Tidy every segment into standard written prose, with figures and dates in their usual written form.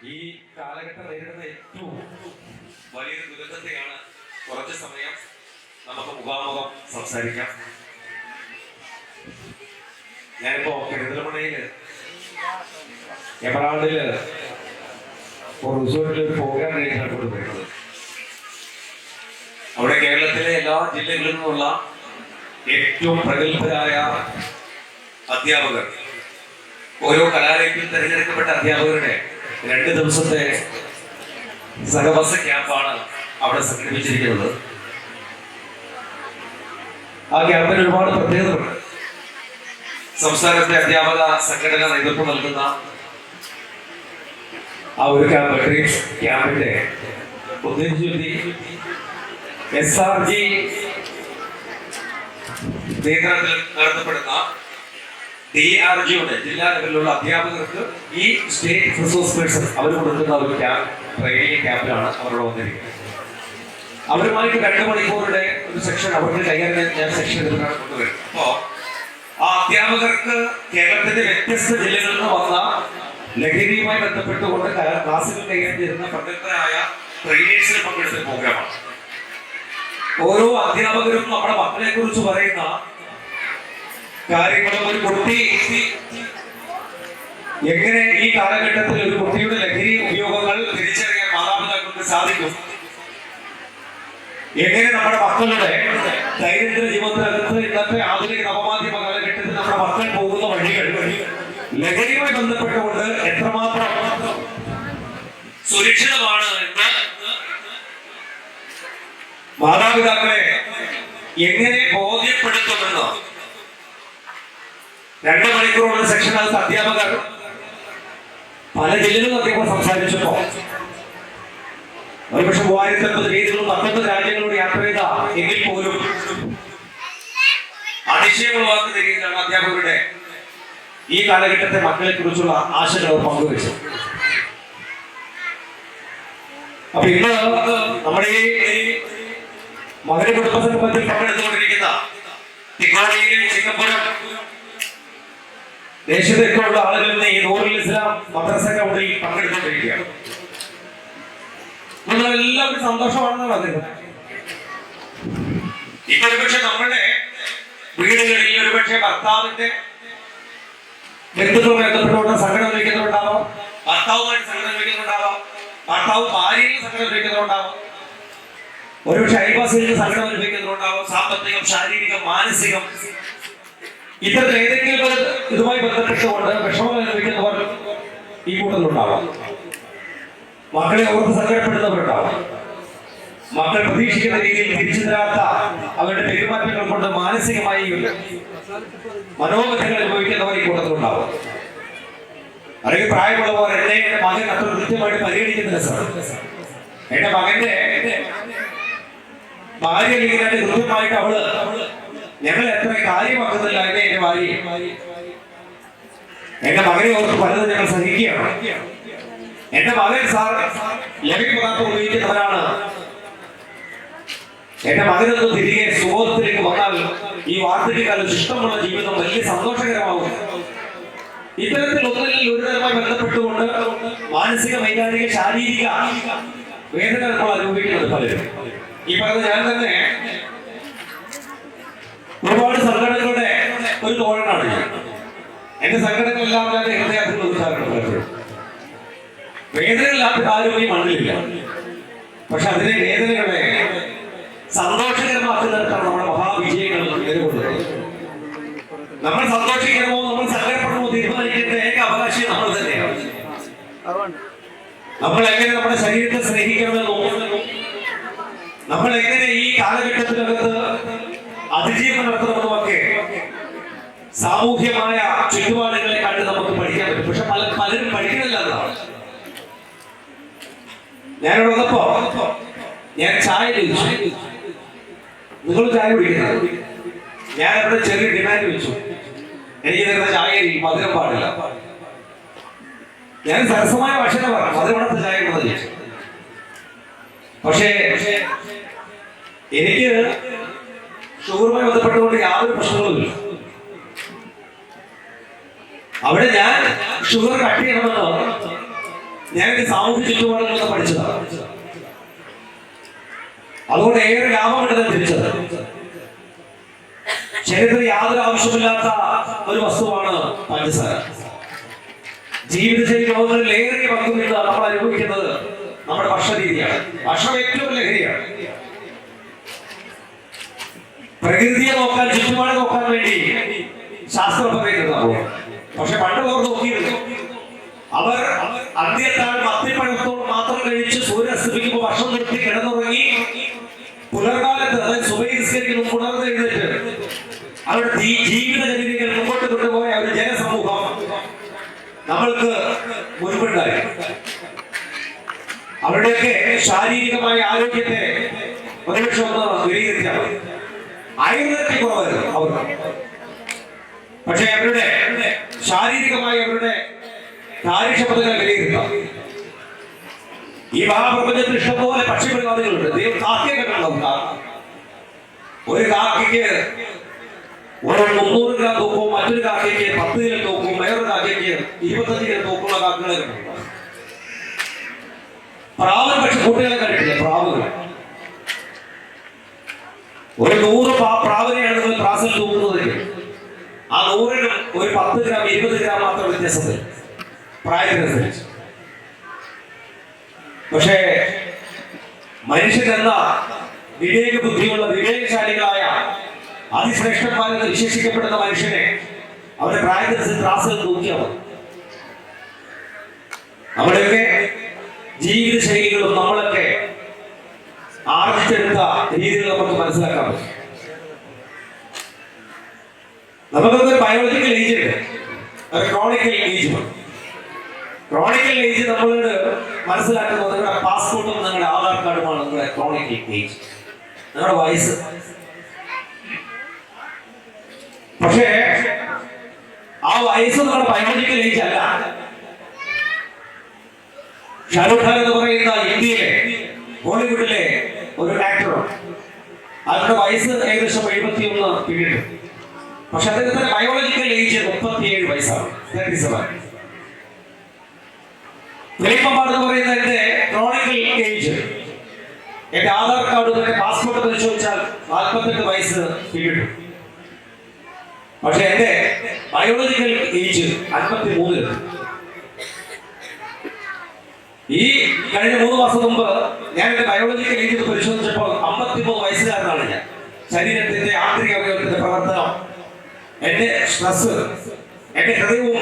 ഈ കാലഘട്ടം നേരിടുന്ന ഏറ്റവും വലിയൊരു ദുരന്തത്തെയാണ് കുറച്ച് സമയം നമുക്ക് മുഖാമുഖം സംസാരിക്കാം. ഞാനിപ്പോ പെരിന്തൽമണ്ണയില് എമറാൾഡില് റിസോർട്ടിൽ ഒരു പ്രോഗ്രാം കഴിഞ്ഞാണ് കൊണ്ടുപോയിരുന്നത്. അവിടെ കേരളത്തിലെ എല്ലാ ജില്ലകളിൽ നിന്നുള്ള ഏറ്റവും പ്രഗത്ഭരായ അധ്യാപകർ, ഓരോ കലാലയത്തിൽ തിരഞ്ഞെടുക്കപ്പെട്ട അധ്യാപകരുടെ 2 ദിവസത്തെ സഹവാസ ക്യാമ്പാണ് അവിടെ സംഘടിപ്പിച്ചിരിക്കുന്നത്. ആ ക്യാമ്പിന് ഒരുപാട് പ്രത്യേകതകളുണ്ട്. സംസ്ഥാനത്തെ അധ്യാപക സംഘടന നേതൃത്വം നൽകുന്ന ആ ഒരു ക്യാമ്പിന്റെ ഉദ്ദേശിച്ച് SRG നിയന്ത്രണത്തിൽ നടത്തപ്പെടുന്ന DRGയുടെ ജില്ലാ ലെവലിലുള്ള അധ്യാപകർക്ക് ഈ സ്റ്റേറ്റ് റിസോഴ്സ് പേഴ്സൺ അവർ കൊടുക്കുന്ന ഒരു ട്രെയിനിങ് ക്യാമ്പിലാണ് അവരോട് വന്നിരിക്കുന്നത്. അവരുമായിട്ട് 2 മണിക്കൂറുടെ ഒരു സെക്ഷൻ അവർക്ക് കൈകാര്യം ഞാൻ സെക്ഷൻ എടുത്തിട്ടാണ് കൊണ്ടുവരുന്നത്. അപ്പോ ആ അധ്യാപകർക്ക് കേരളത്തിന്റെ വ്യത്യസ്ത ജില്ലകളിൽ നിന്ന് വന്ന ലഹരിയുമായി ബന്ധപ്പെട്ടുകൊണ്ട് ക്ലാസുകൾ കൈകാര്യം ചെയ്യുന്ന പ്രഗത്ഭരായ ട്രെയിനേഴ്സിൽ പങ്കെടുത്ത പ്രോഗ്രാമാണ്. ഓരോ അധ്യാപകരും നമ്മുടെ മക്കളെ കുറിച്ച് പറയുന്ന കാര്യങ്ങളും, ഒരു കുട്ടി എങ്ങനെ ഈ കാലഘട്ടത്തിൽ ഒരു കുട്ടിയുടെ ലഹരി ഉപയോഗങ്ങൾ തിരിച്ചറിയാൻ മാതാപിതാക്കൾക്ക് സാധിക്കും, എങ്ങനെ നമ്മുടെ മക്കളുടെ ദൈനംദിന ജീവിതത്തിനകത്ത് ഇന്നത്തെ ആധുനിക നവമാധ്യമ കാലഘട്ടത്തിൽ നമ്മുടെ മക്കൾ പോകുന്ന വഴികൾ ലഹരിയുമായി ബന്ധപ്പെട്ടുകൊണ്ട് എത്രമാത്രം സുരക്ഷിതമാണ് എന്ന് മാതാപിതാക്കളെ എങ്ങനെ ബോധ്യപ്പെടുത്തുമെന്ന് 2 മണിക്കൂറുള്ള സെക്ഷനകത്ത് അധ്യാപകർ പല ജില്ലകളിലും അധ്യാപകർ സംസാരിച്ചപ്പോ ഒരുപക്ഷെ 3050 രീതികളും 19 രാജ്യങ്ങളോട് യാത്ര ചെയ്ത എങ്കിൽ പോലും അതിശയമുളവാക്കുന്ന രീതിയിലാണ് അധ്യാപകരുടെ ഈ കാലഘട്ടത്തെ മക്കളെ കുറിച്ചുള്ള ആശകൾ അവർ പങ്കുവെച്ചത്. അപ്പൊ ഇന്ന് നമ്മുടെ ഈ മകര കുടുംബ സംഗമത്തിൽ പങ്കെടുത്തുകൊണ്ടിരിക്കുന്ന തിക്കാടിയിലെ ചിക്കപ്പുരം ദേശത്തൊക്കെയുള്ള ആളുകളിൽ നിന്ന് ഈ നൂറുൽ ഇസ്ലാം മദ്രസ ഗ്രൗണ്ടിൽ പങ്കെടുത്തുകൊണ്ടിരിക്കുകയാണ്. നിങ്ങളെല്ലാവരും സന്തോഷമാണെന്നാണ് പറയുന്നത്. ഇപ്പൊ ഒരുപക്ഷെ നമ്മുടെ വീടുകളിൽ ഒരുപക്ഷെ ഭർത്താവിന്റെ ബന്ധുക്കളുമായി ബന്ധപ്പെട്ടുകൊണ്ട് സംഘടന വഹിക്കുന്നുണ്ടാവാം, ഭർത്താവുമായിട്ട് സംഘടന വഹിക്കുന്നുണ്ടാവാം, ഭർത്താവ് ഭാര്യയിൽ സംഘടന വഹിക്കുന്നുണ്ടാവാം, ഒരുപക്ഷെ അയൽവാസികളിൽ സംഘടന വഹിക്കുന്നുണ്ടാവാം. സാമ്പത്തികം, ശാരീരികം, മാനസികം ഇത്തരത്തിൽ ഏതെങ്കിലും ഇതുമായി ബന്ധപ്പെട്ടുകൊണ്ട് വിഷമം അനുഭവിക്കുന്നവർ ഈ കൂട്ടത്തിലുണ്ടാവാം. മക്കളെ ഓർത്ത് സങ്കടപ്പെടുന്നവരുണ്ടാവാം. മക്കൾ പ്രതീക്ഷിക്കുന്ന രീതിയിൽ തിരിച്ചു തരാത്ത അവരുടെ പെരുമാറ്റങ്ങൾ കൊണ്ട് മാനസികമായി മനോബന്ധങ്ങൾ അനുഭവിക്കുന്നവർ ഈ കൂട്ടത്തിലുണ്ടാവും. അല്ലെങ്കിൽ പ്രായമുള്ളവർ എന്നെ മകൻ അത്ര കൃത്യമായിട്ട് പരിഗണിക്കുന്നില്ല സാർ, എന്റെ മകന്റെ ഭാര്യ ലീഗിനായിട്ട് കൃത്യമായിട്ട് അവള് ഞങ്ങൾ എത്ര കാര്യമാക്കുന്നില്ല എന്റെ ഭാര്യ, എന്റെ മകനെ ഓർത്ത് പലതും ഞങ്ങൾ സഹിക്കുകയാണ്. എന്റെ മകൻ സാർ ലഹരി പദാർത്ഥം ഉപയോഗിക്കുന്നവരാണ്. എന്റെ മകനൊന്ന് തിരികെ സുബോധത്തിലേക്ക് വന്നാൽ ഈ വാർദ്ധക്യകാലം ഇഷ്ടമുള്ള ജീവിതം വലിയ സന്തോഷകരമാകും. ഇത്തരത്തിൽ ഒന്നിൽ ഒരു തരമായി ബന്ധപ്പെട്ടുകൊണ്ട് മാനസിക, വൈകാരിക, ശാരീരിക വേദന നമ്മൾ അനുഭവിക്കുന്നത് പലരും. ഈ പറഞ്ഞ ഞാൻ തന്നെ ഒരുപാട് സംഘടനകളുടെ ഒരു തോഴനാണ് ഞാൻ. എന്റെ സംഘടനകളെല്ലാം ഞാൻ ഹൃദയത്തിൽ ഉദാഹരണം പലപ്പോഴും വേദനകളില്ലാത്ത ആരും ഈ മണ്ണിലില്ല. പക്ഷെ അതിനെ വേദനകളെ സന്തോഷകരമാക്കുന്നിടത്താണ് നമ്മുടെ മഹാവിജയങ്ങൾ എതിർകൊള്ളുന്നത്. നമ്മൾ സന്തോഷിക്കണമോ നമ്മൾ സങ്കടപ്പെടണമോ തീരുമാനിക്കേണ്ട ഏക അവകാശി നമ്മൾ തന്നെയാണ്. നമ്മൾ എങ്ങനെ നമ്മുടെ ശരീരത്തെ സ്നേഹിക്കണമെന്നോ, നമ്മൾ എങ്ങനെ ഈ കാലഘട്ടത്തിനകത്ത് അതിജീവനം നടത്തണമെന്നും ഒക്കെ സാമൂഹ്യമായ ചുറ്റുപാടുകളെ കണ്ട് നമുക്ക് പഠിക്കാൻ പറ്റും. പക്ഷെ പലരും പഠിക്കുന്നില്ല എന്നതാണ്. ഞാനിവിടെ വന്നപ്പോ ഞാൻ ചായ ചോദിച്ചു, നിങ്ങൾ ചായ കുടിക്കുന്നത്? ഞാൻ അവിടെ ചെറിയ ഡിമാൻഡ് വെച്ചു, എനിക്ക് തരുന്ന ചായയിൽ മധുരം പാടില്ല. ഞാൻ സരസമായ ഭക്ഷണം പറഞ്ഞു, മധുരമടത്ത ചായ ഉണ്ടെന്ന് ചോദിച്ചു. പക്ഷേ എനിക്ക് ഷുഗറുമായി ബന്ധപ്പെട്ടുകൊണ്ട് യാതൊരു പ്രശ്നങ്ങളുമില്ല. അവിടെ ഞാൻ ഷുഗർ കട്ട് ചെയ്യണമെന്ന് ഞാനൊരു സാമൂഹ്യ ചുറ്റുപാടുകളിൽ നിന്ന് പഠിച്ചതാണ്. അതുകൊണ്ട് ഏറെ ലാഭമുണ്ടെന്ന് തിരിച്ചത്. ശരീരത്തിന് യാതൊരു ആവശ്യമില്ലാത്ത ഒരു വസ്തുവാണ് പഞ്ചസാര. ജീവിതശൈലി രോഗങ്ങളിൽ ഏറെ പങ്കുവെന്ന് നമ്മൾ അനുഭവിക്കുന്നത് നമ്മുടെ ഭക്ഷണ രീതിയാണ്. ഭക്ഷണം ഏറ്റവും ലഹരിയാണ്. പ്രകൃതിയെ നോക്കാൻ, ചുറ്റുപാട് നോക്കാൻ വേണ്ടി ശാസ്ത്രം പറയുന്നത്. പക്ഷെ പണ്ട് അവർ നോക്കിയിരുന്നു. അവർ അന്ത്യത്താഴ് മത്തിപ്പഴത്തോട് മാത്രം കഴിച്ച് സൂര്യൻ അസ്തമിക്കുമ്പോൾ ഭക്ഷണം നിർത്തി കിടന്നുറങ്ങി പുലർകാലത്ത്, അതായത് സുബഹി നിസ്കരിക്കുന്നു പുണർന്ന് എഴുന്നേറ്റ് അവരുടെ ജീവിതചര്യകൾ മുമ്പോട്ട് കൊണ്ടുപോയ ഒരു ജനസമൂഹം നമ്മൾക്ക് മുൻപുണ്ടായി. അവരുടെയൊക്കെ ശാരീരികമായ ആരോഗ്യത്തെ ഒരുപക്ഷെ ഒന്ന് വിലയിരുത്തിയാണ്. ആയുർവേദത്തിൽ കുറവായിരുന്നു അവർക്ക്. പക്ഷെ അവരുടെ ശാരീരികമായി അവരുടെ കാര്യക്ഷമതകളെ വിലയിരുത്താം. ഈ മഹാപ്രപഞ്ചത്തിൽ ഇഷ്ടംപോലെ പക്ഷിമൃഗാദികളുണ്ട്. ദൈവം കാക്കയെ കണ്ടുണ്ടാവും. ഒരു കാക്കയ്ക്ക് ഒരു 300 ഗ്രാം തൂക്കവും മറ്റൊരു കാക്കയ്ക്ക് 10 കിലോ തൂക്കവും വേറൊരു കാക്കയ്ക്ക് 25 കിലോ തൂക്കമുള്ള കാക്കകളെ കണ്ടിട്ടുണ്ട്. പ്രാവൻ പക്ഷെ കുട്ടികളെ കണ്ടിട്ടില്ല. പ്രാവുകൾ ഒരു 100 പ്രാവിനെയാണ് നിങ്ങൾ ത്രാസിൽ തൂക്കുന്നത്. ആ 100നും ഒരു 10 ഗ്രാം 20 ഗ്രാം മാത്രം വ്യത്യാസം വരും പ്രായത്തിനനുസരിച്ച്. പക്ഷേ മനുഷ്യരെന്ന വിവേക ബുദ്ധിയുള്ള വിവേകശാലികളായ അതിശ്രേഷ്ഠന്മാരെന്ന് വിശേഷിക്കപ്പെടുന്ന മനുഷ്യനെ അവരുടെ പ്രായത്തിനനുസരിച്ച് ത്രാസിൽ തൂക്കിയാൽ നമ്മുടെയൊക്കെ ജീവിത ശൈലികളും നമ്മളൊക്കെ ആർജിച്ചെടുത്ത രീതികൾ നമുക്ക് മനസ്സിലാക്കാൻ പറ്റും. നമുക്കൊരു ബയോളജിക്കൽ ഏജ് ഉണ്ട്, ഒരു ക്രോണിക്കൽ ഏജ്. ക്രോണിക്കൽ ഏജ് നമ്മളോട് മനസ്സിലാക്കുന്നത് നിങ്ങളുടെ പാസ്പോർട്ടും നിങ്ങളുടെ ആധാർ കാർഡുമാണ് നിങ്ങളുടെ ക്രോണിക്കൽ ഏജ്, നിങ്ങളുടെ വയസ്സ്. പക്ഷേ ആ വയസ്സ് നിങ്ങളുടെ ബയോളജിക്കൽ ഏജ് അല്ല. ഷാരൂഖ് ഖാൻ എന്ന് പറയുന്ന ഇന്ത്യയിലെ ബോളിവുഡിലെ ഒരു ആക്ടർ, അവരുടെ വയസ്സ് ഏകദേശം 71 പിന്നിട്ടു. പക്ഷെ അദ്ദേഹത്തിന്റെ ബയോളജിക്കൽ ഏജ് 37 വയസ്സാണ്. 37. വെളിപ്പമ്പാട് എന്ന് പറയുന്ന എന്റെ ക്രോണിക്കൽ ഏജ്, എന്റെ ആധാർ കാർഡ് എന്റെ പാസ്പോർട്ട് പരിശോധിച്ചാൽ 48 വയസ്സ് പിന്നിട്ടു. പക്ഷെ എന്റെ ബയോളജിക്കൽ ഏജ് 53. ഈ കഴിഞ്ഞ 3 മാസം മുമ്പ് ഞാൻ എന്റെ ബയോളജിക്കൽ ഏജ് പരിശോധിച്ചപ്പോൾ 53 വയസ്സുകാരനാണ് ഞാൻ. ശരീരത്തിന്റെ ആന്തരിക അവയവത്തിന്റെ പ്രവർത്തനം, എന്റെ സ്ട്രെസ്, എന്റെ ഹൃദയവും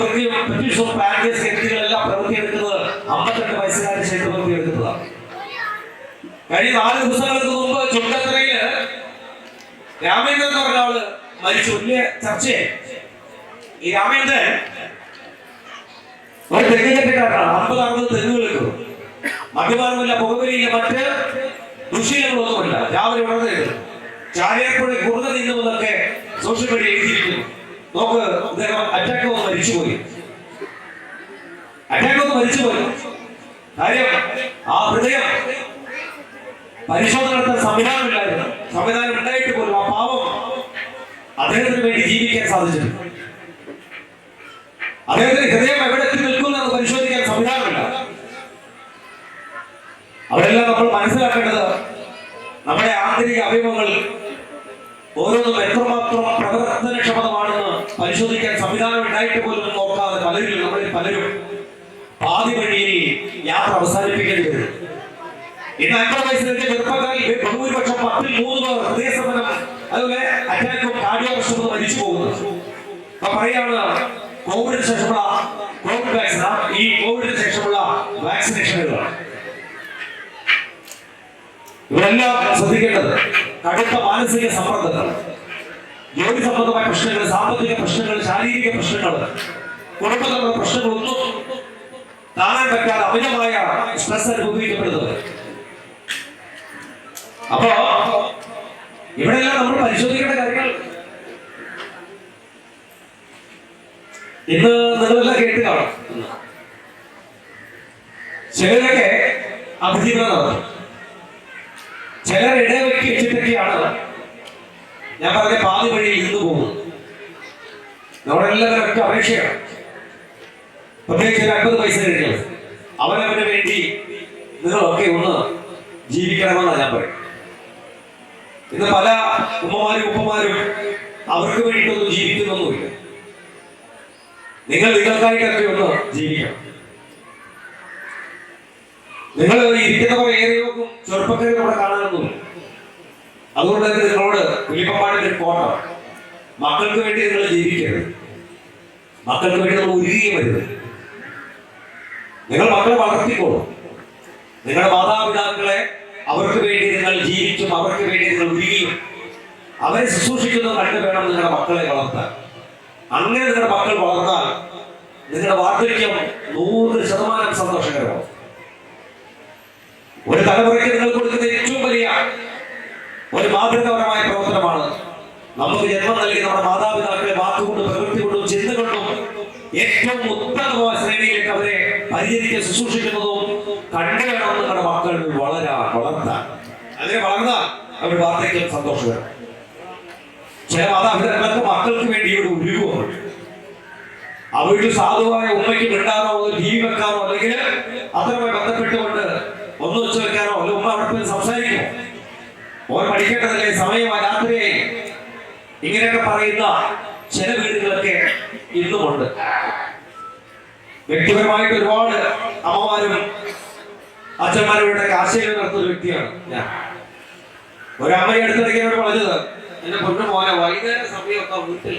പ്രത്യുഷവും പാൻക്രിയാസ് ഗ്രന്ഥികളെല്ലാം പ്രവൃത്തിയെടുക്കുന്നത് 52 വയസ്സുകാരുടെ ശരീരം പ്രവൃത്തിയെടുക്കുന്നതാണ്. കഴിഞ്ഞ 4 ദിവസങ്ങൾക്ക് മുമ്പ് ചുണ്ടത്തറയില് രാമേന്ദ്രൻ എന്ന് പറഞ്ഞ ആള് മരിച്ചു. വലിയ ചർച്ചയായി. ഈ രാമേന്ദ്രൻ ഒരു തെങ്ങുകെട്ടുകാരനാണ്. 50-60 തെങ്ങുകൾ കിട്ടും. മദ്യപാനമില്ല, പുകവലിയില്ല, മറ്റ് ദുശീലങ്ങളൊന്നുമില്ല. രാവിലെ ഉണർന്നു ചാലിയാർപ്പുഴ കുറുക നീങ്ങുന്നതൊക്കെ സോഷ്യൽ മീഡിയ എഴുതിയിരിക്കുന്നു. നോക്ക്, ഇദ്ദേഹം അറ്റാക്ക് വന്ന് മരിച്ചുപോയി. കാര്യം ആ ഹൃദയം പരിശോധന നടത്താൻ സംവിധാനമില്ലായിരുന്നു. സംവിധാനം ഉണ്ടായിട്ട് പോലും ആ പാവം അദ്ദേഹത്തിന് വേണ്ടി ജീവിക്കാൻ സാധിച്ചിട്ടുണ്ട്. അദ്ദേഹത്തിന് ഹൃദയം എവിടെ എത്തി നിൽക്കുമെന്ന് പരിശോധിക്കാൻ സംവിധാനമില്ല. അവരെല്ലാം നമ്മൾ മനസ്സിലാക്കേണ്ടത് നമ്മുടെ ആന്തരിക അവയവങ്ങൾ ഓരോന്നും എത്രമാത്രം പ്രവർത്തനക്ഷമതമാണെന്ന് പരിശോധിക്കാൻ സംവിധാനം ഉണ്ടായിട്ട് പോലും നോക്കാതെ നമ്മളിൽ പലരും പാതി വഴിയിൽ യാത്ര അവസാനിപ്പിക്കേണ്ടി വരും. ഇന്ന് 50 വയസ്സിലെത്തിയ ചെറുപ്പക്കാരിൽ ബഹുഭൂരിപക്ഷം 10-ൽ 3 പേർ ഹൃദയസമരം, അതുപോലെ അറ്റാക്കും കാർഡിയോ പ്രശ്നവും മരിച്ചു പോകുന്നു. അപ്പൊ പറയാണ് കോവിഡിന് ശേഷമുള്ള കോവിഡ് വാക്സിൻ, ഈ കോവിഡിന് ശേഷമുള്ള വാക്സിനേഷനുകളാണ്. ഇവരെല്ലാം ശ്രദ്ധിക്കേണ്ടത് കടുത്ത മാനസിക സമ്മർദ്ദങ്ങൾ, ജോലി സംബന്ധമായ പ്രശ്നങ്ങൾ, സാമ്പത്തിക പ്രശ്നങ്ങൾ, ശാരീരിക പ്രശ്നങ്ങൾ, കുടുംബത്തിലുള്ള പ്രശ്നങ്ങളൊന്നും കാണാൻ പറ്റാതെ അമിതമായ സ്ട്രെസ് അനുഭവിക്കപ്പെടുന്നത്. അപ്പോ ഇവിടെയെല്ലാം നമ്മൾ പരിശോധിക്കേണ്ട കാര്യങ്ങൾ ഇന്ന് നിങ്ങളെല്ലാം കേട്ട് കാണും. ചിലരൊക്കെ അഭിജീവനം നടത്തും, ചിലർ ഇടവെക്കി വെച്ചിട്ടൊക്കെയാണ് ഞാൻ പറഞ്ഞ പാതി വഴി ഇന്ന് പോകുന്നത്. നമ്മളെല്ലാവരും ഒറ്റ അപേക്ഷയാണ്. പ്രത്യേകിച്ച് 50 വയസ്സ് കഴിഞ്ഞാൽ അവനവന് നിങ്ങളൊക്കെ ഒന്ന് ജീവിക്കണമെന്നാണ് ഞാൻ പറയും. ഇന്ന് പല ഉമ്മമാരും ഉപ്പമാരും അവർക്ക് വേണ്ടിയിട്ടൊന്നും ജീവിക്കുന്നൊന്നുമില്ല. നിങ്ങൾ നിങ്ങൾക്കായിട്ടൊക്കെ ഒന്ന് ജീവിക്കണം. നിങ്ങൾ ഇരിക്കുന്നവർ ഏറെയൊന്നും ചെറുപ്പക്കാരെ നമ്മുടെ കാണാനൊന്നുമില്ല. അതുകൊണ്ട് തന്നെ നിങ്ങളോട് പുലിപ്പപ്പാടിന്റെ ഒരു കോട്ട, മക്കൾക്ക് വേണ്ടി നിങ്ങൾ ജീവിക്കരുത്, മക്കൾക്ക് വേണ്ടി നമ്മൾ ഉരുകയും വരുത്. നിങ്ങൾ മക്കളെ വളർത്തിക്കോളൂ. നിങ്ങളുടെ മാതാപിതാക്കളെ അവർക്ക് വേണ്ടി നിങ്ങൾ ജീവിച്ചും അവർക്ക് വേണ്ടി നിങ്ങൾ ഉരുകിയും അവരെ ശുശ്രൂഷിക്കുന്നത് കണ്ടു വേണം നിങ്ങളുടെ മക്കളെ വളർത്താൻ. അങ്ങനെ നിങ്ങളുടെ മക്കൾ വളർന്നാൽ നിങ്ങളുടെ വാർദ്ധക്യം 100% സന്തോഷകരമാവും. ഒരു തലമുറയ്ക്ക് നിങ്ങൾ കൊടുക്കുന്ന ഏറ്റവും വലിയ ഒരു മാതൃകാപരമായ പ്രവർത്തനമാണ് നമുക്ക് ജന്മം നൽകി നമ്മുടെ മാതാപിതാക്കളെ വാക്കുകൊണ്ടും പ്രവൃത്തി കൊണ്ടും ചിന്ത കൊണ്ടും ഏറ്റവും ഉത്തമമായ ശ്രേണിയിലേക്ക് അവരെ പരിചരിക്കാൻ ശുശ്രൂഷിക്കുന്നതും കണ്ടുവേണം നിങ്ങളുടെ മക്കൾ വളർത്താൻ. അങ്ങനെ വളർന്നാൽ അവർ വാർദ്ധക്യം സന്തോഷകരം. ചില മാതാപിതാക്കൾക്ക് മക്കൾക്ക് വേണ്ടി ഇവിടെ ഉരുകുന്നുണ്ട്. അവരുടെ സാധുവായ ഉമ്മയ്ക്ക് മിണ്ടാനോ ടി വി വെക്കാനോ അല്ലെങ്കിൽ അത്രയുമായി ബന്ധപ്പെട്ടുകൊണ്ട് ഒന്ന് വെച്ച് വെക്കാനോ അല്ല ഉമ്മ അവിടെ പോയി സംസാരിക്കുമോ, ഓർ പഠിക്കേണ്ടതല്ലേ, സമയമായി രാത്രിയായി, ഇങ്ങനെയൊക്കെ പറയുന്ന ചില വീടുകളൊക്കെ ഇന്നുമുണ്ട്. വ്യക്തിപരമായിട്ട് ഒരുപാട് അമ്മമാരും അച്ഛന്മാരുടെ ആശയം നടത്തുന്ന വ്യക്തിയാണ് ഞാൻ. ഒരമ്മയെ അടുത്തിടയ്ക്ക് എന്നോട് പറഞ്ഞത്, എന്റെ പൊന്നു മോനെ വൈകുന്നേര സമയമൊക്കെ വീട്ടിൽ,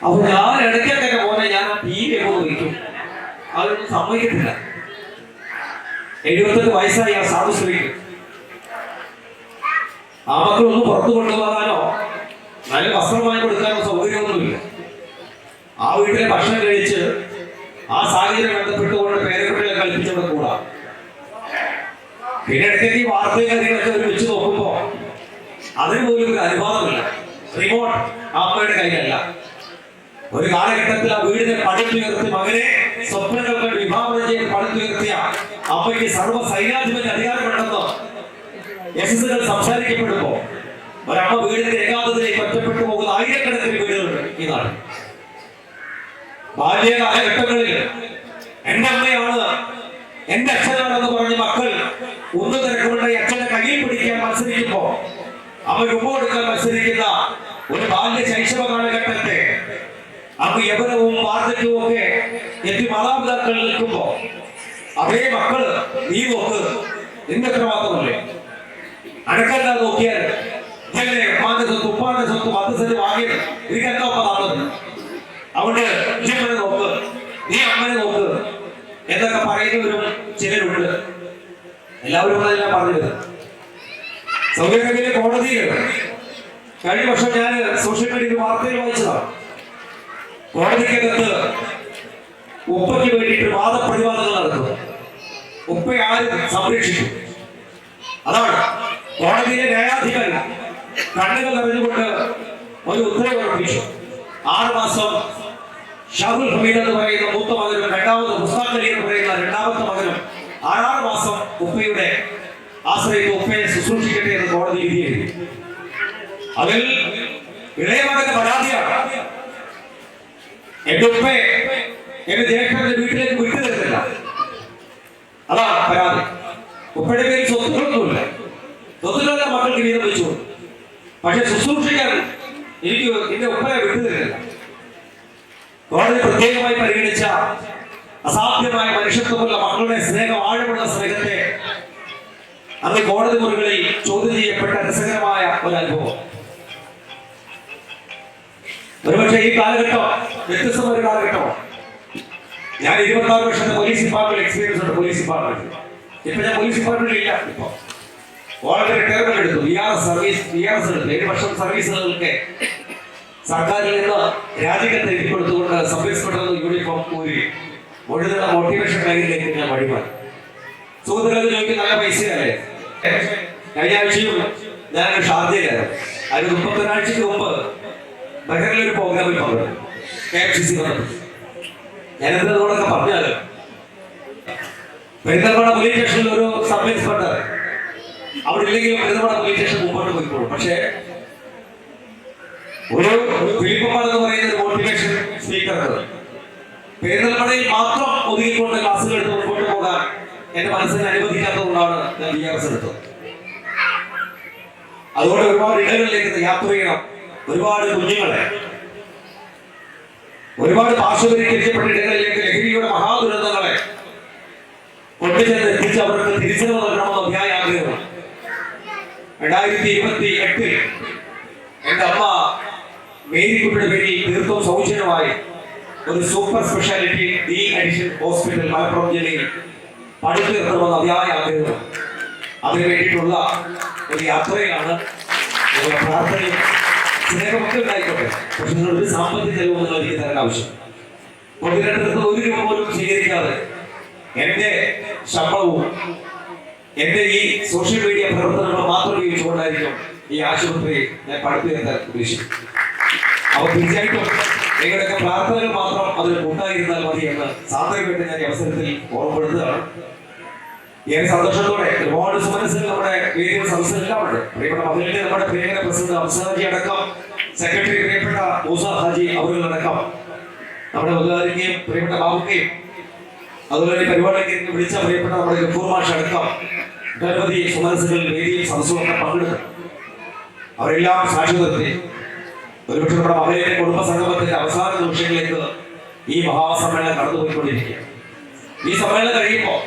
അപ്പൊ ഞാൻ ഇടയ്ക്കൊക്കെ മോനെ ഞാൻ ആ ടി വി ഒക്കെ വയ്ക്കും, അതൊന്നും സമ്മതിക്കത്തില്ല. 78 വയസ്സായി ആ സാധു സ്ത്രീക്ക്. ആ മക്കളൊന്നും പുറത്തു കൊണ്ടുപോകാനോ നല്ല വസ്ത്രമായി കൊടുക്കാനോ സൗകര്യമൊന്നുമില്ല. ആ വീട്ടിലെ ഭക്ഷണം കഴിച്ച് ആ സാഹചര്യം ബന്ധപ്പെട്ടുകൊണ്ട് പേരക്കുട്ടികളെ കളിപ്പിച്ചവിടെ കൂടാ. പിന്നെ ഇടയ്ക്ക് ഈ വാർത്തയും കാര്യങ്ങളൊക്കെ അവർ വെച്ച് നോക്കുമ്പോ അതിന് പോലും ഒരു അനുവാദമില്ല. റിമോട്ട് അമ്മയുടെ കയ്യിലല്ല. ഒരു കാലഘട്ടത്തിൽ ആ വീടിനെ പടുത്തുയർത്തി മകനെ സ്വപ്നങ്ങൾക്ക് വിഭാവനം ചെയ്ത് പടുത്തുയർത്തിയ അമ്മയ്ക്ക് സർവ്വ സൈന്യാധിപതി അധികാരമുണ്ടെന്ന് യശസ്സുകൾ സംസാരിക്കപ്പെടുമ്പോ ഒരമ്മ വീടിന്റെ ഏകാന്തതയിലേക്ക് ഒറ്റപ്പെട്ടു പോകുന്ന ആയിരക്കണക്കിന് വീടുകളുണ്ട് ഈ നാട്. ബാല്യ കാലഘട്ടങ്ങളിൽ എന്റെ അമ്മയാണ് എന്റെ അച്ഛനാണെന്ന് പറഞ്ഞ് മക്കൾ ഒന്ന് തിരക്കുകൊണ്ട് അച്ഛനെ കയ്യിൽ പിടിക്കാൻ മത്സരിക്കുമ്പോ അമ്മയ്ക്ക് ഉമ്മ കൊടുക്കാൻ മത്സരിക്കുന്ന ഒരു ബാല്യ ശൈശവ കാലഘട്ടത്തെ അന്ന് യവനവും വാർദ്ധക്യവും ഒക്കെ എത്തി മാതാപിതാക്കൾ നിൽക്കുമ്പോ അതേ മക്കള് നീ നോക്ക്, നിന്റെ ഉത്തരവാദിത്തമല്ലേ, അനക്കല്ല നോക്കിയാൽ ഇതല്ലേ ഉപ്പാന്റെ സ്വത്ത് ഉപ്പാന്റെ സ്വത്ത് 10 സെന്റ് വാങ്ങിയത്, എനിക്കെന്താ ഉപ്പ തന്നത്, അതുകൊണ്ട് അമ്മനെ നോക്ക്, നീ അമ്മനെ നോക്ക് എന്നൊക്കെ പറയുന്നവരും ചിലരുണ്ട്. എല്ലാവരും അതെല്ലാം പറഞ്ഞത്. സൗദി അറേബ്യയിലെ കോടതിയിൽ കഴിഞ്ഞ വർഷം ഞാൻ സോഷ്യൽ മീഡിയയിൽ വാർത്തയിൽ വായിച്ചതാണ്. കോടതിക്കകത്ത് ഉപ്പയ്ക്ക് വേണ്ടിയിട്ട് വാദപ്രതിവാദങ്ങൾ നടത്തുന്നു. ഉപ്പയെ ആരും സംരക്ഷിക്കും. അതാണ് കോടതിയിലെ ന്യായാധിപൻ കണ്ണുകൾ നിറഞ്ഞുകൊണ്ട് ഒരു ഉത്തരവ് ഉറപ്പിച്ചു. 6 മാസം ഷാഹുൽ ഹമീദ് എന്ന് പറയുന്ന മൂത്ത മകനും രണ്ടാമത് മുസ്താഖ് അലി എന്ന് പറയുന്ന രണ്ടാമത്തെ മകനും 6 മാസം ഉപ്പയുടെ ആശ്രയിച്ച് ഉപ്പയെ ശുശ്രൂഷിക്കട്ടെ എന്ന് കോടതി വിധി എഴുതി. അതിൽ ഇളയ മകന്റെ പരാതിയാണ്, എന്റെ ഉപ്പയെ എന്റെ ജ്യേഷ്ഠന്റെ വീട്ടിലേക്ക് വിട്ടു തരുന്നില്ല. അതാണ് പരാതി. ഉപ്പയുടെ പേരിൽ സ്വത്തുകളൊന്നുമില്ല, സ്വത്തുക്കളെല്ലാം മക്കൾക്ക് വീതം വെച്ചു. പക്ഷെ ശുശ്രൂഷിക്കാൻ എനിക്ക് എന്റെ ഉപ്പയെ വിട്ടു തരുന്നില്ല. കോടതി പ്രത്യേകമായി പരിഗണിച്ച അസാധ്യമായ മനുഷ്യത്വമുള്ള മക്കളുടെ സ്നേഹം, ആഴമുള്ള സ്നേഹത്തെ അന്ന് കോടതി മുറികളിൽ ചോദ്യം ചെയ്യപ്പെട്ട രസകരമായ ഒരു അനുഭവം. ഒരുപക്ഷെ ഈ കാലഘട്ടം വ്യത്യസ്തമായ ഒരു കാലഘട്ടമാണ്. ഞാൻ 26 വർഷത്തെ പോലീസ് ഡിപ്പാർട്ട്മെന്റ് എക്സ്പീരിയൻസ് ഉണ്ട്. പോലീസ് ഡിപ്പാർട്ട്മെന്റ് ഇപ്പൊ ഞാൻ പോലീസ് ഡിപ്പാർട്ട്മെന്റ് ഇല്ല. ഇപ്പൊ വളരെ റിട്ടയർമെന്റ് എടുത്തു. സർവീസ് 7 വർഷം സർവീസുകൾക്ക് സർക്കാരിൽ നിന്ന് രാജിക്കത്ത് എഴുതി കൊടുത്തുകൊണ്ട് സബ് ഇൻസ്പെക്ടർ യൂണിഫോം ഊരി മുഴുവൻ മോട്ടിവേഷൻ മേഖലയിലേക്ക് ഞാൻ വഴിമാറി. സുഹൃത്തുക്കളൊക്കെ ചോദിക്കും, നല്ല പൈസയല്ലേ? കഴിഞ്ഞ ആഴ്ചയും ഞാൻ ഷാർജയിലായിരുന്നു. അതിന് 31 ആഴ്ചക്ക് മുമ്പ് ബഹറിലൊരു പ്രോഗ്രാമിൽ പങ്കെടുത്തു. KMCC ഞാനെന്തോടൊക്കെ പറഞ്ഞാല് പെരിന്തൽമണ്ണ പോലീസ് സ്റ്റേഷനിൽ ഒരു സബ് ഇൻസ്പെക്ടർ അവിടെ ഇല്ലെങ്കിലും പെരിന്തൽമണ്ണ പോലീസ് സ്റ്റേഷൻ മുമ്പോട്ട് പോയിക്കോളും. പക്ഷേ ഒരു ഫിലിപ്പമാർ എന്ന് പറയുന്ന ഒരു മോട്ടിവേഷൻ സ്പീക്കർ പെരിന്തൽമണ്ണയിൽ മാത്രം ഒതുങ്ങിക്കൊണ്ട് ക്ലാസ്സുകൾ എടുത്ത് മുമ്പോട്ട് പോകാൻ എന്റെ മനസ്സിനെ അനുവദിക്കാത്തതുകൊണ്ടാണ് ഞാൻ BRS എടുത്തത്. അതുകൊണ്ട് ഒരുപാട് ഇടങ്ങളിലേക്ക് യാത്ര ചെയ്യണം. ഒരുപാട് കുഞ്ഞുങ്ങളെ ഒരുപാട് പാർശ്വവൽക്കരിക്കപ്പെട്ട ഇടങ്ങളിലേക്ക് ലഹരിയുടെ മഹാദുരന്തങ്ങളെ കൊണ്ടുചെന്ന് എത്തിച്ച് അവർക്ക് തിരിച്ചറിവ് നൽകണമെന്ന് അതിയായ ആഗ്രഹമാണ്. 2028 എന്റെ അമ്മ മേരിക്കുട്ടിയുടെ പേരിൽ തീർത്തും സൗജന്യമായി ഒരു super speciality D addition hospital Malappuram ജില്ലയിൽ പടുത്തുയർത്തണമെന്ന് അതിയായ ആഗ്രഹമാണ്. അതിനു വേണ്ടിയിട്ടുള്ള ഒരു യാത്രയിലാണ്. പ്രാർത്ഥനയും സ്നേഹമൊക്കെ ഉണ്ടായിക്കോട്ടെ, പക്ഷെ നിങ്ങളൊരു സാമ്പത്തിക ചെലവൊന്നും എനിക്ക് തരാൻ ആവശ്യം. പൊതുരംഗത്ത് 1 രൂപ പോലും സ്വീകരിക്കാതെ എന്റെ ശമ്പളവും എന്റെ ഈ സോഷ്യൽ മീഡിയ പ്രവർത്തനങ്ങൾ മാത്രം ഉപയോഗിച്ചുകൊണ്ടായിരിക്കും ഈ ആശുപത്രി ഞാൻ പടുത്തുയർത്താൻ ഉദ്ദേശിക്കും. അപ്പോൾ തീർച്ചയായിട്ടും നിങ്ങളുടെയൊക്കെ പ്രാർത്ഥനകൾ മാത്രം അതിൽ ഉണ്ടായിരുന്നാൽ മതി എന്ന് സാന്ദർഭികമായിട്ട് ഞാൻ ഈ അവസരത്തിൽ ഓർമ്മപ്പെടുത്തുകയാണ്. ഏറെ സന്തോഷത്തോടെ ഒരുപാട് സുമനസ്സുകൾ നമ്മുടെ വേദിയിൽ സദസ്സെല്ലാം ഉണ്ട്. പ്രിയപ്പെട്ട മകളിലെ നമ്മുടെ പ്രിയങ്കര പ്രസിഡന്റ് അംസാജി അടക്കം, സെക്രട്ടറി പ്രിയപ്പെട്ട മൂസ ഹാജി അവരുകളടക്കം, നമ്മുടെ ഉദ്ഘാടകയും പ്രിയപ്പെട്ട ബാബുക്കയും, അതുപോലെ പരിപാടിക്ക് വിളിച്ച പ്രിയപ്പെട്ട നമ്മുടെ ഗഫൂർ മാഷ് അടക്കം നിരവധി സുമനസ്സുകൾ വേദിയിൽ സദസ്സുകളൊക്കെ പങ്കെടുത്തു. അവരെല്ലാം സാക്ഷി നിർത്തി. ഒരുപക്ഷെ നമ്മുടെ മകളിലെ കുടുംബ സംഗമത്തിന്റെ അവസാന നിമിഷങ്ങളിലേക്ക് ഈ മഹാസമ്മേളനം കടന്നുപോയിക്കൊണ്ടിരിക്കുക. ഈ സമ്മേളനം കഴിയുമ്പോൾ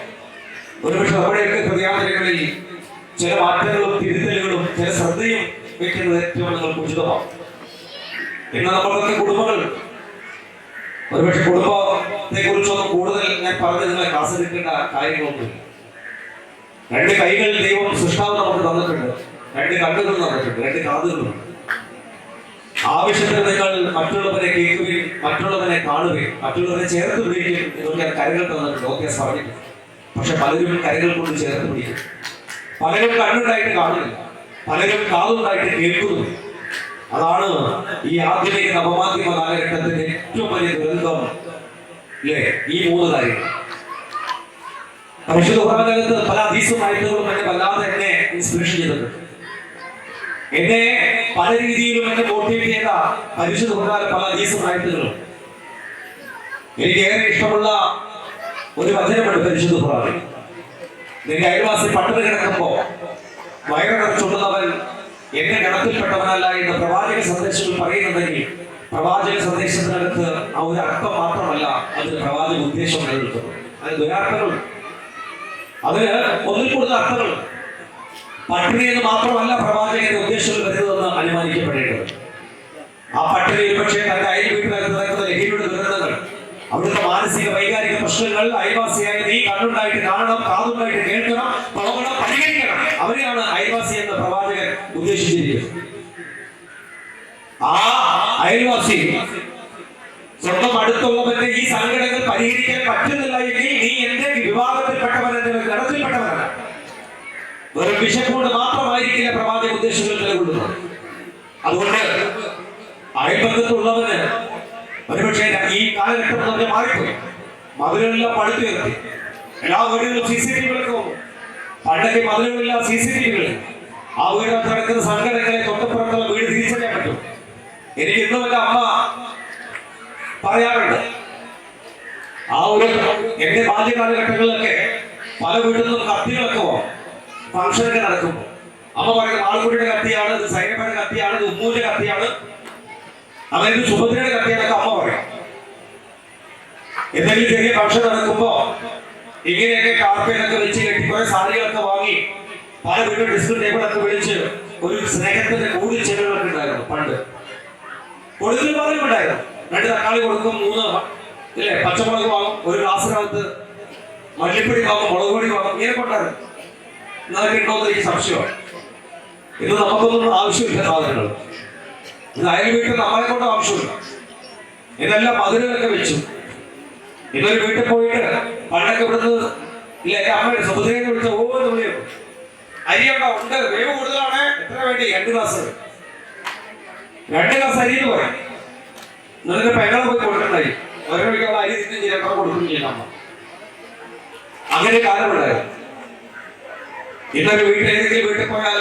ഒരുപക്ഷെ നമ്മുടെയൊക്കെ ഹൃദയാന്തരങ്ങളിൽ ചില മാറ്റങ്ങളും തിരുത്തലുകളും ചില ശ്രദ്ധയും വെക്കുന്നത് ഏറ്റവും നിങ്ങൾക്ക് ഉചിതമാണ്. ഇന്ന് നമ്മൾക്കൊക്കെ കുടുംബങ്ങൾ, ഒരുപക്ഷെ കുടുംബത്തെ കുറിച്ചൊന്നും കൂടുതൽ ഞാൻ പറഞ്ഞ് നിങ്ങളെ ക്ലാസ് എടുക്കേണ്ട കാര്യങ്ങളൊന്നുമില്ല. 2 കൈകൾ ദൈവം സൃഷ്ടാവ് നമുക്ക് തന്നിട്ടുണ്ട്, 2 കണ്ണുകൾ തന്നിട്ടുണ്ട്, 2 കാതുകളുണ്ട്. ആവശ്യത്തിന് നിങ്ങൾ മറ്റുള്ളവരെ കേൾക്കുകയും മറ്റുള്ളവരെ കാണുകയും മറ്റുള്ളവരെ ചേർത്ത് പിടിക്കുകയും ഇതൊക്കെ കരകൾ തന്നിട്ടുണ്ട്. ഓക്കെ പറഞ്ഞിട്ടുണ്ട്. പക്ഷെ പലരും കരകൾ കൊണ്ട് ചേർത്ത് പിടിക്കും. പലരും കണ്ണുണ്ടായിട്ട് കാണുന്നില്ല, പലരും കാതുണ്ടായിട്ട് കേൾക്കുന്നു. അതാണ് ഈ ആധുനിക നവമാധ്യമ കാലഘട്ടത്തിന്റെ ഏറ്റവും വലിയ ദുരന്തം. അല്ലേ? ഈ 3 കാര്യങ്ങൾ. പരിശുദ്ധ ഖുർആനിനകത്ത് പല ഹദീസും ആയത്തുകളും എന്നെ വല്ലാതെ എന്നെ ഇൻസ്പിറേഷൻ ചെയ്തിട്ടുണ്ട്. എന്നെ പല രീതിയിലും എന്നെ മോട്ടിവേറ്റ് ചെയ്ത പരിശുദ്ധ ഖുർആനിലെ പല ഹദീസും ആയത്തുകളും. എനിക്ക് ഏറെ ഇഷ്ടമുള്ള ഒരു വചനമുണ്ട് പരിശുദ്ധ ഖുർആനിൽ. നിന്റെ അയൽവാസി പട്ടിണി കിടക്കുമ്പോ വയറ് നിറച്ചുകൊള്ളുന്നവൻ എന്റെ ഗണത്തിൽപ്പെട്ടവനല്ല എന്ന് പ്രവാചക സന്ദേശങ്ങൾ പറയുന്നുണ്ടെങ്കിൽ പ്രവാചക സന്ദേശത്തിനകത്ത് ആ ഒരു അർത്ഥം മാത്രമല്ല, അതിന് പ്രവാചക ഉദ്ദേശം നിലനിൽക്കുന്നു. അതിന് ദ്വയാർത്ഥങ്ങളുണ്ട്, അതിന് ഒന്നിൽ കൂടുതൽ അർത്ഥങ്ങളുണ്ട്. പട്ടിണി എന്ന് മാത്രമല്ല പ്രവാചകന്റെ ഉദ്ദേശങ്ങൾ വരുന്നതെന്ന് അനുമാനിക്കപ്പെടേണ്ടത്. ആ പട്ടിണി ഒരുപക്ഷെ തന്റെ അയൽ വീട്ടിനകത്ത് നടക്കുന്ന ലഹരിയുടെ ദുരന്തങ്ങൾ, അവിടുത്തെ മാനസിക വൈകാരിക പ്രശ്നങ്ങൾ അയൽവാസിയായി നീ കണ്ണുണ്ടായിട്ട് കാണണം, കാതുണ്ടായിട്ട് കേൾക്കണം, പ്രവണം പരിഹരിക്കണം. അവരെയാണ് അയൽവാസി എന്ന് പ്രവാചകൻ ഉദ്ദേശിച്ചിരിക്കുന്നത്. ആ അയൽവാസി സ്വന്തം അടുത്തുള്ളവന്റെ ഈ സങ്കടങ്ങൾ പരിഹരിക്കാൻ പറ്റുന്നില്ല എങ്കിൽ നീ എന്റെ വിഭാഗത്തിൽപ്പെട്ടവൻ, എന്റെ ഗണത്തിൽപ്പെട്ടവനല്ല. വെറും വിശപ്പോട് മാത്രമായിരിക്കില്ല പ്രവാചക ഉദ്ദേശങ്ങൾ നിലകൊള്ളുന്നത്. അതുകൊണ്ട് അയൽബന്ധത്തുള്ളവന് ഒരുപക്ഷെ ഈ കാലഘട്ടം തന്നെ മാറിപ്പോയി. മതിലുകളെല്ലാം പടുത്തുയർത്തി, എല്ലാ വീടുകളിലും CCTV വന്നു. പണ്ടൊക്കെ മതിലുകളില്ല, CCTV. ആ വീടിനകത്ത് നടക്കുന്ന സംഘടനകളെ തൊട്ടപ്പുറത്തുള്ള വീട് തിരിച്ചറിയാൻ പറ്റും. എനിക്ക് ഇന്നും എന്റെ അമ്മ പറയാറുണ്ട്, ആ ഒരു എന്റെ ബാല്യകാലഘട്ടങ്ങളിലൊക്കെ പല വീട്ടിൽ നിന്നും കത്തികളൊക്കെ പോകും. ഫംഗ്ഷനൊക്കെ നടക്കുമ്പോൾ അമ്മ പറയുന്നത് ആൾക്കുട്ടിയുടെ കത്തിയാണ്, ഇത് സൈനപ്പയുടെ കത്തിയാണ്, ഇത് ഉമ്മൂന്റെ കത്തിയാണ്, അതായത് സുഭദ്രയുടെ കത്തിയാണൊക്കെ അമ്മ പറയും. എന്തെങ്കിലും ചെറിയ ഫംഗ്ഷൻ നടക്കുമ്പോ ഇങ്ങനെയൊക്കെ കാർപ്പേറ്റൊക്കെ വെച്ച് കെട്ടി കുറെ സാരികളൊക്കെ വാങ്ങി പല വീട്ടിൽ ഡിസ്കോ ടേബിളൊക്കെ വിളിച്ച് ഒരു സ്നേഹത്തിന്റെ കൂടി ചെലവുകളൊക്കെ ഉണ്ടായിരുന്നു. പണ്ട് കൊടുക്കൽ പാലും ഉണ്ടായിരുന്നു. 2 തക്കാളി കൊടുക്കും, 3 ഇല്ലേ പച്ചമുളക് വാങ്ങും, ഒരു ഗ്ലാസ്സിനകത്ത് മല്ലിപ്പൊടി വാങ്ങും, മുളക് പൊടി വാങ്ങും, ഇങ്ങനെ കൊണ്ടായിരുന്നു. ഇന്നതൊക്കെ ഉണ്ടോന്ന് എനിക്ക് സംശയമാണ്. ഇത് നമുക്കൊന്നും ആവശ്യമില്ല സാധനങ്ങൾ. ഇത് അയൽ വീട്ടിൽ നമ്മളെ കൊണ്ട് ആവശ്യമില്ല. ഇതെല്ലാം മധുരമൊക്കെ വെച്ചു. ഇതൊരു വീട്ടിൽ പോയിട്ട് പണ്ടൊക്കെ ഇവിടുന്ന് ഇല്ല എന്റെ അമ്മയുടെ സുഭദ്രയെ വിളിച്ച ഓന്ന് വിളിയും അരിയുണ്ടോ, ഉണ്ട്, വേവ് കൂടുതലാണ്, എത്ര വേണ്ടി, 2 ഗ്ലാസ് 2 ഗ്ലാസ് അരിയെന്ന് പറയും. എന്നിട്ട് പെങ്ങളെ പോയി കൊടുക്കണ്ടായി, ഓരോ വിളിക്കുള്ള അരി തിന്നും ചിലപ്പോൾ കൊടുക്കുകയും ചെയ്യണം അമ്മ. അങ്ങനെ കാലമുണ്ടായിരുന്നു. ഇന്നൊരു വീട്ടിൽ ഏതെങ്കിലും വീട്ടിൽ പോയാൽ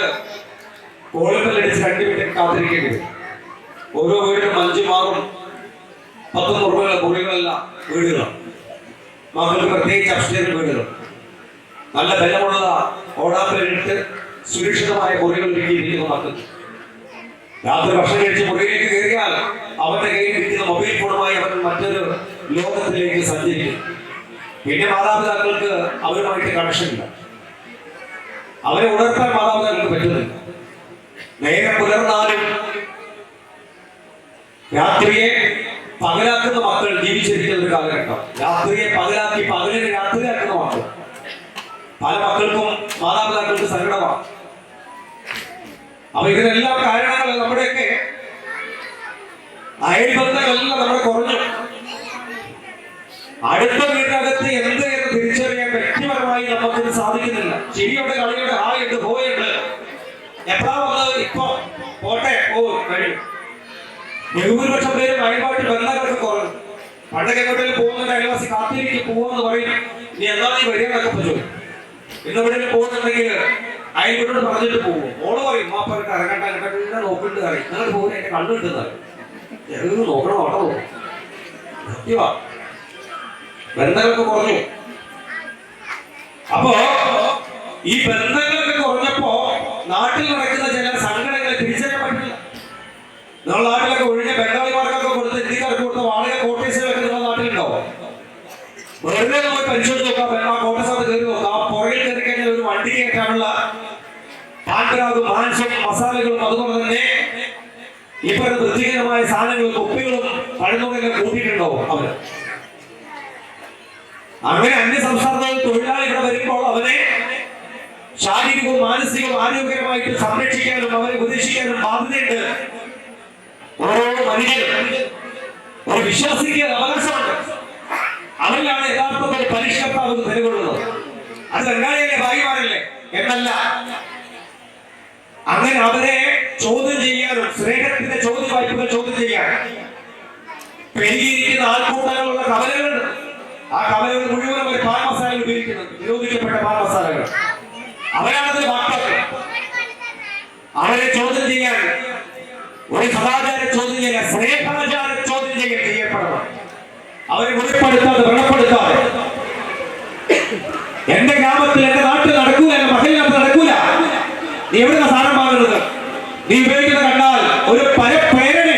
കോളിപ്പല്ലടിച്ച് 2 വീട്ടിൽ കാത്തിരിക്കേണ്ടി വരും. ഓരോ വീടിനും 5, 6, 10 മുറികളുള്ള മുറികളല്ല വീടുകളാണ്. മക്കൾക്ക് പ്രത്യേകിച്ച് അപ്സ്റ്റേറിൽ വീടുകൾ. നല്ല ബലമുള്ള ഓടാമ്പലിട്ട് സുരക്ഷിതമായ മുറികൾ ഒരുക്കിയിരിക്കുന്ന മക്കൾ രാത്രി ഭക്ഷണം കഴിച്ച് മുറിയിലേക്ക് കയറിയാൽ അവന്റെ കയ്യിൽ ഇരിക്കുന്ന മൊബൈൽ ഫോണുമായി അവൻ മറ്റൊരു ലോകത്തിലേക്ക് സഞ്ചരിക്കും. പിന്നെ മാതാപിതാക്കൾക്ക് അവരുമായിട്ട് കണക്ഷൻ ഇല്ല. അവരെ ഉണർത്താൻ മാതാപിതാക്കൾക്ക് പറ്റുന്നില്ല. നേരം പുലർന്നാലും രാത്രിയെ പകലാക്കുന്ന മക്കൾ ജീവിച്ചിരിക്കുന്ന ഒരു കാലഘട്ടം. രാത്രിയെ പകലാക്കി പകലിനെ രാത്രിയാക്കുന്ന മക്കൾ. പല മക്കൾക്കും മാതാപിതാക്കൾക്ക് സങ്കടമാണ്. അപ്പൊ ഇതിനെല്ലാം കാരണങ്ങൾ നമ്മുടെയൊക്കെ അയൽബന്ധങ്ങളെല്ലാം നമ്മുടെ കുറഞ്ഞു. അടുത്ത വീടിനകത്ത് എന്ത് എന്ന് തിരിച്ചറിയാൻ വ്യക്തിപരമായി നമുക്കിത് സാധിക്കുന്നില്ല. ചിരിയുടെ കളിയുടെ ഹായുണ്ട് പോയുണ്ട് എപ്പോഴാ വന്നത് ഇപ്പൊ പോട്ടെ ഓ കഴിയും. ബഹുഭൂരിപക്ഷം പേരും അയൽവാട്ടി ബന്ധങ്ങളൊക്കെ കുറഞ്ഞു. പണ്ടൊക്കെ എങ്ങോട്ടേലും പോകുന്ന അയൽവാസി കാത്തിരിക്കും പോവാന്ന് പറയും. നീ എന്താ നീ വരികയെന്നൊക്കെ പറ്റൂ. ഇന്നെവിടെയും പോകുന്നുണ്ടെങ്കിൽ അയൽവീട്ടോട് പറഞ്ഞിട്ട് പോകും. മോള് പറയും മാപ്പറട്ട് ഇറങ്ങട്ടെ നോക്കിട്ട് കറി നിങ്ങൾ പോകുന്ന എന്റെ കണ്ണു കിട്ടുന്നത് നോക്കണം ഓട്ടോ പോകും. സത്യവാ ബന്ധങ്ങളൊക്കെ കുറഞ്ഞു. അപ്പോ ഈ ബന്ധങ്ങളൊക്കെ കുറഞ്ഞപ്പോ നാട്ടിൽ നടക്കുന്ന ചില സങ്കടങ്ങളെ തിരിച്ചറിയാൻ പറ്റില്ല. നമ്മുടെ നാട്ടിലൊക്കെ ഒഴിഞ്ഞ ബംഗാളിമാർക്കൊക്കെ കൊടുത്ത് ഇന്ത്യക്കാർക്ക് കൊടുത്ത വാടക കോട്ടേഴ്സുകളൊക്കെ നിങ്ങളുടെ നാട്ടിലുണ്ടാവും. വെറുതെ പോയി പരിശോധിച്ച് നോക്കാം. ആ കോട്ടേഴ്സ് കയറി നോക്കാം. ആ പുറകിൽ കയറി കഴിഞ്ഞാൽ ഒരു വണ്ടി കയറ്റാനുള്ള പാൻപരാഗും മാംസം മസാലകളും അതുപോലെ തന്നെ ഈ പറയുന്ന വൃത്തികരമായ സാധനങ്ങളും കുപ്പികളും പഴന്നുകളൊക്കെ കൂട്ടിയിട്ടുണ്ടാവും അവര്. അങ്ങനെ അന്യ സംസ്ഥാനങ്ങളിൽ തൊഴിലാളി ഇവിടെ വരുമ്പോൾ അവനെ ശാരീരികവും മാനസികവും ആരോഗ്യകരമായിട്ട് സംരക്ഷിക്കാനും അവരെ ഉപദേശിക്കാനും ബാധ്യതയുണ്ട്. ഓരോ മനുഷ്യനും ഒരു വിശ്വാസിക്ക് അവകാശമുണ്ട്. അവരിലാണ് യഥാർത്ഥത്തിൽ പരിഷ്കർത്താവ് നിലകൊള്ളുന്നത്. അത് ബംഗാളിയല്ലേ ഭാഗ്യമാനല്ലേ എന്നല്ല. അങ്ങനെ അവരെ ചോദ്യം ചെയ്യാനും സ്നേഹത്തിന്റെ ചോദ്യവായ്പകൾ ചോദ്യം ചെയ്യാൻ പെരുകിയിരിക്കുന്ന ആൾക്കൂട്ടങ്ങളുള്ള കവലകളുണ്ട്. ആ കവലകൾ മുഴുവൻ അവർ പാൻ മസാലകൾ ഉപയോഗിക്കുന്നുണ്ട്. നിരോധിക്കപ്പെട്ട പാൻ മസാലകൾ അവരാണത് വാക്കാക്കൾ. അവരെ ചോദ്യം ചെയ്യാൻ ഒരു സദാചാര ചോദ്യം ചെയ്യാൻ സ്നേഹാചാര ചോദ്യം ചെയ്യാൻ ചെയ്യപ്പെടണം. അവരെ മുറിപ്പെടുത്താതെ വ്രണപ്പെടുത്താതെ എന്റെ ഗ്രാമത്തിൽ എന്റെ നാട്ടിൽ നടക്കൂല, എന്റെ മഹലിനകത്ത് നടക്കൂല. നീ എവിടെ സാധനം വാങ്ങുന്നത്? നീ ഉപയോഗിക്കുന്നത് കണ്ടാൽ ഒരു പ്രേരണ.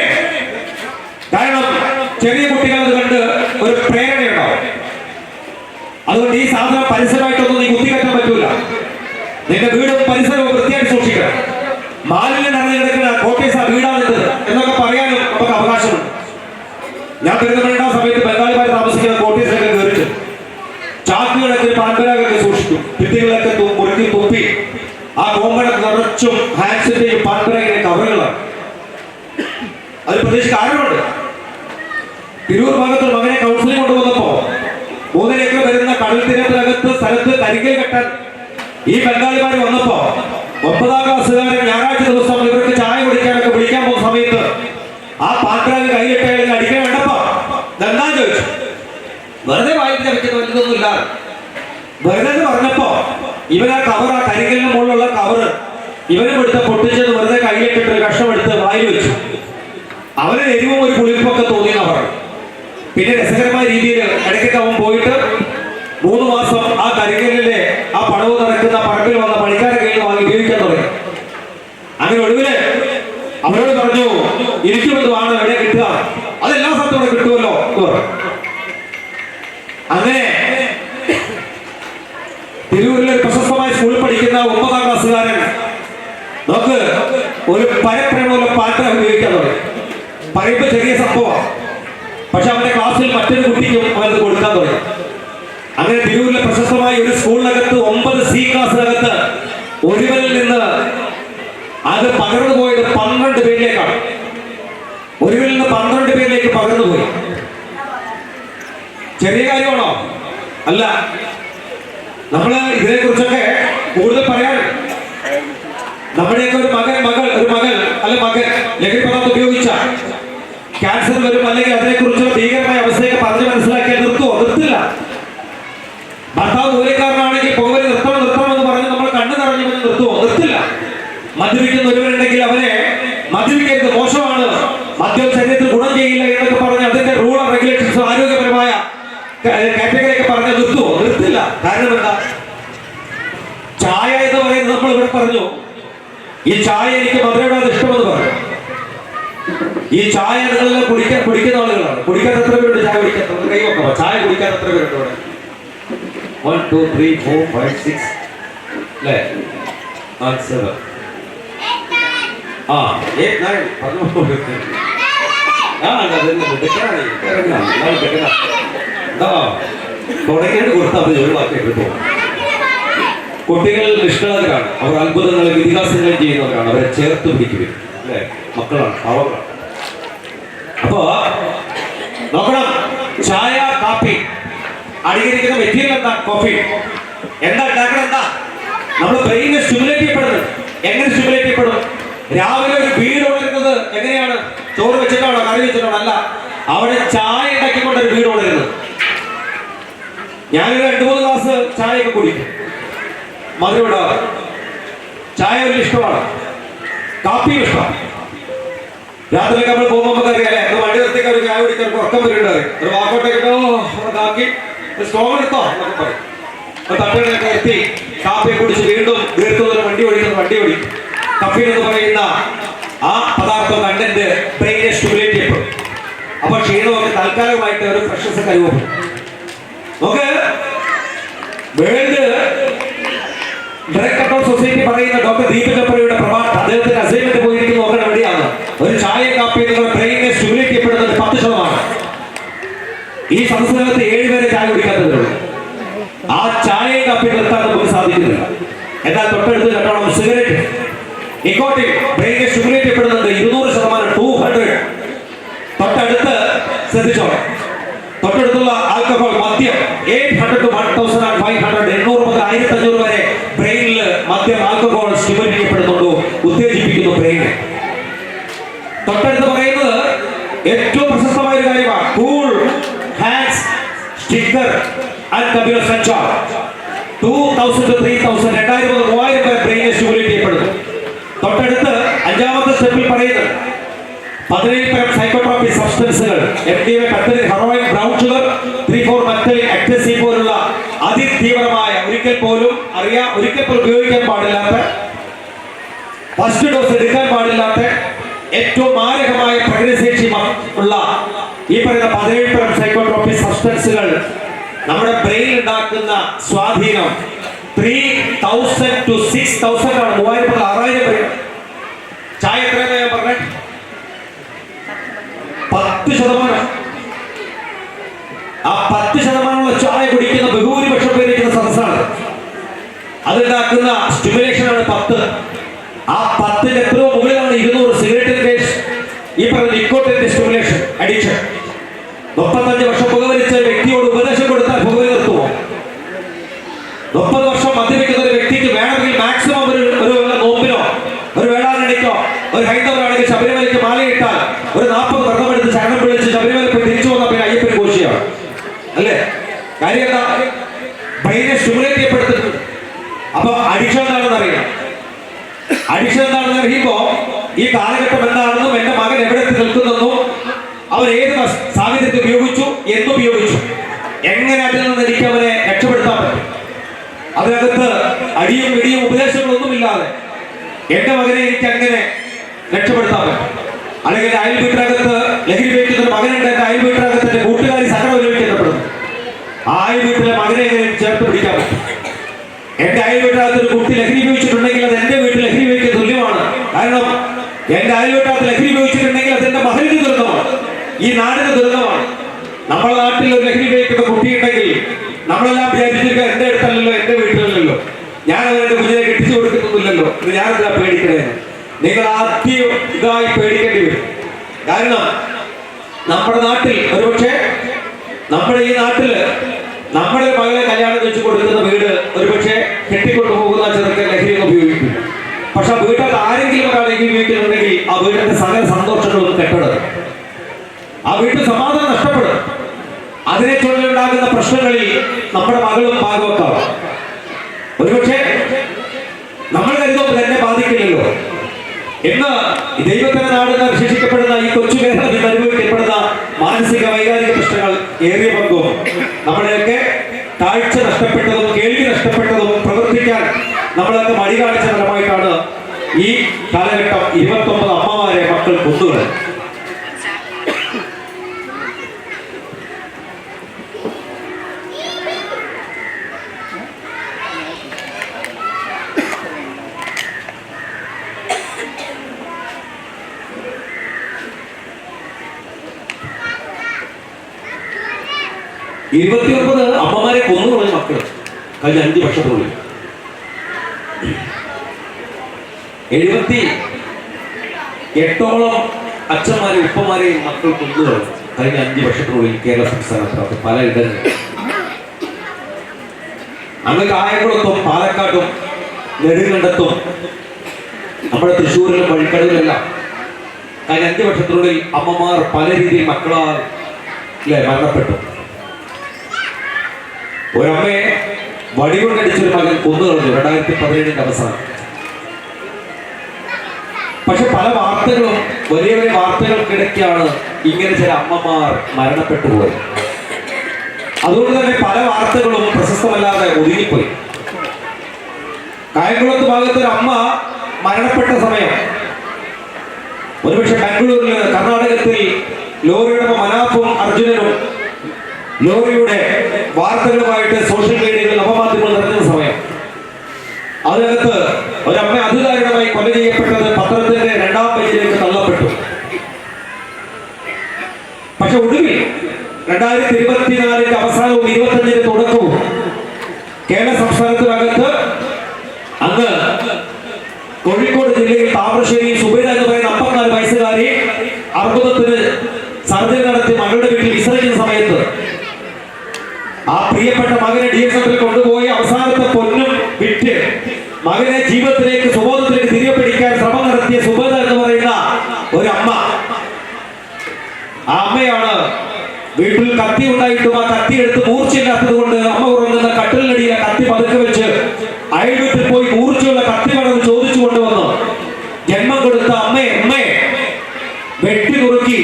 കാരണം ചെറിയ കുട്ടികൾ അത് കണ്ട് ഒരു പ്രേരണയുണ്ടാവും. അതുകൊണ്ട് ഈ സാധനം പരിസരമായിട്ടൊന്നും നീ കുത്തിക്കറ്റാൻ പറ്റൂല. നിന്റെ വീടും പരിസരവും വൃത്തിയായിട്ട് സൂക്ഷിക്കണം. മാലിന്യം നിറഞ്ഞു കിടക്കുന്ന കോട്ടേഴ്സ് വീടാണിത് എന്നൊക്കെ പറയാനും നമുക്ക് അവകാശമുണ്ട്. ഞാൻ പെരുന്തൽമണ്ണ സമയത്ത് ബംഗാളിമാർ താമസിക്കുന്ന കോട്ടേഴ്സിലൊക്കെ കയറിട്ട് ചാക്കുകളൊക്കെ പാൻപരാഗൊക്കെ സൂക്ഷിക്കും. ഭിത്തികളൊക്കെ മുറുക്കി തുപ്പി ആ കോമ്പൗണ്ടൊക്കെ നിറച്ചും ഹാൻഡ്സിന്റെയും പാൻപരാഗിന്റെ കവറുകളാണ്. അത് പ്രത്യേകിച്ച് കാരണമുണ്ട്. തിരൂർ ഭാഗത്ത് മകനെ കൗൺസിലിംഗ് കൊണ്ടുവന്നപ്പോ 3 ഏക്കർ വരുന്ന കടൽ തീരത്തിനകത്ത് സ്ഥലത്ത് കരികൽ കെട്ടാൻ ഈ ബംഗാളിമാർ വന്നപ്പോ 9ാം ക്ലാസ്സുകാരൻ ഞായറാഴ്ച ദിവസം ഇവർക്ക് ചായ കുടിക്കാനൊക്കെ വിളിക്കാൻ പോകുന്ന സമയത്ത് ആ പാൻപരാഗ് കൈയിട്ട അടിക്കാൻ വേണ്ടപ്പോ എന്താ ചോദിച്ചു. വെറുതെ വായിച്ച വെച്ചത് വലുതൊന്നും ഇല്ല. വെറുതെ പറഞ്ഞപ്പോ ഇവൻ ആ കവർ, ആ കരികലിന് മുകളിലുള്ള കവറ് ഇവനും എടുത്ത് പൊട്ടിച്ചത് വെറുതെ കയ്യിലിട്ടിട്ട് ഒരു കഷ്ണം എടുത്ത് വായിൽ വെച്ചു. അവന് എരിവും ഒരു പുളിപ്പൊക്കെ തോന്നിയെന്നാ പറഞ്ഞു. പിന്നെ രസകരമായ രീതിയിൽ ഇടയ്ക്കൊക്കെ അവൻ പോയിട്ട് 3 മാസം ആ കരികലിലെ ആ പടവ് നടക്കുന്ന പറമ്പിൽ വന്ന പണിക്കാരെ കയ്യിൽ വാങ്ങി ഉപയോഗിക്കാൻ തുടങ്ങി. അങ്ങനെ ഒടുവില് അവരോട് പറഞ്ഞു ഇരിക്കുമെന്ന് വാങ്ങും, എവിടെ കിട്ടുക, അതെല്ലാ സ്ഥലത്തോടെ കിട്ടുമല്ലോ എന്ന് പറഞ്ഞു. അങ്ങനെ തിരൂരിലെ പ്രശസ്തമായ സ്കൂളിൽ പഠിക്കുന്ന 9ാം ക്ലാസ്സുകാരൻ നോക്ക് ഒരു പരപ്രേമൂല പാറ്റ ഉപയോഗിക്കാൻ തുടങ്ങി. പറയുമ്പോ ചെറിയ സംഭവമാണ്, പക്ഷെ അവന്റെ ക്ലാസ്സിൽ മറ്റൊരു കുട്ടിക്കും അവനത് കൊടുക്കാൻ തുടങ്ങി. അങ്ങനെ തിരൂരിലെ പ്രശസ്തമായ ഒരു സ്കൂളിനകത്ത് 9 C ക്ലാസ്സിനകത്ത് ഒരുവനിൽ നിന്ന് അത് പകർന്നു പോയത് 12 പേരിലേക്കാണ്. ഒരുവനിൽ നിന്ന് 12 പേരിലേക്ക് പകർന്നുപോയി. ചെറിയ കാര്യമാണോ? അല്ല. നമ്മള് ഇതിനെ കുറിച്ചൊക്കെ കൂടുതൽ പറയാൻ നമ്മുടെയൊക്കെ ഒരു മകൻ അല്ല മകൻ ലഹരി പദാർത്ഥം ഉപയോഗിച്ച ക്യാൻസർ വരും, അല്ലെങ്കിൽ അതിനെക്കുറിച്ചുള്ള ഭീകരമായ അവസ്ഥയൊക്കെ പറഞ്ഞ് മനസ്സിലാക്കിയാൽ നിർത്തില്ല. ഭർത്താവ് ജോലിക്കാരനാണെങ്കിൽ പോകല് നിർത്തണമെന്ന് പറഞ്ഞ് നമ്മൾ കണ്ണു നിറഞ്ഞു നിർത്തില്ല. മദ്യപിക്കുന്ന ഒരുവരുണ്ടെങ്കിൽ അവനെ മദ്യപിക്കരുത്, മോശമാണ്, മദ്യം ശരീരത്തിൽ ഗുണം ചെയ്യില്ല എന്നൊക്കെ പറഞ്ഞ് അതിന്റെ റൂൾ ആൻഡ് റെഗുലേഷൻസ് ആരോഗ്യപരമായ കാറ്റഗറിയൊക്കെ പറഞ്ഞ് നിർത്തില്ല. കാരണം എന്താ? ചായ എന്ന് പറയുന്നത് നമ്മൾ ഇവിടെ പറഞ്ഞു, ഈ ചായ എനിക്ക് മധുരയുടെ ഇഷ്ടമെന്ന് പറഞ്ഞു. ഈ ചായ നിങ്ങളെല്ലാം കുടിക്കുന്ന ആളുകളാണ്. കുടിക്കാൻ എത്ര പേരുണ്ട്? ചായ കുടിക്കാൻ കൈ വെക്കാം. ചായ കുടിക്കാൻ എത്ര പേരുണ്ട് ഇവിടെ? 1 2 3 4 5 6 അല്ലേ? 7 8 9 തുടങ്ങിയിട്ട് കൊടുത്താൽ അവർ ഒഴിവാക്കി കിട്ടും. കുട്ടികൾ നിഷ്കളങ്കരാണ്, അവർ അത്ഭുതങ്ങളും ഇതിഹാസങ്ങളും ചെയ്യുന്നവരാണ്, അവരെ ചേർത്ത് പിടിക്കുകയും അല്ലേ? മക്കളാണ്, പാവങ്ങളാണ്. അപ്പോ നോക്കണം, ചായ കാപ്പി അടിയിരിക്കുന്ന മെറ്റീരിയൽ എന്താ? കോഫി. എന്താ ഉണ്ടാക്കണം? എന്താ നമ്മൾ ബ്രെയിനെ സ്റ്റിമുലേറ്റ് ചെയ്യപ്പെടുന്നത്? എങ്ങനെ സ്റ്റിമുലേറ്റ് ചെയ്യപ്പെടും? രാവിലെ ഒരു വീട് ഉണരുന്നത് എങ്ങനെയാണ്? ചോറ് വെച്ചിട്ടാണോ, കറി വെച്ചിട്ടാണോ? അല്ല, അവിടെ ചായ ഉണ്ടാക്കിക്കൊണ്ട് ഒരു വീട് ഉണരുന്നത്. ഞാനൊരു 2-3 ഗ്ലാസ് ചായയൊക്കെ കുടിക്കും, മധുരം ഉണ്ടാവാറ്. ചായ വലിയ ഇഷ്ടമാണ്, കാപ്പിയും ഇഷ്ടമാണ്. രാത്രിയൊക്കെ നമ്മൾ പോകുമ്പോൾ നമുക്ക് അറിയാലേ, വണ്ടി നിർത്തിക്കാൻ ഒരു ചായ കുടിക്കാൻ ഉറക്കം വരുന്നുണ്ട്. ഒരു വാക്കോട്ടേക്കിട്ടോ കാക്കി സ്റ്റോവ് എടുത്തോ എന്നൊക്കെ പറയും. തട്ടുകളൊക്കെ എത്തി കാപ്പിയെ കുടിച്ച് വീണ്ടും ദീർഘദൂരം വണ്ടി ഓടിക്കും. കഫീൻ എന്ന് പറയുന്ന ആ പദാർത്ഥം കണ്ടന്റ് ബ്രെയിനെ സ്റ്റിമുലേറ്റ് ചെയ്യപ്പെടും. അപ്പൊ ക്ഷീണമൊക്കെ താൽക്കാലികമായിട്ട് ഒരു ഫ്രഷ്നസ് ഒക്കെ അനുഭവപ്പെടും. നമുക്ക് വേൾഡ് ഡ്രഗ് കൺട്രോൾ സൊസൈറ്റി പറയുന്ന ഡോക്ടർ ദീപക് ചോപ്രയുടെ പ്രഭാഷണം, അദ്ദേഹത്തിന്റെ അസൈൻമെന്റ് പോയിരിക്കുന്ന നോക്കാൻ വേണ്ടിയാണ്. ഒരു ചായ കാപ്പി നിങ്ങളുടെ ബ്രെയിനെ സ്റ്റിമുലേറ്റ് ചെയ്യപ്പെടുന്നത് 10%. ഈ സംസ്ഥാനത്ത് 7 പേരെ ചായ കുടിക്കാത്തവരുള്ളൂ. ആ ചായ കാപ്പി നിർത്താൻ നമുക്ക് സാധിക്കുന്നില്ല. എന്നാൽ തൊട്ടടുത്ത് കണ്ടോണം, സിഗരറ്റ്, നിക്കോട്ടിൻ ബ്രെയിനെ സ്റ്റിമുലേറ്റ് ചെയ്യപ്പെടുന്നുണ്ട് 200%, 200. തൊട്ടടുത്ത് ശ്രദ്ധിച്ചോളാം, തൊട്ടടുത്തുള്ള ആൽക്കഹോൾ, മദ്യം 800 to 1500, 800 മുതൽ 1500 വരെ ബ്രെയിനിൽ മദ്യം, ആൽക്കഹോൾ സ്റ്റിമുലേറ്റ് ചെയ്യപ്പെടുന്നുണ്ടോ, ഉത്തേജിപ്പിക്കുന്നു ബ്രെയിനെ. തൊട്ടടുത്ത് പറയുന്നത് ഏറ്റവും പ്രശസ്തമായ ഒരു കാര്യമാണ്, cool hands sticker and computer sensor. 2000 to 3000, 2000 മുതൽ 3000 വരെ ബ്രെയിനെ സ്റ്റിമുലേറ്റ് ചെയ്യപ്പെടുന്നു. തൊട്ടടുത്ത് 5ാമത്തെ സ്റ്റെപ്പിൽ പറയുന്നത് 17 തരം സൈക്കോട്രോപിക് സബ്സ്റ്റൻസുകൾ, MDMA, പെത്തലിൻ, ഹെറോയിൻ, ബ്രൗൺ ഷുഗർ, 3,4 മെത്തലിൻ, എക്ടസി പോലുള്ള അതിതീവ്രമായ, ഒരിക്കൽ പോലും ഉപയോഗിക്കാൻ പാടില്ലാത്ത, ഫസ്റ്റ് ഡോസ് എടുക്കാൻ പാടില്ലാത്ത, ഏറ്റവും മാരകമായ പ്രകൃതിശേഷി ഉള്ള ഈ പറയുന്ന 17 തരം സൈക്കോട്രോപിക് സബ്സ്റ്റൻസുകൾ നമ്മുടെ ബ്രെയിനിൽ ഉണ്ടാക്കുന്ന സ്വാധീനം 3000 to 6000 ആണ്. 3000 മുതൽ 6000 വരെ. ചായ എത്രയാണ് ഞാൻ പറഞ്ഞത്? 10%. ആ 10% ചായ കുടിക്കുന്ന ബഹുഭൂരിപക്ഷം പേരിക്കുന്ന സദസ്സാണ്. അതുണ്ടാക്കുന്ന സ്റ്റിമുലേഷനാണ് 10. ആ 10ന്റെ എത്രയോ മുകളിലാണ് 200 സിഗരറ്റിന്റെ കേസ്. ഈ പറഞ്ഞ നിക്കോട്ടിന്റെ സ്റ്റിമുലേഷൻ അഡിക്ഷൻ. 35 വർഷം പുകവലിച്ച വ്യക്തിയോട് ഉപദേശം കൊടുത്താൽ പുകവലി നിർത്തുമോ? 30 വർഷം മദ്യപിക്കുന്ന ഒരു വ്യക്തിക്ക് വേണമെങ്കിൽ മാക്സിമം ഒരു നോമ്പിനോ, ഒരു വേളാങ്കണ്ണിക്കോ, ഒരു ഹൈന്ദവരാണെങ്കിൽ ശബരിമലയ്ക്ക് മാലയിട്ടാൽ ഒരു 40 വ്രതമെടുത്ത് ശരണം വിളിച്ച് ശബരിമല പോയി തിരിച്ചു വന്ന പിന്നെ അയ്യപ്പൻ ഘോഷിയാണ് അല്ലേ? കാര്യം എന്താ? ബ്രെയിനെ സ്റ്റിമുലേറ്റ് ചെയ്യപ്പെടുത്തുന്നത്. അപ്പൊ അഡിക്ഷൻ എന്താണെന്ന് അറിയണം. അഡിക്ഷൻ എന്താണെന്ന് അറിയുമ്പോ ഈ കാലഘട്ടം എന്താണെന്നും എന്റെ മകൻ എവിടെ നിൽക്കുന്നെന്നും അവൻ ഏത് സാഹചര്യത്തിൽ ഉപയോഗിച്ചു, എന്തുപയോഗിച്ചു, എങ്ങനെ അതിൽ നിന്ന് എനിക്ക് അവരെ രക്ഷപ്പെടുത്താൻ പറ്റും. അതിനകത്ത് അടിയും ഇടിയും ഉപദേശങ്ങളൊന്നുമില്ലാതെ എന്റെ മകനെ എനിക്ക് അങ്ങനെ രക്ഷപ്പെടുത്താൻ പറ്റും. അല്ലെങ്കിൽ അയൽ വീട്ടിനകത്ത് ലഹരി ഉപയോഗിക്കുന്ന ഒരു മകനുണ്ട്, എന്റെ അയൽ വീട്ടിനകത്ത് എന്റെ കൂട്ടുകാരി സകലം ഉപയോഗിക്കപ്പെടുന്നു. ആ അയൽ വീട്ടിലെ മകനെ എങ്ങനെ ചേർത്ത് പിടിക്കാൻ പറ്റും? എന്റെ അയൽ വീട്ടിനകത്ത് ഒരു കുട്ടി ലഹരി ഉപയോഗിച്ചിട്ടുണ്ടെങ്കിൽ അത് എന്റെ വീട്ടിൽ ലഹരി ഉപയോഗിക്കുന്ന തുല്യമാണ്. കാരണം എന്റെ അയൽ വീട്ടിനകത്ത് ലഹരി ഉപയോഗിച്ചിട്ടുണ്ടെങ്കിൽ അത് എന്റെ മകനിക്ക് ദുരന്തമാണ്, ഈ നാടിന് ദുരന്തമാണ്. നമ്മുടെ നാട്ടിൽ ഒരു ലഹരി ഉപയോഗിക്കുന്ന കുട്ടിയുണ്ടെങ്കിൽ നമ്മളെല്ലാം വിചാരിച്ചിരിക്കുക എന്റെ അടുത്തല്ലല്ലോ, എന്റെ വീട്ടിലല്ലോ, ഞാൻ അവരുടെ കുഞ്ഞിനെ കെട്ടിച്ചു കൊടുക്കുന്നില്ലല്ലോ, ഇത് ഞാനെന്താ പേടിക്കണേന്ന്. നിങ്ങൾ ആദ്യം ഇതായി പേടിക്കേണ്ടി വരും. കാരണം നമ്മുടെ നാട്ടിൽ ഒരുപക്ഷെ നമ്മുടെ ഈ നാട്ടില് നമ്മുടെ മകളെ കല്യാണം കഴിച്ചു കൊടുക്കുന്ന വീട് ഒരുപക്ഷെ കെട്ടിക്കൊണ്ടു പോകുന്ന ചെറുക്കൻ ലഹരിയൊക്കെ ഉപയോഗിക്കും. പക്ഷെ വീട്ടിൽ ആരെങ്കിലും ഒരാൾ ലഹരി ഉപയോഗിക്കുന്നുണ്ടെങ്കിൽ ആ വീടിന്റെ സകല സന്തോഷങ്ങളൊന്നും കെട്ടപ്പെടും, ആ വീട്ടിൽ സമാധാനം നഷ്ടപ്പെടും. അതിനെ ചൊല്ലുണ്ടാകുന്ന പ്രശ്നങ്ങളിൽ നമ്മുടെ മകളും ഭാഗവത്താവും. ഒരുപക്ഷെ നമ്മൾ കരുതുമ്പോൾ തന്നെ ബാധിക്കില്ലല്ലോ എന്ന് ദൈവത്തിന്റെ നാടെന്ന് വിശേഷിക്കപ്പെടുന്ന ഈ കൊച്ചു കേരളത്തിൽ അനുഭവിക്കപ്പെടുന്ന മാനസിക വൈകാരിക പ്രശ്നങ്ങൾ ഏറിയ പങ്കും നമ്മുടെയൊക്കെ കാഴ്ച നഷ്ടപ്പെട്ടതും കേൾവി നഷ്ടപ്പെട്ടതും പ്രവർത്തിക്കാൻ നമ്മളൊക്കെ മടി കാണിച്ച ഫലമായിട്ടാണ് ഈ കാലഘട്ടം 29 അമ്മമാരെ മക്കൾ കൊന്നുകളെ. അമ്മമാരെ കൊന്നുകളഞ്ഞ മക്കൾ കഴിഞ്ഞ 5 വർഷത്തിനുള്ളിൽ 78ഓളം അച്ഛന്മാരെയും ഉപ്പമാരെയും മക്കൾ കൊന്നുകളഞ്ഞു കഴിഞ്ഞ 5 വർഷത്തിനുള്ളിൽ കേരള സംസ്ഥാനത്ത് പല ഇടങ്ങളിൽ. അന്ന് കായംകുളത്തും പാലക്കാട്ടും നെടുങ്കണ്ടത്തും നമ്മുടെ തൃശ്ശൂരിലും വഴിക്കടവിലെല്ലാം കഴിഞ്ഞ 5 വർഷത്തിനുള്ളിൽ അമ്മമാർ പല രീതിയിൽ മക്കളാൽ മരണപ്പെട്ടു. ഒരമ്മയെ വടികൊണ്ടടിച്ചൊരു മകൻ കൊന്നുകളഞ്ഞു 2017 അവസാനം. പക്ഷെ പല വാർത്തകളും വലിയ വലിയ വാർത്തകൾക്കിടയ്ക്കാണ് ഇങ്ങനെ ചില അമ്മമാർ മരണപ്പെട്ടു പോയത്. അതുകൊണ്ട് തന്നെ പല വാർത്തകളും പ്രശസ്തമല്ലാതെ ഒതുങ്ങിപ്പോയി. കായംകുളത്ത് ഭാഗത്ത് ഒരു അമ്മ മരണപ്പെട്ട സമയം ഒരുപക്ഷെ ബാംഗ്ലൂരിൽ കർണാടകത്തിൽ ലോറിയുടെ മനാഫും അർജുനനും ലോറിയുടെ വാർത്തകളുമായിട്ട് സോഷ്യൽ മീഡിയയിൽ നവമാധ്യമങ്ങൾ നിറഞ്ഞ സമയം അതിനകത്ത് ഒരമ്മ അതിദാരുണമായി കൊല ചെയ്യപ്പെട്ടത് പത്രത്തിന്റെ 2ാം പേജിലേക്ക് തള്ളപ്പെട്ടു. പക്ഷെ ഒടുവിൽ 2024 അവസാനവും 25 തുടക്കവും കേരള സംസ്ഥാനത്തിനകത്ത് അന്ന് കോഴിക്കോട് ജില്ലയിൽ താമരശ്ശേരി സുബൈദ എന്ന് പറയുന്ന 54 വയസ്സുകാരി അർബുദത്തിന് സർജറി നടത്തി മകളുടെ വീട്ടിൽ വിസർജിച്ച സമയത്ത് ആ പ്രിയപ്പെട്ട മകനെ DSFൽ കൊണ്ടുപോയി അവസാനത്തെ പൊന്നും വിറ്റ് മകനെ ജീവിതത്തിലേക്ക് സുബോധത്തിലേക്ക് തിരികെ പിടിക്കാൻ ശ്രമം നടത്തിയ സുബൈദ എന്ന് പറയുന്ന ഒരു അമ്മ. ആ അമ്മയാണ് വീട്ടിൽ കത്തി ഉണ്ടായിട്ടും ആ കത്തി എടുത്ത് മൂർച്ചയില്ലാത്തത് കൊണ്ട് അമ്മ ഉറങ്ങുന്ന കട്ടിലിനടിയിലെ കത്തി പതുക്കെ വെച്ച് അയൽ വീട്ടിൽ പോയി മൂർച്ചയുള്ള കത്തി വേണമെന്ന് ചോദിച്ചു കൊണ്ടുവന്നു ജന്മം കൊടുത്ത അമ്മയെ വെട്ടി നുറുക്കി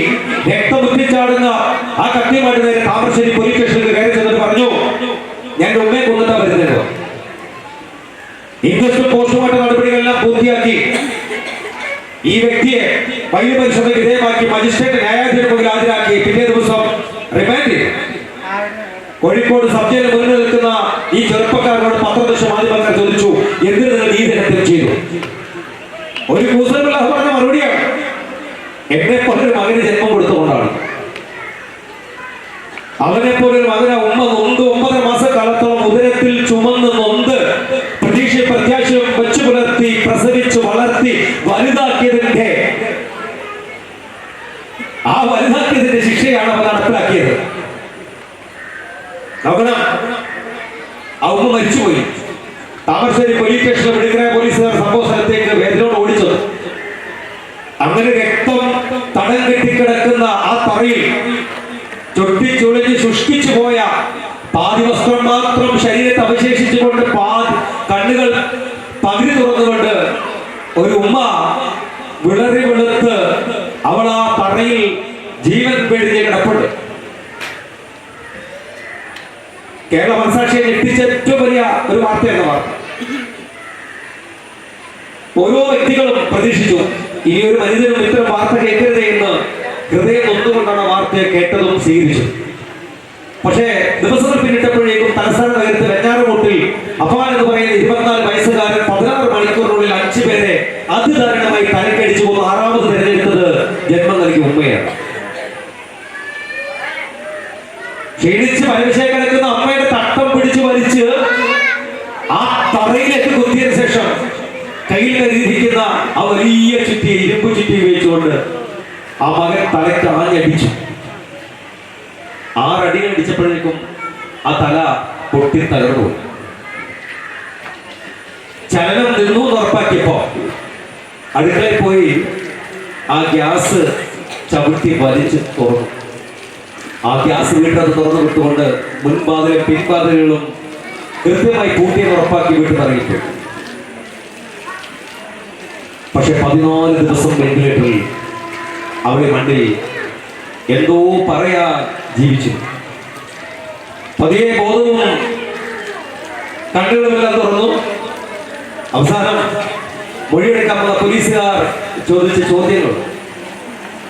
രക്തമുറ്റിച്ചാടുന്ന ആ കത്തിയുമായിട്ട് നേരെ താമരശ്ശേരി പോലീസ് സ്റ്റേഷനിൽ കയറി ചെന്നിട്ട് പറഞ്ഞു, ഞാൻ ഉമ്മയെ കൊന്നിട്ടാ വരുന്നത്. ഇൻക്വസ്റ്റ് പോസ്റ്റ്മോർട്ടം നടപടികളെല്ലാം പൂർത്തിയാക്കി ഈ വ്യക്തിയെ വൈദ്യപരിശോധന വിധേയമാക്കി മജിസ്ട്രേറ്റ് ന്യായാധിപന്റെ മുന്നിൽ ഹാജരാക്കി പിറ്റേ ദിവസം റിമാൻഡ് ചെയ്തു. കോഴിക്കോട് സബ് ജയിലിൽ മുന്നിൽ നിൽക്കുന്ന ഈ ചെറുപ്പക്കാരനോട് പത്രദൃശ്യ മാധ്യമക്കാർ ചോദിച്ചു, എന്തിനു നിങ്ങൾ ഈ ദിനത്തിൽ ചെയ്തു? ഒരു കൂസലുള്ള പറഞ്ഞ മറുപടിയാണ്, എന്നെ പോലൊരു മകന് ജന്മം കൊടുത്തുകൊണ്ടാണ്. അവനെ പോലൊരു മകനെ ഉമ്മ നൊന്ത് 9 മാസക്കാലത്തോളം ഉദരത്തിൽ ചുമന്ന് നൊന്ത് പ്രത്യാശയും വെച്ചു പുലർത്തി പ്രസവിച്ചു വളർത്തി വലുതാക്കിയതിന്റെ ശിക്ഷയാണ് അവർ നടപ്പിലാക്കിയത്. നോക്കണം, ആ ഉമ്മ മരിച്ചുപോയി. താമരശ്ശേരി പോലീസ് സ്റ്റേഷനിൽ മെഡിക്കൽ പോലീസുകാർ സംഭവ സ്ഥലത്തേക്ക് വേദനയോട് ഓടിച്ചത്. അങ്ങനെ രക്തം തടം കെട്ടിക്കിടക്കുന്ന ആ തറയിൽ ചൊട്ടിച്ചുളിഞ്ഞ് ശുഷ്കിച്ചു പോയ പാതി വസ്ത്രം മാത്രം ശരീരത്തെ അവശേഷിച്ചുകൊണ്ട് കണ്ണുകൾ പകുതി തുറന്നുകൊണ്ട് ഒരു ഉമ്മ വിളറി വെളുത്ത് അവൾ ആ തറയിൽ ജീവൻ പേടിച്ച് കിടപ്പുണ്ട്. കേരള മനസാക്ഷിയെ ഞെട്ടിച്ച ഏറ്റവും വലിയ ഒരു വാർത്തയാണ് വാർത്ത. ഓരോ വ്യക്തികളും പ്രതീക്ഷിച്ചു ഇനി ഒരു മനുഷ്യനും ഇത്തരം വാർത്ത കേൾക്കരുത് എന്ന് ഹൃദയം നൊന്നുകൊണ്ടാണ് വാർത്തയെ കേട്ടതും സ്വീകരിച്ചു. പക്ഷേ ദിവസങ്ങൾ പിന്നിട്ടപ്പോഴേക്കും തലസ്ഥാന നഗരത്തിൽ വെഞ്ഞാറമൂട്ടിൽ അഫാൻ എന്ന് പറയുന്ന 24 വയസ്സുകാരൻ 16 മണിക്കൂറിനുള്ളിൽ 5 പേരെ അതിദാരുണമായി തലക്കടിച്ചു പോകുന്ന 6ാമത് തിരഞ്ഞെടുത്തത് ജന്മം നൽകിയ ഉമ്മയാണ്. ക്ഷീണിച്ച് പരവിഷയം കിടക്കുന്ന അമ്മയുടെ തട്ടം പിടിച്ചു വലിച്ച് ആ തറയിലേക്ക് കുത്തിയതിനു ശേഷം കയ്യിൽ കരുതിയിരിക്കുന്ന ആ വലിയ ചുറ്റി ഇരുമ്പ് ചുറ്റി ഉപയോഗിച്ചുകൊണ്ട് ആ മകൻ തലയ്ക്ക് ആഞ്ഞടിച്ചു. 6 അടികൾ അടിച്ചപ്പോഴേക്കും ആ തല പൊട്ടി തകർന്നു. ചലനം നിന്നു ഉറപ്പാക്കിയപ്പോ അടുക്കളയിൽ പോയി ആ ഗ്യാസ് ചവിട്ടി വലിച്ച് തുറന്നു. ആ ഗ്യാസ് വീട്ടിൽ തുറന്നു വിട്ടുകൊണ്ട് മുൻപാതിലും പിൻപാതിലുകളും കൃത്യമായി പൂട്ടിയെന്ന് ഉറപ്പാക്കി വീട്ടിൽ ഇറങ്ങിയിട്ടു. പക്ഷെ 14 ദിവസം വെന്റിലേറ്ററിൽ അവിടെ മണ്ണിൽ എന്തോ പറയാ ജീവിച്ചു. പതിയെ ബോധവും കണ്ണുകളുമെല്ലാം തുറന്നു. ചോദിച്ച ചോദ്യങ്ങൾ,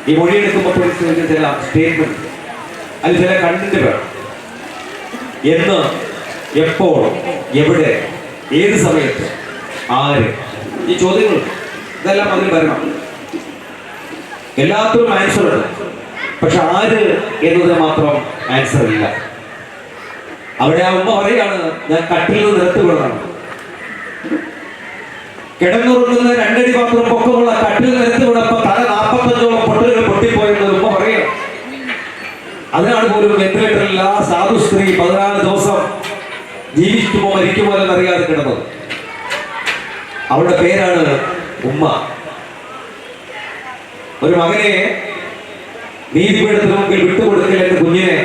ഈ മൊഴിയെടുക്കുമ്പോൾ പോലീസ് ചോദിച്ച ചില സ്റ്റേറ്റ്മെന്റ്, അതിൽ ചില കണ്ടന്റ് വേണം. എന്ന്, എപ്പോൾ, എവിടെ, ഏത് സമയത്ത്, ആര്, ഈ ചോദ്യങ്ങൾ ഇതെല്ലാം അതിൽ വരണം. എല്ലാത്തിനും ആൻസർ ഉണ്ട്, പക്ഷെ ആര് എന്നതിന് മാത്രം ആൻസർ ഇല്ല. അവിടെ ആ ഉമ്മ പറയാണ്, ഞാൻ കട്ടിൽ നിന്ന് നിരത്ത് വിടണം. കിടന്നുറങ്ങുന്ന 2 അടി മാത്രം പൊക്കമുള്ള കട്ടിൽ നിരത്ത് വിടപ്പോ തല 45ഓളം പൊട്ടലുകൾ പൊട്ടിപ്പോയെന്ന് ഉമ്മ പറയുക. അതിനാണ് പോലും വെന്റിലേറ്ററിൽ ആ സാധു സ്ത്രീ 14 ദിവസം ജീവിക്കുമോ മരിക്കുമോ എന്നറിയാതെ കിടന്നത്. അവളുടെ പേരാണ് ഉമ്മ. ഒരു മകനെ നീതിപീഠത്തിന് മുമ്പിൽ വിട്ടുകൊടുക്കൽ എന്റെ കുഞ്ഞിനെ,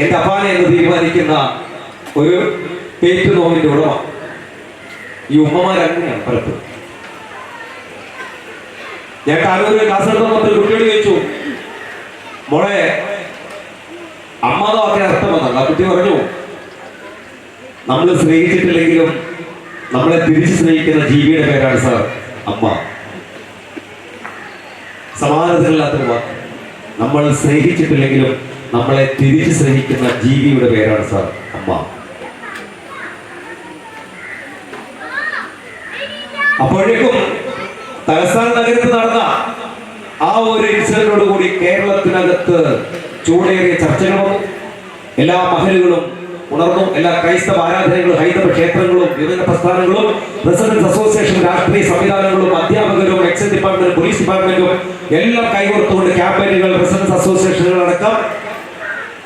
എന്റെ അപ്പാനെ എന്ന് തീരുമാനിക്കുന്ന ഒരു പേറ്റു നോവിന്റെ ഉടമ. ഈ ഉമ്മമാരങ്ങനെയാണ് പലപ്പോഴും. ഞാൻ കാലൂരിൽ ക്ലാസ് എടുത്തപ്പോൾ ഒരു കുട്ടിയോട് ചോദിച്ചു, മോളെ അമ്മ ഒക്കെ അർത്ഥം വന്നല്ല. ആ കുട്ടി പറഞ്ഞു, നമ്മൾ സ്നേഹിച്ചിട്ടില്ലെങ്കിലും നമ്മളെ തിരിച്ച് സ്നേഹിക്കുന്ന ജീവിയുടെ പേരാണ് സാർ അമ്മ. സമാനതകളില്ലാത്തൊരു വാക്ക്. നമ്മൾ സ്നേഹിച്ചിട്ടില്ലെങ്കിലും നമ്മളെ തിരിച്ച് സ്നേഹിക്കുന്ന ജീവിയുടെ പേരാണ് സാർ അമ്മ. അപ്പോഴേക്കും തലസ്ഥാന നഗരത്തിൽ നടന്ന ആ ഒരു ഇൻസിഡന്റോട് കൂടി കേരളത്തിനകത്ത് ചൂടേറിയ ചർച്ചകൾ വന്നു. എല്ലാ മഹലുകളും ഉണർന്നു. എല്ലാ ക്രൈസ്തവ ആരാധനകളും, ഹൈന്ദവ ക്ഷേത്രങ്ങളും, വിവിധ പ്രസ്ഥാനങ്ങളും, റെസിഡൻസ് അസോസിയേഷൻ, രാഷ്ട്രീയ സംവിധാനങ്ങളും, അധ്യാപകരും, എക്സൈസ് ഡിപ്പാർട്ട്മെന്റും, പോലീസ് ഡിപ്പാർട്ട്മെന്റും എല്ലാം കൈകോർത്തുകൊണ്ട് ക്യാമ്പയിനുകൾ, റെസിഡൻസ് അസോസിയേഷനുകൾ അടക്കം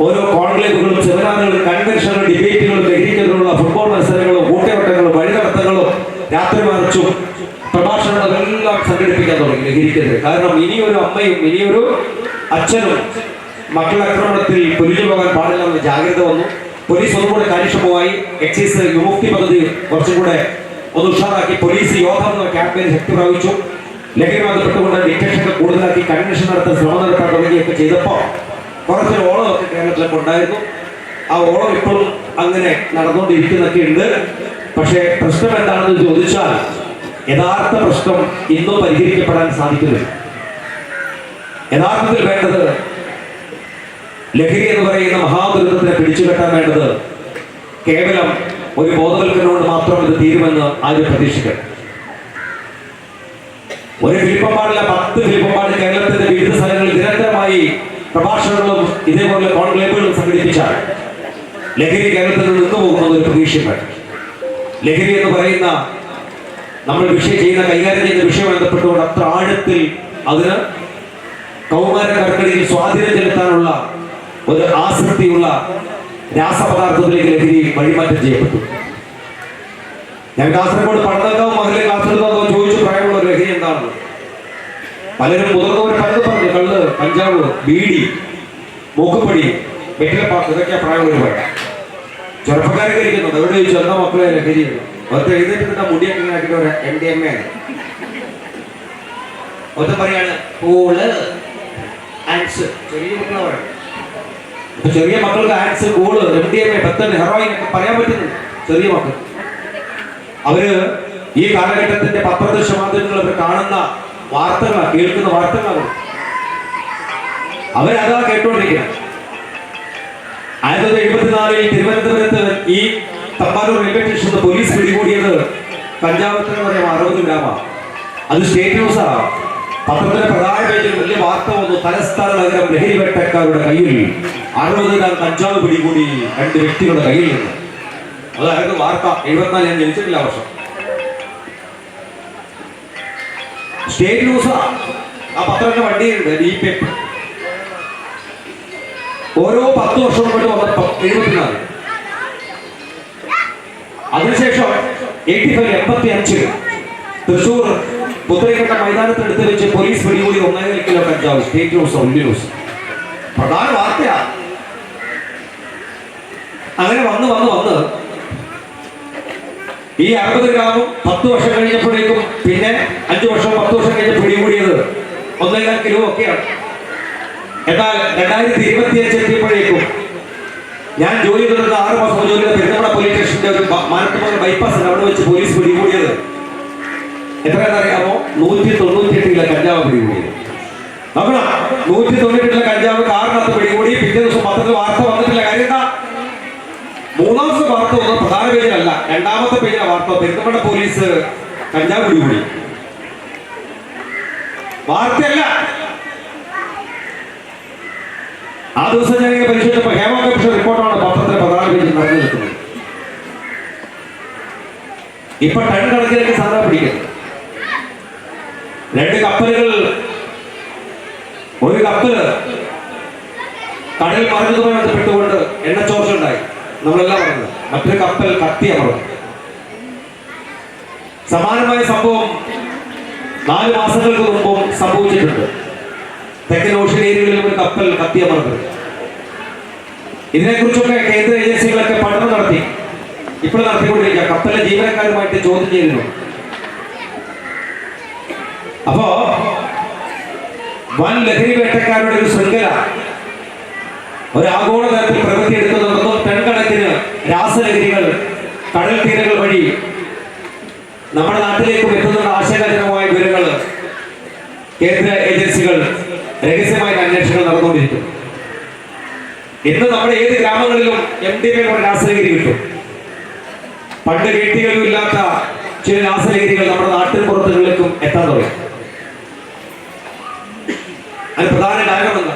ഓരോ കോൺക്ലേവുകളും, സെമിനാറുകളും, കൺവെൻഷനുകളും, ഡിബേറ്റുകളും, ലഹരിക്കെതിരെയുള്ള ഫുട്ബോൾ മത്സരങ്ങളും, കൂട്ടയോട്ടങ്ങളും, വഴിനടത്തങ്ങളും, രാത്രി മാർച്ചും, പ്രഭാഷണങ്ങളും എല്ലാം സംഘടിപ്പിക്കാൻ തുടങ്ങി ലഹരിക്കെതിരെ. കാരണം ഇനിയൊരു അമ്മയും ഇനിയൊരു അച്ഛനും മക്കളുടെ ആക്രമണത്തിൽ പൊലിഞ്ഞു പോകാൻ പാടില്ലെന്ന് ജാഗ്രത വന്നു. പോലീസ് ഒന്നുകൂടെ കാര്യക്ഷമമായി. എക്സൈസ് വിമുക്തി പദ്ധതി കുറച്ചും കൂടെ ഒന്ന് ഉഷാറാക്കി. പോലീസ് യോദ്ധ ക്യാമ്പയിൻ ശക്തി പ്രാപിച്ചു. ലഹരി ബന്ധപ്പെട്ടുകൊണ്ട് ഡിറ്റക്ഷൻ കൂടുതലാക്കി കൺവെൻഷൻ നടത്താൻ ശ്രമം നടത്താൻ തുടങ്ങിയൊക്കെ ചെയ്തപ്പോൾ കുറച്ച് ഓളമൊക്കെ കേരളത്തിലൊക്കെ ഉണ്ടായിരുന്നു. ആ ഓളം ഇപ്പോഴും അങ്ങനെ നടന്നുകൊണ്ടിരിക്കുന്നൊക്കെ ഉണ്ട്. പക്ഷേ പ്രശ്നം എന്താണെന്ന് ചോദിച്ചാൽ യഥാർത്ഥ പ്രശ്നം ഇന്നും പരിഹരിക്കപ്പെടാൻ സാധിക്കുന്നില്ല. യഥാർത്ഥത്തിൽ വേണ്ടത് ലഹരി എന്ന് പറയുന്ന മഹാദുരിതത്തിനെ പിടിച്ചുകെട്ടാൻ വേണ്ടത് കേവലം ഒരു ബോധവൽക്കരണോട് മാത്രം ഇത് തീരുമെന്ന് ആരും പ്രതീക്ഷിക്കണം. ഒരു ഫിലിപ്പമ്പാടില്ല, 10 ഫിലിപ്പമ്പാട് കേരളത്തിന്റെ വിവിധ സ്ഥലങ്ങളിൽ നിരന്തരമായി പ്രഭാഷണങ്ങളും ഇതേപോലെ കോൺക്ലേവുകളും സംഘടിപ്പിച്ചാൽ ലഹരി കേരളത്തിൽ നിന്ന് നിന്നു പോകുന്നത് ഒരു പ്രതീക്ഷയാണ്. ലഹരി എന്ന് പറയുന്ന നമ്മൾ കൈകാര്യം ചെയ്യുന്ന വിഷയം ബന്ധപ്പെട്ടുകൊണ്ട് അത്ര ആഴത്തിൽ അതിന് കൗമാരക്കാർക്കിടയിൽ സ്വാധീനം ചെലുത്താനുള്ള ഒരു ആസക്തിയുള്ള രാസപദാർത്ഥത്തിലേക്ക് ലഹരി വഴിമാറ്റം ചെയ്യപ്പെട്ടു. ഞാൻ കാസർഗോഡ് പണ്ടക്കാവ് മകളിലെ ക്ലാസ് എടുത്തോ ചോദിച്ചു പ്രായമുള്ള ലഹരി എന്താണെന്ന്. പലരും മുതിർന്നവർ പലതും പറഞ്ഞു. കള്ള്, കഞ്ചാവ്, ബീഡി, മൂക്കുപൊടി, വെറ്റിലപ്പാക്ക്, ഇതൊക്കെയാ പ്രായമുള്ളവർ പറയാം. ചെറുപ്പക്കാരൊക്കെ ഇരിക്കുന്നുണ്ട്. എവിടെ ചോദിച്ചു എന്താ മക്കളെ ലഹരി? ഒറ്റ എഴുന്നേറ്റിട്ട് മുടിയൊക്കെ ഇങ്ങനെ ആക്കിയിട്ട് ഒരു MDMA ആണ്. ഒറ്റ പറയാണ് പൂള്, ആൻസ്. ചെറിയ മക്കളെ പറയാം. ചെറിയ മക്കൾക്ക് ആൻസ്, കൂള്, MDMA, പെത്തൻ, ഹെറോയിൻ ഒക്കെ പറയാൻ പറ്റുന്നു. ചെറിയ മക്കൾ അവര് ഈ കാലഘട്ടത്തിന്റെ പത്രദൃശ്യ മാധ്യമങ്ങൾ അവർ കാണുന്ന വാർത്തകളാണ്, കേൾക്കുന്ന വാർത്തകളാണ്. അവരതാ കേട്ടോണ്ടിരിക്കണം. 1974 തിരുവനന്തപുരത്ത് ഈ തമ്പാനൂർ റെയിൽവേ സ്റ്റേഷനിൽ പോലീസ് പിടികൂടിയത് കഞ്ചാവത്തിന് പറയാം 60 ഗ്രാമാണ്. അത് സ്റ്റേറ്റ് ന്യൂസാണ്. പത്രത്തിന്റെ പ്രധാന പേജിൽ വലിയ വാർത്ത വന്നു. തലസ്ഥാന നഗരം ലഹരി വേട്ടക്കാരുടെ കയ്യിൽ 60 ഗ്രാം കഞ്ചാവ് പിടികൂടി 2 വ്യക്തികളുടെ കയ്യിൽ നിന്ന്. അതായത് വാർത്ത. 74 ഞാൻ ജനിച്ചിട്ടില്ല വർഷം. സ്റ്റേറ്റ് ന്യൂസാ. ആ പത്രത്തിന്റെ വണ്ടിയുണ്ട്, ഈ പേപ്പർ. ഓരോ 10 വർഷം കൊണ്ട് വന്നപ്പോ 74. അതിനുശേഷം 85 തൃശൂർ പുത്തരിക്കട്ട മൈതാനത്തിൽ എടുത്ത് വെച്ച് പോലീസ് പിടികൂടി 1.5 കിലോ കഞ്ചാവ്. സ്റ്റേറ്റ് ന്യൂസ്, ന്യൂസ് പ്രധാന വാർത്തയാ. അങ്ങനെ വന്ന് ഈ 60 ഗ്രാമും 10 വർഷം കഴിഞ്ഞപ്പോഴേക്കും, പിന്നെ 5 വർഷം 10 വർഷം കഴിഞ്ഞ് പിടികൂടിയത് 1.5 കിലോ ഒക്കെയാണ്. എന്നാൽ 2025 എത്തിയപ്പോഴേക്കും ഞാൻ ജോലി ചെയ്തിരുന്ന 6 മാസം ജോലി ചെയ്ത പെരുന്നമട പോലീസ് സ്റ്റേഷന്റെ ഒരു മാനന്തവാടി ബൈപ്പാസ് അവിടെ വെച്ച് പോലീസ് പിടികൂടിയത് എത്രയാണെന്നറിയാമോ? 198 കിലോ കഞ്ചാവ്. മൂന്നാമത്തെ വാർത്ത ഒന്നും പ്രധാന പേജിലല്ല, രണ്ടാമത്തെ പേജിലെ വാർത്ത പെരിന്തൽമണ്ണ പോലീസ് കഞ്ചാവ് പിടികൂടി. വാർത്തയല്ല. ആ ദിവസം ഞാൻ ഇങ്ങനെ പരിശോധിച്ചപ്പോൾ ഹേമ കമ്മീഷൻ റിപ്പോർട്ടാണ് പത്രത്തിന്റെ പ്രധാന പേജിൽ നടന്നു നിൽക്കുന്നത്. ഇപ്പൊ ടൺ കണക്കിനൊക്കെ സാധനം പിടിക്കുന്നത്. 2 കപ്പലുകൾ, ഒരു കപ്പല് കടൽ മറിഞ്ഞതുമായി ബന്ധപ്പെട്ടുകൊണ്ട് എണ്ണച്ചോർച്ച ഉണ്ടായി, നമ്മളെല്ലാം പറഞ്ഞത്. മറ്റൊരു കപ്പൽ കത്തി അമർന്നു. സമാനമായ സംഭവം 4 മാസങ്ങൾക്ക് മുമ്പും സംഭവിച്ചിട്ടുണ്ട്. തെക്കൻ ഓഷ്യൻ ഏരിയകളിൽ ഒരു കപ്പൽ കത്തി അമർന്നു. ഇതിനെക്കുറിച്ചൊക്കെ കേന്ദ്ര ഏജൻസികളൊക്കെ പഠനം നടത്തി, ഇപ്പോൾ നടത്തിക്കൊണ്ടിരിക്കുക. കപ്പലിലെ ജീവനക്കാരുമായിട്ട് ചോദ്യം ചെയ്തിരുന്നു. അപ്പോ വൻ ലഹരി വേട്ടക്കാരുടെ ഒരു ശൃംഖല ഒരു ആഗോള തലത്തിൽ പ്രവൃത്തി എടുക്കുന്നുണ്ടെന്നും ടൺ കണക്കിന് രാസലഹരികൾ കടൽ തീരങ്ങൾ വഴി നമ്മുടെ നാട്ടിലേക്കും എത്തുന്ന ആശങ്കാജനകമായ വിവരങ്ങൾ കേന്ദ്ര ഏജൻസികൾ രഹസ്യമായ അന്വേഷണങ്ങൾ നടന്നുകൊണ്ടിരിക്കുന്നു. ഇന്ന് നമ്മുടെ ഏത് ഗ്രാമങ്ങളിലും MDMA രാസലഹരി കിട്ടും. പണ്ട് വീട്ടിലും ഇല്ലാത്ത ചില രാസലഹരികൾ നമ്മുടെ നാട്ടിൻ പുറത്തുകളിലേക്കും എത്താൻ തുടങ്ങി. അതിന് പ്രധാന കാരണം എന്താ?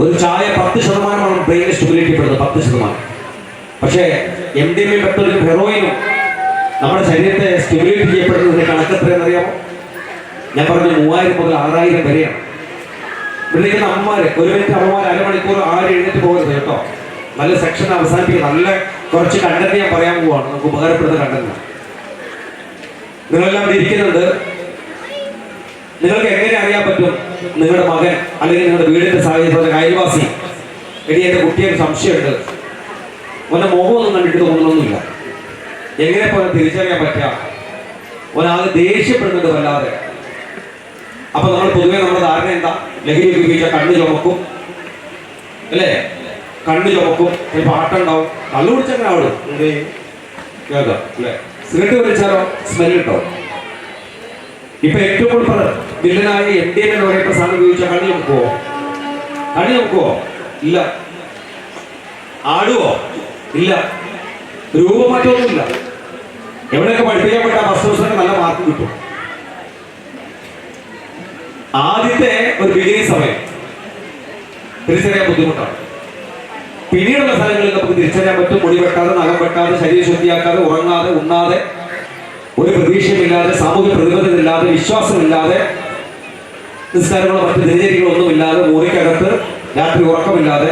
ഒരു ചായ 10% ബ്രെയിനിൽ സ്റ്റിമുലേറ്റ് ചെയ്യപ്പെടുന്നത്, 10%. പക്ഷേ MDMA പെട്രോളും ഹെറോയിനും നമ്മുടെ ശരീരത്തെ സ്റ്റിമുലേറ്റ് ചെയ്യപ്പെടുന്നതിന്റെ കണക്ക് എത്രയെന്നറിയാമോ? ഞാൻ പറഞ്ഞു 3000 മുതൽ 6000 വരെയാണ്. ഇവിടെ അമ്മമാര് 1 മിനിറ്റ് അമ്മമാർ അരമണിക്കൂർ ആരും എഴുന്നേറ്റ് പോകരുത് കേട്ടോ. നല്ല സെക്ഷൻ അവസാനിപ്പിക്കുക. നല്ല കുറച്ച് കണ്ടന്റ് ഞാൻ പറയാൻ പോവാണ്, നമുക്ക് ഉപകാരപ്പെടുന്ന കണ്ടന്റ്. നിങ്ങളെല്ലാം ഇരിക്കുന്നുണ്ട്. നിങ്ങൾക്ക് എങ്ങനെ അറിയാൻ പറ്റും നിങ്ങളുടെ മകൻ അല്ലെങ്കിൽ നിങ്ങളുടെ വീടിന്റെ സാഹചര്യത്തിൽ അയൽവാസി എടി എന്റെ കുട്ടിയെ സംശയമുണ്ട്, ഓന്റെ മുഖമൊന്നും കണ്ടിട്ട് തോന്നുന്നൊന്നുമില്ല, എങ്ങനെ പോലെ തിരിച്ചറിയാൻ പറ്റുക? ഓനാകെ ദേഷ്യപ്പെടുന്നുണ്ട് വല്ലാതെ. അപ്പൊ നമ്മൾ പൊതുവെ നമ്മുടെ ധാരണ എന്താ? ലഹരി ഉപയോഗിച്ചാൽ കണ്ണ് ചുമക്കും അല്ലേ? കണ്ണ് ചുമക്കും, ചിലപ്പോൾ ആട്ടുണ്ടാവും, കള്ളു കുടിച്ചങ്ങനെ ആവിടും കേൾക്കാം അല്ലേ? സിഗരറ്റ് വലിച്ചാലോ സ്മെല്ലുണ്ടാവും. ഇപ്പൊ ഏറ്റവും കൂടുതൽ വില്ലനായ MDMA എന്ന് പറയുന്ന സാധനം ഉപയോഗിച്ചാൽ കണ്ണി നോക്കുവോ? കണ്ണി നോക്കുവോ? ഇല്ല. ആടുവോ? ഇല്ല. രൂപമാറ്റമൊന്നുമില്ല. എവിടെയൊക്കെ പഠിപ്പിക്കപ്പെട്ട വസ്തുസൊക്കെ നല്ല മാർക്ക് കിട്ടും. ആദ്യത്തെ ഒരു ബിഗിനിങ് സമയം തിരിച്ചറിയാൻ ബുദ്ധിമുട്ടാണ്. പിന്നീടുള്ള സ്ഥലങ്ങളിൽ നമുക്ക് തിരിച്ചറിയാൻ പറ്റും. മുടി വെട്ടാതെ, നഖം വെട്ടാതെ, ശരീരം ശുദ്ധിയാക്കാതെ, ഉറങ്ങാതെ, ഉണ്ണാതെ, ഒരു പ്രതീക്ഷയില്ലാതെ, സാമൂഹ്യ പ്രതിബദ്ധതയില്ലാതെ, വിശ്വാസമില്ലാതെ, നിസ്കാരങ്ങളോ മറ്റു ദിനചര്യകളോ ഒന്നുമില്ലാതെ, മുറിക്കകത്ത് രാത്രി ഉറക്കമില്ലാതെ,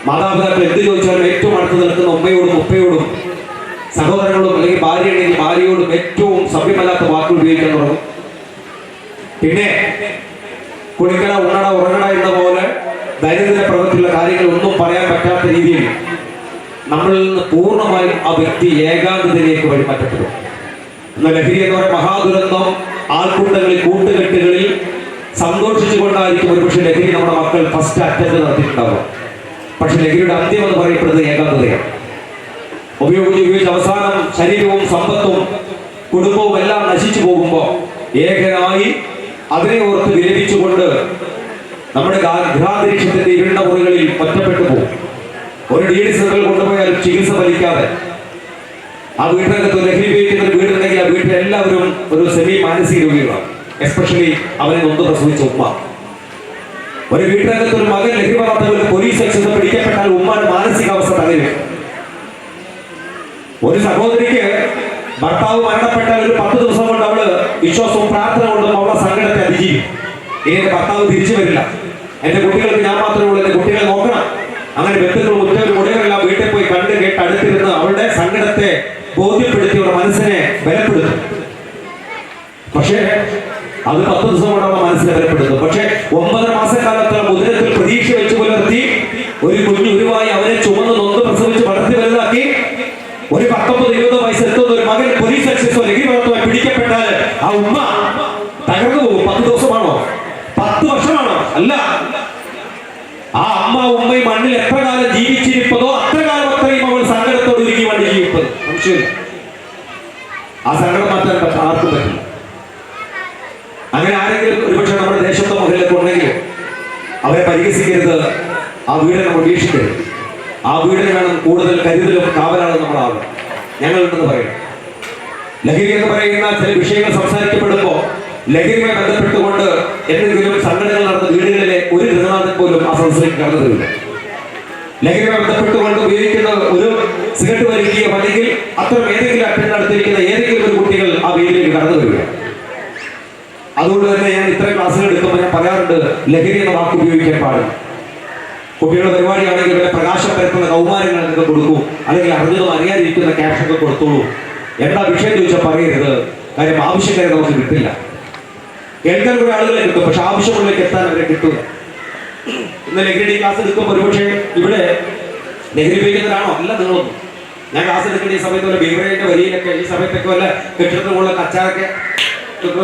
മാതാപിതാക്കൾ എന്ത് ചോദിച്ചാലും ഏറ്റവും അടുത്ത് നിൽക്കുന്ന ഉമ്മയോടും ഉപ്പയോടും സഹോദരങ്ങളോടും അല്ലെങ്കിൽ ഭാര്യയാണെങ്കിൽ ഭാര്യയോടും ഏറ്റവും സഭ്യമല്ലാത്ത വാക്കുകൾ ഉപയോഗിക്കാൻ തുടങ്ങും. പിന്നെ കുടിക്കട, ഉണ്ണട, ഉറങ്ങട എന്ന പോലെ ദൈനംദിന പ്രവൃത്തിയുള്ള കാര്യങ്ങൾ ഒന്നും പറയാൻ പറ്റാത്ത രീതിയിൽ നമ്മളിൽ നിന്ന് പൂർണ്ണമായും ആ വ്യക്തി ഏകാന്തതയിലേക്ക് വഴിമാറ്റപ്പെടും. എന്നാൽ ലഹരി എന്ന് പറയുന്ന മഹാദുരന്തം ആൾക്കൂട്ടങ്ങളിൽ, കൂട്ടുകെട്ടുകളിൽ സന്തോഷിച്ചുകൊണ്ടായിരിക്കും ഒരുപക്ഷെ ലഹരി നമ്മുടെ മക്കൾ ഫസ്റ്റ് അറ്റൻഡ് നടത്തിയിട്ടുണ്ടാവുക. പക്ഷെ ലഹരിയുടെ അന്ത്യം എന്ന് പറയപ്പെടുന്നത് ഏകാന്തതയാണ്. ഉപയോഗിച്ച് അവസാനം ശരീരവും സമ്പത്തും കുടുംബവും എല്ലാം നശിച്ചു പോകുമ്പോൾ ഏകനായി അതിനെ ഓർത്ത് വിലപിച്ചുകൊണ്ട് നമ്മുടെ ഗൃഹാന്തരീക്ഷത്തിന്റെ ഇരുണ്ട മുറികളിൽ ഒറ്റപ്പെട്ടു പോകും. ഒരു DD സെന്ററിൽ കൊണ്ടുപോയാലും ചികിത്സ ഫലിക്കാതെ ആ വീട്ടിനകത്ത് ലഹരി ഉപയോഗിക്കുന്ന ഒരു വീടുണ്ടെങ്കിൽ ആ വീട്ടിൽ എല്ലാവരും ഒരു സെമി മാനസിക രോഗികളാണ്. എസ്പെഷ്യലി അവനെ നൊന്ത് പ്രസവിച്ച ഉമ്മ. ഒരു വീട്ടിനകത്ത് ഒരു മകൻ ലഹരി പദാർത്ഥങ്ങൾക്ക് പോലീസ് എക്സസ് പിടിക്കപ്പെട്ടാൽ ഉമ്മയുടെ മാനസികാവസ്ഥ തകരും. ഒരു സഹോദരിക്ക് ഭർത്താവ് മരണപ്പെട്ടാൽ ഒരു 10 ദിവസം കൊണ്ട് അവള് വിശ്വാസവും പ്രാർത്ഥന കൊണ്ടും അവളെ സങ്കടത്തെ അതിജീവിക്കും. ഇനി എന്റെ ഭർത്താവ് തിരിച്ചു വരില്ല, എന്റെ കുട്ടികൾക്ക് ഞാൻ മാത്രമേ ഉള്ളൂ, എന്റെ കുട്ടികളെ നോക്കണം. അങ്ങനെ ബന്ധുക്കളും ഉറ്റവരും ഉടനെല്ലാം വീട്ടിൽ പോയി കണ്ട് കേട്ട് അടുത്തിരുന്ന് അവളുടെ സങ്കടത്തെ ബോധ്യപ്പെടുത്തി അവരുടെ മനസ്സിനെ ബലപ്പെടുത്തും. പക്ഷേ അത് 10 ദിവസം കൊണ്ട് അവരുടെ മനസ്സിനെ ബലപ്പെടുത്തും. പക്ഷെ 9 മാസക്കാലത്തോളം ഉദരത്തിൽ പ്രതീക്ഷ വെച്ച് പുലർത്തി ഒരു കുഞ്ഞു ഉരുവായി അവനെ ചുമന്ന് നൊന്ന് പ്രസവിച്ച് വളർത്തി വലുതാക്കി ഒരു 19-20 വയസ്സെത്തുന്ന ഒരു മകൻ പോലീസ് എക്സൈസോ ലഹരി പദാർത്ഥമായി പിടിക്കപ്പെട്ടാൽ ആ ഉമ്മ തകർന്നു പോകും. 10 ദിവസമാണോ? 10 വർഷമാണോ? അല്ല. ആ അമ്മ ഉമ്മയും മണ്ണിൽ എത്ര കാലം ജീവിച്ചിരിപ്പതോ അത്ര കാലം അത്രയും അവൾ സങ്കടത്തോട് ഒരുങ്ങി മണ്ണിൽ ജീവിപ്പത് സംശയമില്ല. ആ സങ്കടം മാറ്റാൻ ആർക്കും പറ്റില്ല. അങ്ങനെ ആരെങ്കിലും ഒരുപക്ഷെ നമ്മുടെ ദേശത്തോ മകളിലൊക്കെ ഉണ്ടെങ്കിൽ അവരെ പരിഹസിക്കരുത്, ആ വീടിനെ നമ്മൾ വീക്ഷിക്കരുത്. ആ വീടിന് വേണം കൂടുതൽ കരുതലും കാവലാണ് നമ്മളാകും. ഞങ്ങളുണ്ടെന്ന് പറയണം. ലഹരി എന്ന് പറയുന്ന ചില വിഷയങ്ങൾ സംസാരിക്കപ്പെടുമ്പോൾ ലഹരിയുമായി ബന്ധപ്പെട്ടുകൊണ്ട് എന്തെങ്കിലും സംഘടനകൾ നടന്ന വീടുകളിലെ ഒരു ഗൃഹനാഥൻ പോലും ആ സദസ്സിലേക്ക് കടന്നു വരില്ല. ലഹരിയുമായി ബന്ധപ്പെട്ടുകൊണ്ട് ഉപയോഗിക്കുന്ന ഒരു സിഗരറ്റ് വലിക്കുകയോ അല്ലെങ്കിൽ അത്തരം ഏതെങ്കിലും അറ്റൻഡ് നടത്തിയിരിക്കുന്ന ഏതെങ്കിലും ഒരു കുട്ടികൾ ആ വീട്ടിലേക്ക് കടന്നു വരിക. അതുകൊണ്ട് തന്നെ ഞാൻ ഇത്തരം ക്ലാസ്സുകൾ എടുക്കുമ്പോൾ ഞാൻ പറയാറുണ്ട്, ലഹരി എന്ന വാക്ക് ഉപയോഗിക്കാൻ പാടില്ല. കുട്ടികളുടെ പരിപാടിയാണെങ്കിൽ ഇവിടെ പ്രകാശം പരത്തുന്ന കൗമാരങ്ങൾ നിങ്ങൾക്ക് കൊടുക്കൂ, അല്ലെങ്കിൽ അറിഞ്ഞതോ അറിയാതിരിക്കുന്ന ക്യാപ്ഷനൊക്കെ കൊടുത്തോളൂ. എന്താ വിഷയം ചോദിച്ചാൽ പറയരുത്. കാര്യം ആവശ്യക്കാരെ നമുക്ക് കിട്ടില്ല. കേൾക്കാൻ കുറെ ആളുകളെ കിട്ടും, പക്ഷെ ആവശ്യമുള്ളിലേക്ക് എത്താൻ അവരെ കിട്ടില്ല. ഇന്ന് ലഹരി ക്ലാസ് എടുക്കുമ്പോൾ ഒരുപക്ഷെ ഇവിടെ ലഹരി ഉപയോഗിക്കുന്നവരാണോ? അല്ല, നിങ്ങളൊന്നും. ഞാൻ ക്ലാസ് എടുക്കേണ്ട ഈ സമയത്ത് വല്ല ബീവറേജിന്റെ വരിയിലൊക്കെ ഈ സമയത്തൊക്കെ വല്ല കെട്ടിടത്തിന് മുകളിൽ കച്ചാറൊക്കെ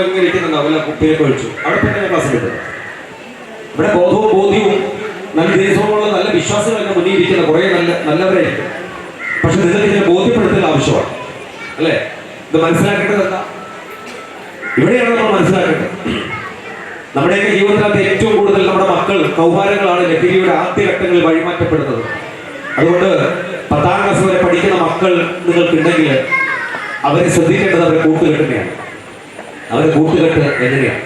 ഇങ്ങനെ ഇരിക്കുന്നുണ്ടാവും, വല്ല കുപ്പിയിലൊക്കെ ഒഴിച്ചു. അവിടെ പോയി ഞാൻ ക്ലാസ് എടുക്കുന്നത്. ഇവിടെ ബോധ്യവും നല്ല ദേശമുള്ള നല്ല വിശ്വാസങ്ങളൊക്കെ മുന്നിൽ ഇരിക്കുന്ന കുറേ നല്ലവരായിരിക്കും. പക്ഷെ നിങ്ങൾക്ക് ഇതിനെ ബോധ്യപ്പെടുത്തൽ ആവശ്യമാണ്, അല്ലേ? ഇത് മനസ്സിലാക്കേണ്ടത് എന്താ? ഇവിടെയാണ് നമ്മൾ മനസ്സിലാക്കേണ്ടത്. നമ്മുടെയൊക്കെ ജീവിതത്തിനകത്ത് ഏറ്റവും കൂടുതൽ നമ്മുടെ മക്കൾ കൗമാരങ്ങളാണ് ലഹരിയുടെ ആദ്യഘട്ടങ്ങളിൽ വഴിമാറ്റപ്പെടുന്നത്. അതുകൊണ്ട് 10ാം ക്ലാസ് വരെ പഠിക്കുന്ന മക്കൾ നിങ്ങൾക്കുണ്ടെങ്കിൽ അവരെ ശ്രദ്ധിക്കേണ്ടത് അവരെ കൂട്ടുകെട്ടിനെയാണ്. അവരെ കൂട്ടുകെട്ട് എങ്ങനെയാണ്?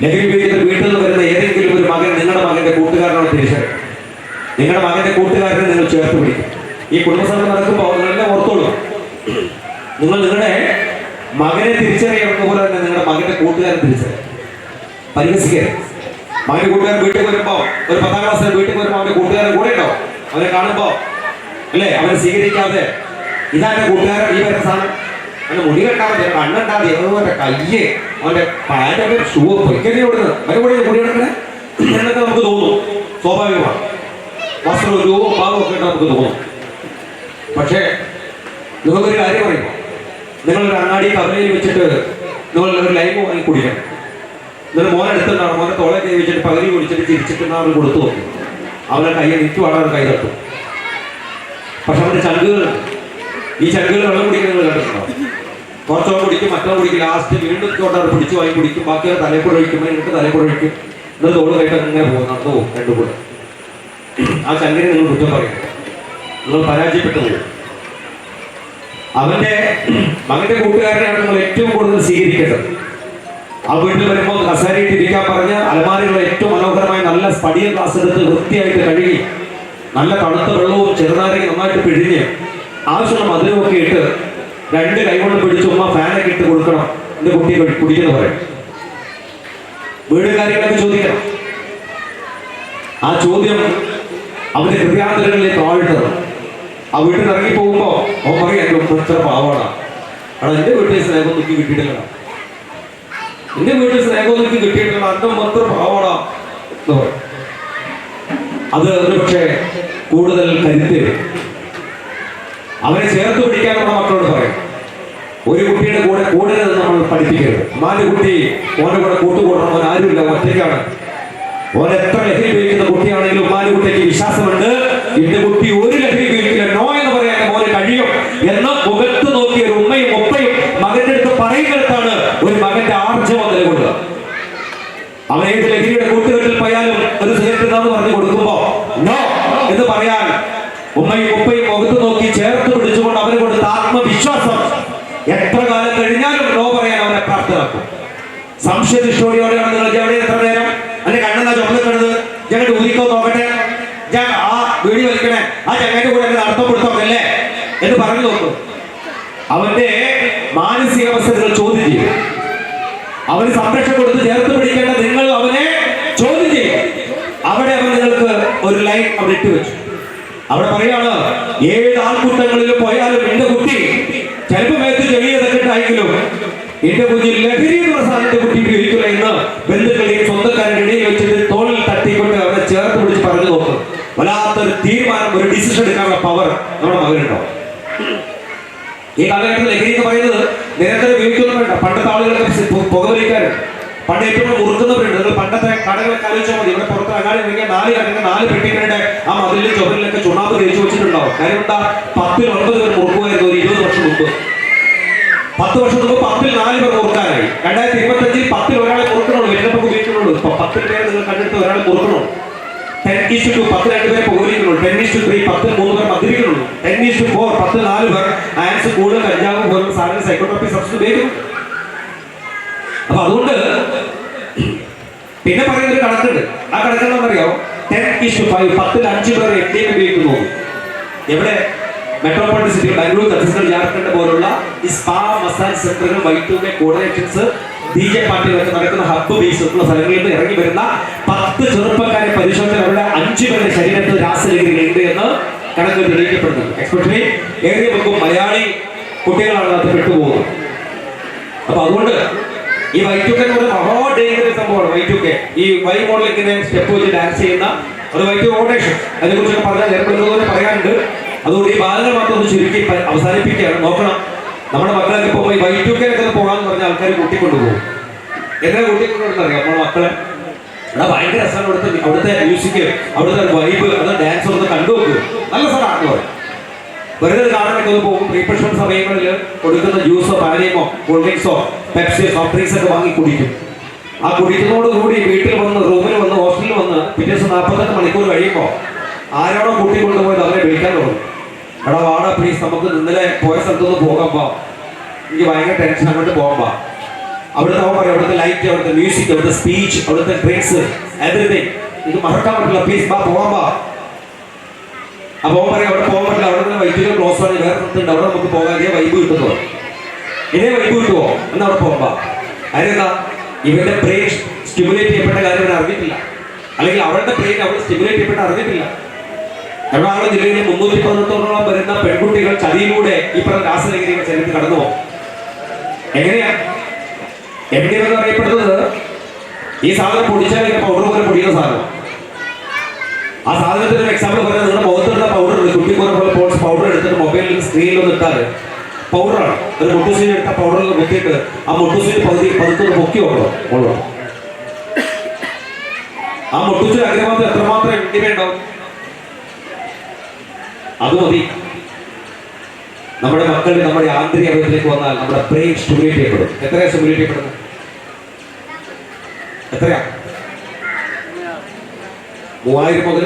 ലഹരി ഉപയോഗിക്കുന്ന വീട്ടിൽ നിന്ന് വരുന്ന ഏതെങ്കിലും ഒരു മകൻ നിങ്ങളുടെ മകന്റെ കൂട്ടുകാരനാണ് തിരിച്ചറിയും. നിങ്ങളുടെ മകന്റെ കൂട്ടുകാരനെ നിങ്ങൾ ചേർത്ത് പിടിക്കും. ഈ കുടുംബസഭ നടക്കുമ്പോൾ നിങ്ങളെല്ലാം ഓർത്തോളൂ, നിങ്ങൾ നിങ്ങളുടെ മകനെ തിരിച്ചറിയുന്ന പോലെ തന്നെ നിങ്ങളുടെ മകന്റെ കൂട്ടുകാരൻ തിരിച്ചറിയും. പരിഹസിക്കരുത്. മകന്റെ കൂട്ടുകാരൻ വീട്ടിൽ വരുമ്പോ ഒരു 10ാം ക്ലാസ്സിൽ വീട്ടിൽ വരുമ്പോൾ അവന്റെ കൂട്ടുകാരൻ കൂടെ ഉണ്ടാവും. അവനെ കാണുമ്പോ അല്ലേ, അവനെ സ്വീകരിക്കാതെ ഇതാന്റെ കൂട്ടുകാരൻ, ഈ വരുന്ന സാധനം, അവന്റെ മുടി കെട്ടാതെ കണ്ണുണ്ടാതെ അവന്റെ കയ്യ് അവന്റെ പാൻറ്റൊക്കെ ഷൂ പൊയ്ക്കന്നെ കൊടുക്കുന്നത് അവരെ കൂടെ മുടി കിടക്കണേ എന്നൊക്കെ നമുക്ക് തോന്നും. സ്വാഭാവികമാണ്. വസ്ത്രവും രൂപവും ഭാവവും ഒക്കെ നമുക്ക് തോന്നും. പക്ഷേ നിങ്ങൾക്കൊരു കാര്യം പറയുമ്പോൾ നിങ്ങളൊരു അങ്ങാടി കവലയിൽ വെച്ചിട്ട് നിങ്ങൾ ഒരു ലൈമ് വാങ്ങി കുടിക്കണം. എന്നിട്ട് മോനെ എടുത്തിട്ടാണ് മോനെ തോളെ കൈ വെച്ചിട്ട് പകുതി കുടിച്ചിട്ട് ചിരിച്ചിട്ട് അവർ കൊടുത്തു നോക്കും. അവരുടെ കയ്യെ നിൽക്കുവാണ് കൈ തട്ടും. പക്ഷെ അവന്റെ ചങ്കുകൾ, ഈ ചങ്കുകൾ വെള്ളം കുടിക്കുന്നത് കണ്ടിട്ടുണ്ടോ? കുറച്ചോ കുടിക്കും, മറ്റോ കുടിക്കും, ലാസ്റ്റ് വീണ്ടും ചോട്ടവർ പിടിച്ച് വാങ്ങി കുടിക്കും. ബാക്കിയൊരു തലക്കൂടെ ഒഴിക്കുമ്പോൾ എനിക്ക് തലക്കൂടെ ഒഴിക്കും. എന്നിട്ട് തോട് കൈട്ട് അങ്ങനെ പോകും, നടന്നു പോകും രണ്ടും കൂടെ. ആ ചങ്കിനെ നിങ്ങൾ കുറ്റം പറയും, നിങ്ങൾ പരാജയപ്പെട്ടു പോകും. അവന്റെ മകന്റെ കൂട്ടുകാരനെയാണ് നിങ്ങൾ ഏറ്റവും കൂടുതൽ സ്വീകരിക്കേണ്ടത്. ആ വീട്ടിൽ വരുമ്പോൾ കസേരയിട്ട് ഇരിക്കാൻ പറഞ്ഞ് അലമാരികൾ ഏറ്റവും മനോഹരമായി നല്ല സ്പടിയ ഗ്ലാസ് എടുത്ത് വൃത്തിയായിട്ട് കഴുകി നല്ല തണുത്ത വെള്ളവും ചെറുനാരങ്ങ നന്നായിട്ട് പിഴിഞ്ഞ് ആവശ്യമുള്ള മധുരമൊക്കെ ഇട്ട് 2 കൈകൊണ്ട് പിടിച്ച് ഉമ്മ ഫാനൊക്കെ ഇട്ട് കൊടുക്കണം. എന്റെ കുട്ടി കുടിക്കുന്ന പറയും. വീട് കാര്യങ്ങളൊക്കെ ചോദിക്കണം. ആ ചോദ്യം അവന്റെ ഹൃദയാന്തരങ്ങളിലേക്ക് ആഴ്ത്തത്. ആ വീട്ടിൽ നിന്ന് ഇറങ്ങി പോകുമ്പോ അവൻ പറയും, എന്റെ ഉമ്മ ഇത്ര പാവാണ്, അവിടെ എന്റെ വീട്ടിൽ സ്നേഹം നോക്കി കിട്ടിയിട്ടില്ല, എന്റെ വീട്ടിൽ സ്നേഹം നോക്കി കിട്ടിയിട്ടില്ല, എന്റെ ഉമ്മ ഇത്ര പാവാടാ എന്ന് പറയും. അത് ഒരു പക്ഷേ കൂടുതൽ കരുത്ത് അവരെ ചേർത്ത് പിടിക്കാൻ നമ്മുടെ മക്കളോട് പറയും. ഒരു കുട്ടിയുടെ കൂടെ കൂടരുത് നമ്മൾ പഠിപ്പിക്കരുത്. 4 കുട്ടി ഓന്റെ കൂടെ കൂട്ടുകൂടണം, അവൻ ആരുമില്ല, ഒറ്റയ്ക്കാണ്. ഓൻ എത്ര ലഹരി ഉപയോഗിക്കുന്ന കുട്ടിയാണെങ്കിലും 4 കുട്ടിക്ക് വിശ്വാസമുണ്ട്, എന്റെ കുട്ടി ഒരു ലഹരി ഉപയോഗിക്കില്ല, നോ എന്ന് പറയാൻ മോന് കഴിയും എന്ന് മുഖത്ത് നോക്കിയ ഒരു ഉമ്മയും ഒപ്പയും മകന്റെ അടുത്ത് പറയുന്നിടത്താണ് ഒരു മകന്റെ ആർജവം നിലകൊള്ളുക. അവൻ ഏത് ലഹരിയുടെ കൂട്ടുകെട്ടിൽ പോയാലും ഒരു സിഗരറ്റ് പറഞ്ഞു കൊടുക്കുമ്പോ നോ എന്ന് പറയാൻ ഉമ്മയും ഉപ്പയും മുഖത്ത് നോക്കി ചേർത്ത് പിടിച്ചുകൊണ്ട് അവരെ കൊടുത്ത ആത്മവിശ്വാസം എത്ര കാലം കഴിഞ്ഞാലും നോ പറയാൻ അവരെ പ്രാപ്തരാക്കും. സംശയനിഷ്ഠയോടെയാണ് നിങ്ങൾ എവിടെ എത്ര നേരം അല്ലെ കണ്ണെന്നാ ചുമന്നിട്ടത്, ഞങ്ങളുടെ ഊരിക്കോ നോക്കട്ടെ, ഞാൻ ആ വീടി വലിക്കണേ, ആ ചങ്ങയുടെ കൂടെ എന്നെ നടത്തം കൊടുത്തോക്കല്ലേ എന്ന് പറഞ്ഞു നോക്കും. അവന്റെ മാനസികാവസ്ഥ നിങ്ങൾ ചോദ്യം ചെയ്യും. അവന് സംരക്ഷണം കൊടുത്ത് ചേർത്ത് പിടിക്കേണ്ട നിങ്ങൾ അവനെ ചോദ്യം ചെയ്യും. അവിടെ അവൻ നിങ്ങൾക്ക് ഒരു ലൈൻ അവിടെ ഇട്ടുവെച്ചു. അവിടെ പറയാണ്, ഏത് ആൾക്കൂട്ടങ്ങളിലും പോയാലും എന്റെ കുട്ടി ചിലപ്പോൾ മേത്ത് ചെറിയതൊക്കെ ഉണ്ടായെങ്കിലും എന്റെ കുഞ്ഞിൽ ലഹരി എന്ന് പറഞ്ഞ സാധനത്തെ കുട്ടി ഉപയോഗിക്കില്ല എന്ന് ബന്ധുക്കളെയും സ്വന്തക്കാരുടെ ഇടയിൽ വെച്ചിട്ട് തോളിൽ തട്ടിക്കൊണ്ട് അവരെ ചേർത്ത് പിടിച്ച് പറഞ്ഞു നോക്കും. വല്ലാത്തൊരു തീരുമാനം, ഒരു ഡിസിഷൻ എടുക്കാനുള്ള പവർ നമ്മുടെ മകനുണ്ടോ? ഈ കാലഘട്ടത്തിൽ ലഹരി എന്ന് പറയുന്നത് നിരന്തരം ഉപയോഗിക്കൊന്നും വേണ്ട. പണ്ടത്തെ ആളുകളൊക്കെ പുകവലിക്കാരുണ്ട്, പണ്ട് ഏറ്റവും മുറുക്കുന്നവരുണ്ട്. നിങ്ങൾ പണ്ടത്തെ കടകളൊക്കെ ആലോചിച്ചാൽ മതി. ഇവിടെ പുറത്ത് അങ്ങാടി ഇറങ്ങിയ 4 കടങ്ങൾ 4 പെട്ടികളുടെ ആ മതിലിലും ചുവരിലൊക്കെ ചുണ്ണാമ്പ് തേച്ച് വെച്ചിട്ടുണ്ടാവും. കാര്യം എന്താ? 10-ൽ 9 പേർ മുറുക്കുമായിരുന്നു ഒരു 20 വർഷം മുമ്പ്. 10 വർഷം മുമ്പ് 10-ൽ 4 പേർ മുറുക്കാനായി. 2025-ൽ 10-ൽ ഒരാളെ മുറുക്കണുള്ളൂ. വലിയപ്പോൾ ഉപയോഗിക്കണുള്ളൂ. ഇപ്പൊ 10 പേര് നിങ്ങൾ കണ്ടെടുത്ത് ഒരാളെ മുറുക്കണുള്ളൂ. 10:2 10 രണ്ടുപേരെ പുകവലിക്കുന്നുള്ളൂ. 10:3 10 3 പേർ മദ്യപിക്കുന്നുള്ളൂ. 10:4 10 4 പേർ ആൻസ് കൂടുതൽ കഞ്ചാവ് പോലുള്ള സാധനം സൈക്കോട്രോപി സബ്സ്റ്റൻസ് ഉപയോഗിക്കും. അപ്പൊ അതുകൊണ്ട് പിന്നെ പറയുന്ന ഒരു കണക്കുണ്ട്. ആ കണക്കെന്നറിയോ? 10:5 10 5 പേർ MDMA ഉപയോഗിക്കുന്നു. എവിടെ? മെട്രോപൊളിറ്റൻ സിറ്റി ബാംഗ്ലൂർ, ഛത്തീസ്ഗഡ്, ജാർഖണ്ഡ് പോലുള്ള ഈ സ്പാ മസാജ് സെന്ററുകൾ, Y2K കോർഡിനേഷൻസ്, DJ പാർട്ടികളൊക്കെ നടക്കുന്ന ഹബ്ബ് ബേസ് ഉള്ള സ്ഥലങ്ങളിൽ നിന്ന് ഇറങ്ങി വരുന്ന 10 ചെറുപ്പക്കാരെ പരിശോധന അവരുടെ 5 പേരുടെ ശരീരത്തിൽ രാസലഹരികളുണ്ട് എന്ന് കണക്ക് തെളിയിക്കപ്പെടുന്നുണ്ട്. എക്സ്പെഷ്യലി ഏറിയ പങ്കും മലയാളി കുട്ടികളാണ് അത് പെട്ടുപോകുന്നത്. അപ്പൊ അതുകൊണ്ട് ഈ Y2K എന്ന് പറയുന്നത് മഹാ ഡേഞ്ചറസ് സംഭവമാണ്. Y2K ഈ Y മോഡലിൽ ഇങ്ങനെ സ്റ്റെപ്പ് വെച്ച് ഡാൻസ് ചെയ്യുന്ന ഒരു Y2 കോർഡിനേഷൻ, അതിനെക്കുറിച്ചൊക്കെ പറഞ്ഞാൽ ഏർപ്പെടുന്നതുപോലെ പറയാനുണ്ട്. അതുകൊണ്ട് ഈ ഭാഗങ്ങൾ മാത്രം ഒന്ന് ചുരുക്കി അവസാനിപ്പിക്കുകയാണ്. നോക്കണം, നമ്മുടെ മക്കളൊക്കെ ഇപ്പോൾ Y2K പോകാന്ന് പറഞ്ഞ ആൾക്കാർ കൂട്ടിക്കൊണ്ടുപോകും. എങ്ങനെ കൂട്ടിക്കൊണ്ടുപോകുന്നറിയാം? നമ്മുടെ മക്കളെ ഇവിടെ ഭയങ്കര രസമാണ്. അവിടുത്തെ മ്യൂസിക്, അവിടുത്തെ വൈബ്, അത് ഡാൻസ് ഒന്ന് കണ്ടുവെക്കുക, നല്ല സ്ഥലമാണെന്ന് പറയും. വെറുതെ കാണാനൊക്കെ ഒന്ന് പോകും. പ്രീപക്ഷണ സമയങ്ങളിൽ കൊടുക്കുന്ന ജ്യൂസോ പാനീയമോ കൂൾ ഡ്രിങ്ക്സോ പെപ്സിയോ സോഫ്റ്റ് ഡ്രിങ്ക്സ് ഒക്കെ വാങ്ങി കുടിക്കും. ആ കുടിക്കുന്നതോടുകൂടി വീട്ടിൽ വന്ന്, റൂമിൽ വന്ന്, ഹോസ്റ്റലിൽ വന്ന് പിറ്റേ ദിവസം 48 മണിക്കൂർ കഴിയുമ്പോൾ ആരോടോ കൂട്ടിക്കൊണ്ടുപോയത് അവരെ വിളിക്കാൻ തുടങ്ങും. എടാ വാടാ പ്ലീസ്, നമുക്ക് ഇന്നലെ പോയ സ്ഥലത്തൊന്ന് പോകാമ്പോ, എനിക്ക് ഭയങ്കര ടെൻഷൻ, അങ്ങോട്ട് പോകാമ്പോ. അവിടുത്തെ അവൻ പറയും, അവിടുത്തെ ലൈറ്റ്, അവിടുത്തെ മ്യൂസിക്, അവിടുത്തെ സ്പീച്ച്, അവിടുത്തെ ഡ്രിങ്ക്സ്, എവരിതിങ് ഇത് മറക്കാൻ പറ്റില്ല, പ്ലീസ് ബാ പോകാമ്പോ. അപ്പൊ അവൻ പറയും അവിടെ പോകാൻ പറ്റില്ല, അവിടെ നിന്ന് വൈദ്യുതി ക്ലോസ് ആണ്, വേറെ സ്ഥലത്തുണ്ട്, അവിടെ നമുക്ക് പോകാൻ ഇതേ വൈബ് കിട്ടുമോ, ഇതേ വൈബ് കിട്ടുമോ എന്ന് അവിടെ പോകാമ്പോ. അതിനെന്താ? ഇവരുടെ ബ്രെയിൻ സ്റ്റിമുലേറ്റ് ചെയ്യപ്പെട്ട കാര്യം ഇവർ അറിഞ്ഞിട്ടില്ല, അല്ലെങ്കിൽ അവരുടെ ബ്രെയിൻ അവിടെ സ്റ്റിമുലേറ്റ് ചെയ്യപ്പെട്ട അറിഞ്ഞിട്ടില്ല. എറണാകുളം ജില്ലയിൽ 318 വരുന്ന പെൺകുട്ടികൾ ചതിയിലൂടെ ഈ പറഞ്ഞ രാസലഹരികൾ ശരീരത്തിൽ കടന്നു പോകും. എങ്ങനെയാ? MDMA എന്ന് അറിയപ്പെടുന്നത് ഈ സാധനം പൊടിച്ചാൽ ഇങ്ങനെ പൗഡർ പോലെ പൊടിയുന്ന സാധനം. ആ സാധനത്തിന് ഒരു എക്സാമ്പിൾ പറഞ്ഞാൽ നിങ്ങളുടെ മുഖത്തുള്ള പൗഡർ, കുട്ടിക്കൂറെ പോലെ പോൾസ് പൗഡർ എടുത്തിട്ട് മൊബൈലിൽ സ്ക്രീനിലൊന്നും ഇട്ടാൽ പൗഡറാണ്. ഒരു മുട്ടുസൂചി എടുത്ത പൗഡറിൽ കുത്തിയിട്ട് ആ മുട്ടുസൂചി പതുക്കെ പൊക്കി വെക്കണം. ആ മുട്ടുസൂചി അഗ്രഹത്തിൽ എത്രമാത്രം MDMA ഉണ്ടാവും? അത് മതി. നമ്മുടെ മക്കൾ നമ്മുടെ ആന്തരിക അവയവത്തിലേക്ക് വന്നാൽ നമ്മുടെ ബ്രെയിൻ സ്റ്റിമുലേറ്റ് ചെയ്യപ്പെടും. എത്രയാ സ്റ്റിമുലേറ്റ് ചെയ്യപ്പെടുന്നത്? എത്രയാ? 3000 മുതൽ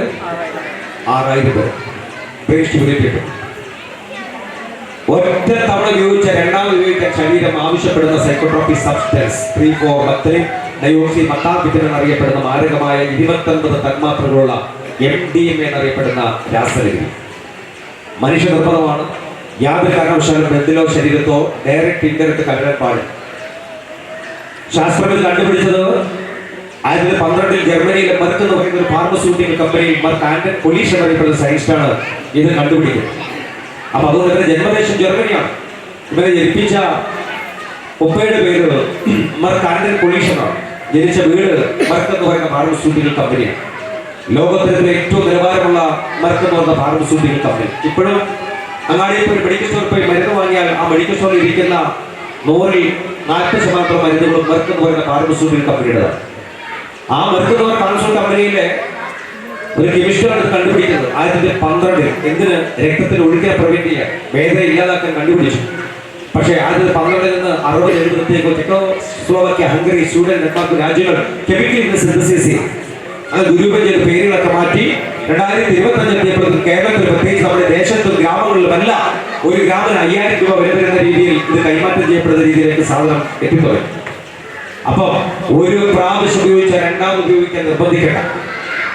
6000 വരെ ബ്രെയിൻ സ്റ്റിമുലേറ്റ് ചെയ്യപ്പെടും. ഒറ്റ തവണ ഉപയോഗിച്ച, രണ്ടാമത് ഉപയോഗിക്കാൻ ശരീരം ആവശ്യപ്പെടുന്ന സൈക്കോട്രോപിക് സബ്സ്റ്റൻസ് 3,4-മെഥൈൽ ഡയോക്സി മെത്താംഫെറ്റമിൻ എന്നറിയപ്പെടുന്ന മാരകമായ 29 തന്മാത്രകളുള്ള MDMA എന്നറിയപ്പെടുന്ന രാസലഹരി മനുഷ്യ നിർബന്ധമാണ്. യാതൊരു കാരണവശാലും ബന്ധിലോ ശരീരത്തോ ഡയറക്റ്റ് ഇൻഡയറക്റ്റ് കലരാൻ പാടില്ല. ശാസ്ത്രം ഇത് കണ്ടുപിടിച്ചത് 1912 ജർമ്മനിയിലെ മെർക്ക് എന്ന് പറയുന്ന ഒരു ഫാർമസ്യൂട്ടിക്കൽ കമ്പനിയിൽ മെർക്ക് ആൻഡൻ പൊലീഷ് എന്നറിയപ്പെടുന്ന സയൻറ്റിസ്റ്റാണ് ഇത് കണ്ടുപിടിക്കുന്നത്. അപ്പൊ അതുകൊണ്ട് ഇവരുടെ ജന്മദേശം ജർമ്മനിയാണ്. ഇവരെ ജനിപ്പിച്ച ഉപ്പയുടെ പേര് മെർക്ക് ആൻഡൻ പൊലീഷ് എന്നാണ്. ജനിച്ച വീട് മെർക്ക് എന്ന് പറയുന്ന ഫാർമസ്യൂട്ടിക്കൽ കമ്പനിയാണ്. ലോകത്തിലെ ഏറ്റവും നിലവാരമുള്ള മെർക്ക് എന്ന് പറയുന്ന ഫാർമസ്യൂട്ടിക്കൽ കമ്പനി. ഇപ്പോഴും അങ്ങാടിയിൽ പോയി മെഡിക്കൽ സ്റ്റോറിൽ പോയി മരുന്ന് വാങ്ങിയാൽ ആ മെഡിക്കൽ സ്റ്റോറിൽ ഇരിക്കുന്ന 100-ൽ 40% മരുന്നുകളും മെർക്ക് എന്ന് പറയുന്ന ഫാർമസ്യൂട്ടിക്കൽ കമ്പനിയുടേതാണ്. ആ മെർക്ക് എന്ന് പറയുന്ന ഫാർമസ്യൂട്ടിക്കൽ കമ്പനിയിലെ ഒരു കെമിസ്റ്റാണ് ഇത് കണ്ടുപിടിക്കുന്നത് 1912. എന്തിന്? രക്തത്തിൽ ഒഴുക്കിനെ പ്രിവെന്റ് ചെയ്യാൻ, വേദന ഇല്ലാതാക്കാൻ കണ്ടുപിടിച്ചു. പക്ഷേ 1912 നിന്ന് 60-70 ചെക്കോസ്ലോവാക്യ, ഹംഗറി, സ്വീഡൻ, ഡെൻമാർക്ക് രാജ്യങ്ങൾ കെമിക്കൽ സിന്തസിസ് ചെയ്തു. അത് ദുരുപയോഗ ചെയ്ത പേരുകളൊക്കെ മാറ്റി 2025 എത്തിയപ്പോഴത്തേക്കും കേരളത്തിൽ, പ്രത്യേകിച്ച് നമ്മുടെ ദേശത്തും ഗ്രാമങ്ങളിലുമല്ല, ഒരു ഗ്രാമിന് 5000 രൂപ വില വരുന്ന രീതിയിൽ ഇത് കൈമാറ്റം ചെയ്യപ്പെടുന്ന രീതിയിലേക്ക് സാധനം എത്തിത്തുടങ്ങി. അപ്പൊ ഒരു പ്രാവശ്യം ഉപയോഗിച്ചാൽ രണ്ടാമത് ഉപയോഗിക്കാൻ നിർബന്ധിക്കണ്ട.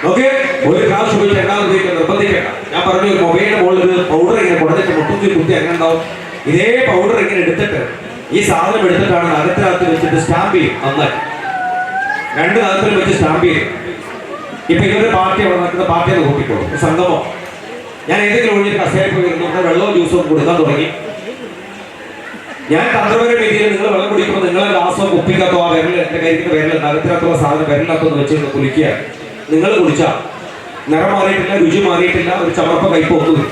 ഓക്കെ, ഒരു പ്രാവശ്യം ഉപയോഗിച്ച് രണ്ടാമത് ഉപയോഗിക്കാൻ നിർബന്ധിക്കണ്ട. ഞാൻ പറഞ്ഞു, ഒരു മൊബൈലിന്റെ മുകളിൽ പൗഡർ ഇങ്ങനെ കൊടുത്തിട്ട് കുത്തി എങ്ങനെ ഉണ്ടാവും? ഇതേ പൗഡർ ഇങ്ങനെ എടുത്തിട്ട് ഈ സാധനം എടുത്തിട്ടാണ് നഗരത്തിനകത്ത് വെച്ചിട്ട് സ്റ്റാമ്പ് ചെയ്യും. നന്നായി 2 നഗരത്തിൽ വെച്ച് സ്റ്റാമ്പ് ചെയ്യും. ഇപ്പൊ ഇതൊരു പാർട്ടി അവിടെ നടക്കുന്ന പാർട്ടിയെന്ന് കൂട്ടിക്കോളും, സംഗമോ. ഞാൻ ഏതെങ്കിലും ഒഴിഞ്ഞൊരു കസേരയിൽ പോയി ഇരുന്നു വെള്ളവും ജ്യൂസും കൊടുക്കാൻ തുടങ്ങി. ഞാൻ തന്ത്രപര രീതിയിൽ നിങ്ങൾ വെള്ളം കുടിക്കുമ്പോൾ നിങ്ങളെ ഗ്ലാസോ കുപ്പിക്കത്തോ ആ വിരൽ, എന്റെ കയ്യിരിക്കുന്ന വിരൽ, നഗരത്തിനകത്തുള്ള സാധനം വിരലിനകത്തൊന്ന് വെച്ചിരുന്ന് കുലിക്കുക. നിങ്ങൾ കുടിച്ചാൽ നിറം മാറിയിട്ടില്ല, രുചി മാറിയിട്ടില്ല, ഒരു ചമർപ്പ കയ്പ് ഒന്നും.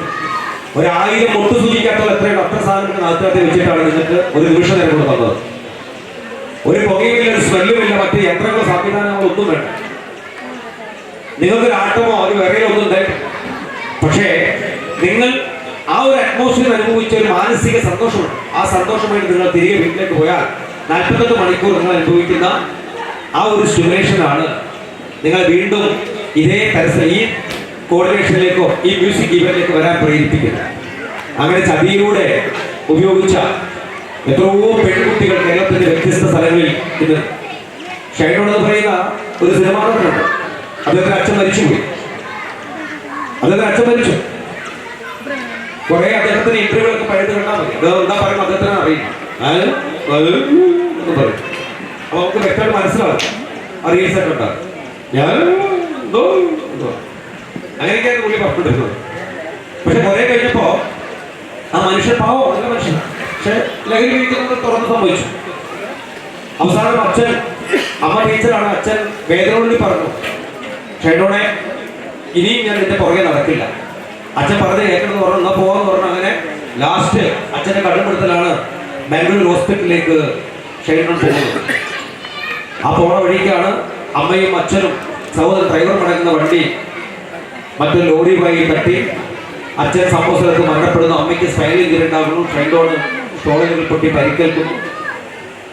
1000 മുട്ടു സൂചിക്കാത്തുള്ള എത്രയാണ് അത്ര സാധനങ്ങൾ നഗരത്തിനകത്ത് വെച്ചിട്ടാണ് നിങ്ങൾക്ക് ഒരു നിമിഷം നേരം കൊണ്ട് തന്നത്. ഒരു പുകയുമില്ല, ഒരു സ്മെല്ലുമില്ല, മറ്റ് യന്ത്രങ്ങളോ സംവിധാനങ്ങളോ ഒന്നും വേണ്ട. നിങ്ങൾക്കൊരു ആട്ടമോ ഒരു വിറയിലോ ഒന്നും ഉണ്ടായിട്ടില്ല. പക്ഷേ നിങ്ങൾ ആ ഒരു അറ്റ്മോസ്ഫിയർ അനുഭവിച്ച ഒരു മാനസിക സന്തോഷമുണ്ട്. ആ സന്തോഷമായിട്ട് നിങ്ങൾ തിരികെ വീട്ടിലേക്ക് പോയാൽ 48 മണിക്കൂർ നിങ്ങൾ അനുഭവിക്കുന്ന ആ ഒരു സ്റ്റിമുലേഷനാണ് നിങ്ങളെ വീണ്ടും ഇതേ തരത്തിൽ ഈ കോർഡിനേഷനിലേക്കോ ഈ മ്യൂസിക് ഇവന്റിലേക്ക് വരാൻ പ്രേരിപ്പിക്കുന്നത്. അങ്ങനെ ചതിയിലൂടെ ഉപയോഗിച്ച എത്രയോ പെൺകുട്ടികൾ കേരളത്തിന്റെ വ്യത്യസ്ത സ്ഥലങ്ങളിൽ ഇന്ന് ഷൈനോൺ എന്ന് പറയുന്ന ഒരു സിനിമാ നടനുണ്ട്. അദ്ദേഹത്തിന് അച്ഛൻ മരിച്ചുപോയി. മരിച്ചു. കുറെ അദ്ദേഹത്തിന് ഇന്റർവ്യൂ ഒക്കെ പഴുത് കണ്ടാൽ മതി. അത് എന്താ പറയുന്നത് അദ്ദേഹത്തിന് അറിയില്ല. പറയും. അപ്പൊ നമുക്ക് വ്യക്തമായിട്ട് മനസ്സിലാവും. റീൽസൊക്കെ ഉണ്ടാകും. ഞാൻ അങ്ങനെയൊക്കെയാണ് പുള്ളി പറഞ്ഞിട്ടിരുന്നത്. പക്ഷെ കുറെ കഴിഞ്ഞപ്പോ ആ മനുഷ്യൻ പാവം നല്ല മനുഷ്യൻ, പക്ഷെ ലഹരി വീട്ടിൽ തുറന്ന് സംഭവിച്ചു. അവസാനം അച്ഛൻ, അമ്മ ടീച്ചറാണ്, അച്ഛൻ വേദനയോട് പറഞ്ഞു, ഷൈനോണെ ഇനിയും ഞാൻ ഇതിന്റെ പുറകെ നടക്കില്ല. അച്ഛൻ പറഞ്ഞ് കേൾക്കണമെന്ന് പറഞ്ഞു, എന്നാ പോവാന്ന് പറഞ്ഞു. അങ്ങനെ ലാസ്റ്റ് അച്ഛന്റെ കടപ്പെടുത്തലാണ് ബാംഗ്ലൂർ ഹോസ്പിറ്റലിലേക്ക് ഷൈനോൺ പോകുന്നത്. ആ പോണ വഴിക്കാണ് അമ്മയും അച്ഛനും സഹോദരൻ ഡ്രൈവർ മടങ്ങുന്ന വണ്ടി മറ്റൊരു ലോറിയുമായി തട്ടി അച്ഛൻ സംഭവ സ്ഥലത്ത് മരണപ്പെടുന്നു. അമ്മയ്ക്ക് സ്പൈനൽ ഇഞ്ചറി ഉണ്ടാകുന്നു. ഷൈനോൺ സ്റ്റോളുകളിൽ പൊട്ടി പരിക്കേൽക്കുന്നു.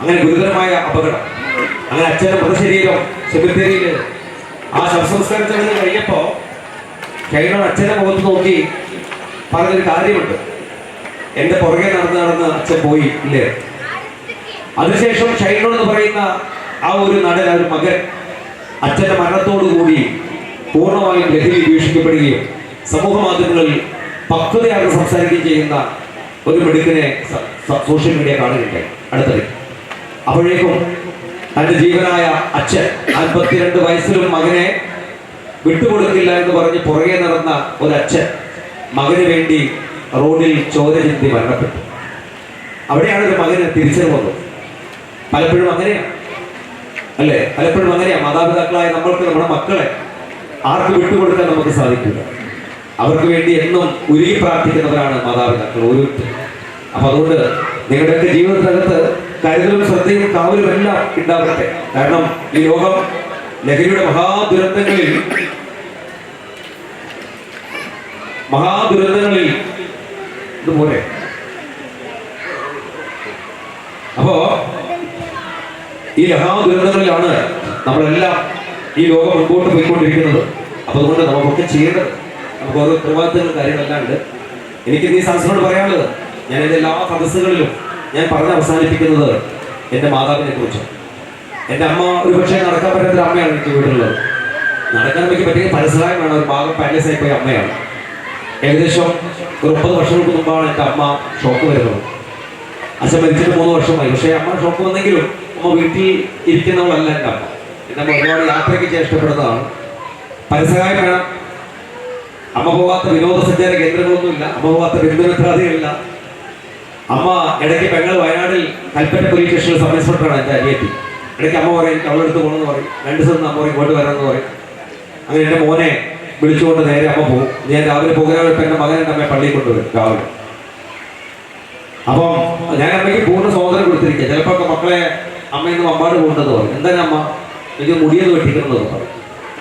അങ്ങനെ ഗുരുതരമായ അപകടം. അങ്ങനെ അച്ഛന്റെ മൃതശരീരം സെമിത്തേരിയിൽ ആ ശവസംസ്കാര ചടങ്ങ് കഴിഞ്ഞപ്പോ ഷൈനോൺ അച്ഛന്റെ മുഖത്ത് നോക്കി പറഞ്ഞൊരു കാര്യമുണ്ട്, എന്റെ പുറകെ നടന്ന് അച്ഛൻ പോയി ഇല്ലേ. അതിനുശേഷം ഷൈനോൺ എന്ന് പറയുന്ന ആ ഒരു നടൻ, ആ ഒരു മകൻ അച്ഛന്റെ മരണത്തോടുകൂടി പൂർണ്ണമായും ലഹരി വീക്ഷിക്കപ്പെടുകയും സമൂഹ മാധ്യമങ്ങളിൽ പക്വതയായി സംസാരിക്കുകയും ചെയ്യുന്ന ഒരു മിടുക്കിനെ സോഷ്യൽ മീഡിയ കാണുകയുണ്ടായി അടുത്തത്. അപ്പോഴേക്കും തന്റെ ജീവനായ അച്ഛൻ 52 വയസ്സിലും മകനെ വിട്ടുകൊടുക്കില്ല എന്ന് പറഞ്ഞ് പുറകെ നടന്ന ഒരച്ഛൻ മകന് വേണ്ടി റോഡിൽ ചോര ചിന്തി മരണപ്പെട്ടു. അവിടെയാണ് ഒരു മകന് തിരിച്ചറിവ് വന്നത്. പലപ്പോഴും അങ്ങനെയാണ് അല്ലേ? പലപ്പോഴും അങ്ങനെയാ. മാതാപിതാക്കളായ നമ്മൾക്ക് നമ്മുടെ മക്കളെ ആർക്ക് വിട്ടുകൊടുക്കാൻ നമുക്ക് സാധിക്കില്ല. അവർക്ക് വേണ്ടി എന്നും ഉരുകി പ്രാർത്ഥിക്കുന്നവരാണ് മാതാപിതാക്കൾ ഓരോരുത്തരും. അപ്പൊ അതുകൊണ്ട് നിങ്ങളുടെയൊക്കെ ജീവിതത്തിനകത്ത് കരുതലും ശ്രദ്ധയും കാവലും എല്ലാം ഉണ്ടാകട്ടെ. കാരണം ഈ ലോകം ലഹരിയുടെ മഹാദുരന്തങ്ങളിൽ ഇതുപോലെ. അപ്പോ ഈ മഹാദുരന്തങ്ങളിലാണ് നമ്മളെല്ലാം ഈ ലോകം മുൻപോട്ട് പോയിക്കൊണ്ടിരിക്കുന്നത്. അപ്പൊ അതുകൊണ്ട് നമുക്കൊക്കെ ചെയ്യേണ്ടത്, നമുക്ക് ഓരോ ഉത്തരവാദിത്തങ്ങളും കാര്യങ്ങളെല്ലാം ഉണ്ട്. എനിക്ക് ഈ സംസ്ഥാനോട് പറയാനുള്ളത്, ഞാൻ എൻ്റെ എല്ലാ സദസ്സുകളിലും ഞാൻ പറഞ്ഞ് അവസാനിപ്പിക്കുന്നത് എൻ്റെ മാതാവിനെ കുറിച്ചാണ്. എൻ്റെ അമ്മ ഒരു പക്ഷേ നടക്കാൻ പറ്റാത്തൊരു അമ്മയാണ് എനിക്ക് വീട്ടിലുള്ളത്. നടക്കാൻ എനിക്ക് പറ്റിയ പരസഹായം വേണം. ഒരു ഭാഗം പാരലൈസായി പോയ അമ്മയാണ്. ഏകദേശം ഒരു 30 വർഷങ്ങൾക്ക് മുമ്പാണ് എൻ്റെ അമ്മ ഷോക്ക് വരുന്നത്. അച്ഛൻ മരിച്ചിട്ട് 3 വർഷമായി. പക്ഷേ അമ്മ ഷോക്ക് വന്നെങ്കിലും അമ്മ വീട്ടിൽ ഇരിക്കുന്നവളല്ല എൻ്റെ അമ്മ. എൻ്റെ അമ്മ ഒരുപാട് യാത്രയ്ക്ക് ഇഷ്ടപ്പെടുന്നതാണ്. പരസഹായം വേണം. അമ്മ പോകാത്ത വിനോദസഞ്ചാര കേന്ദ്രങ്ങളൊന്നുമില്ല. അമ്മ പോകാത്ത ബന്ധുമിത്രാദികളില്ല. അമ്മ ഇടയ്ക്ക് പെങ്ങൾ വയനാട്ടിൽ കൽപ്പറ്റ പോലീസ് സ്റ്റേഷനിൽ സബ് ഇൻസ്പെക്ടറാണ് എൻ്റെ അനിയത്തി. ഇടയ്ക്ക് അമ്മ പറയും എനിക്ക് അവളെടുത്ത് പോകണമെന്ന് പറയും. 2 ദിവസം അമ്മ പറയും ഇങ്ങോട്ട് വരാമെന്ന് പറയും. അങ്ങനെ എൻ്റെ മോനെ വിളിച്ചുകൊണ്ട് നേരെ അമ്മ പോകും. ഞാൻ രാവിലെ പോകുന്നവർക്ക് എൻ്റെ മകൻ എൻ്റെ അമ്മയെ പള്ളിയിൽ കൊണ്ടുവരും രാവിലെ. അപ്പം ഞാൻ അമ്മയ്ക്ക് പൂർണ്ണ സ്വാതന്ത്ര്യം കൊടുത്തിരിക്കുക. ചിലപ്പോൾ മക്കളെ അമ്മയൊന്നും അമ്പാട് പോകേണ്ടത് പറയും. എന്താണ് അമ്മ എനിക്ക് മുടിയത് വെട്ടിക്കുന്നതെന്ന് പറയും.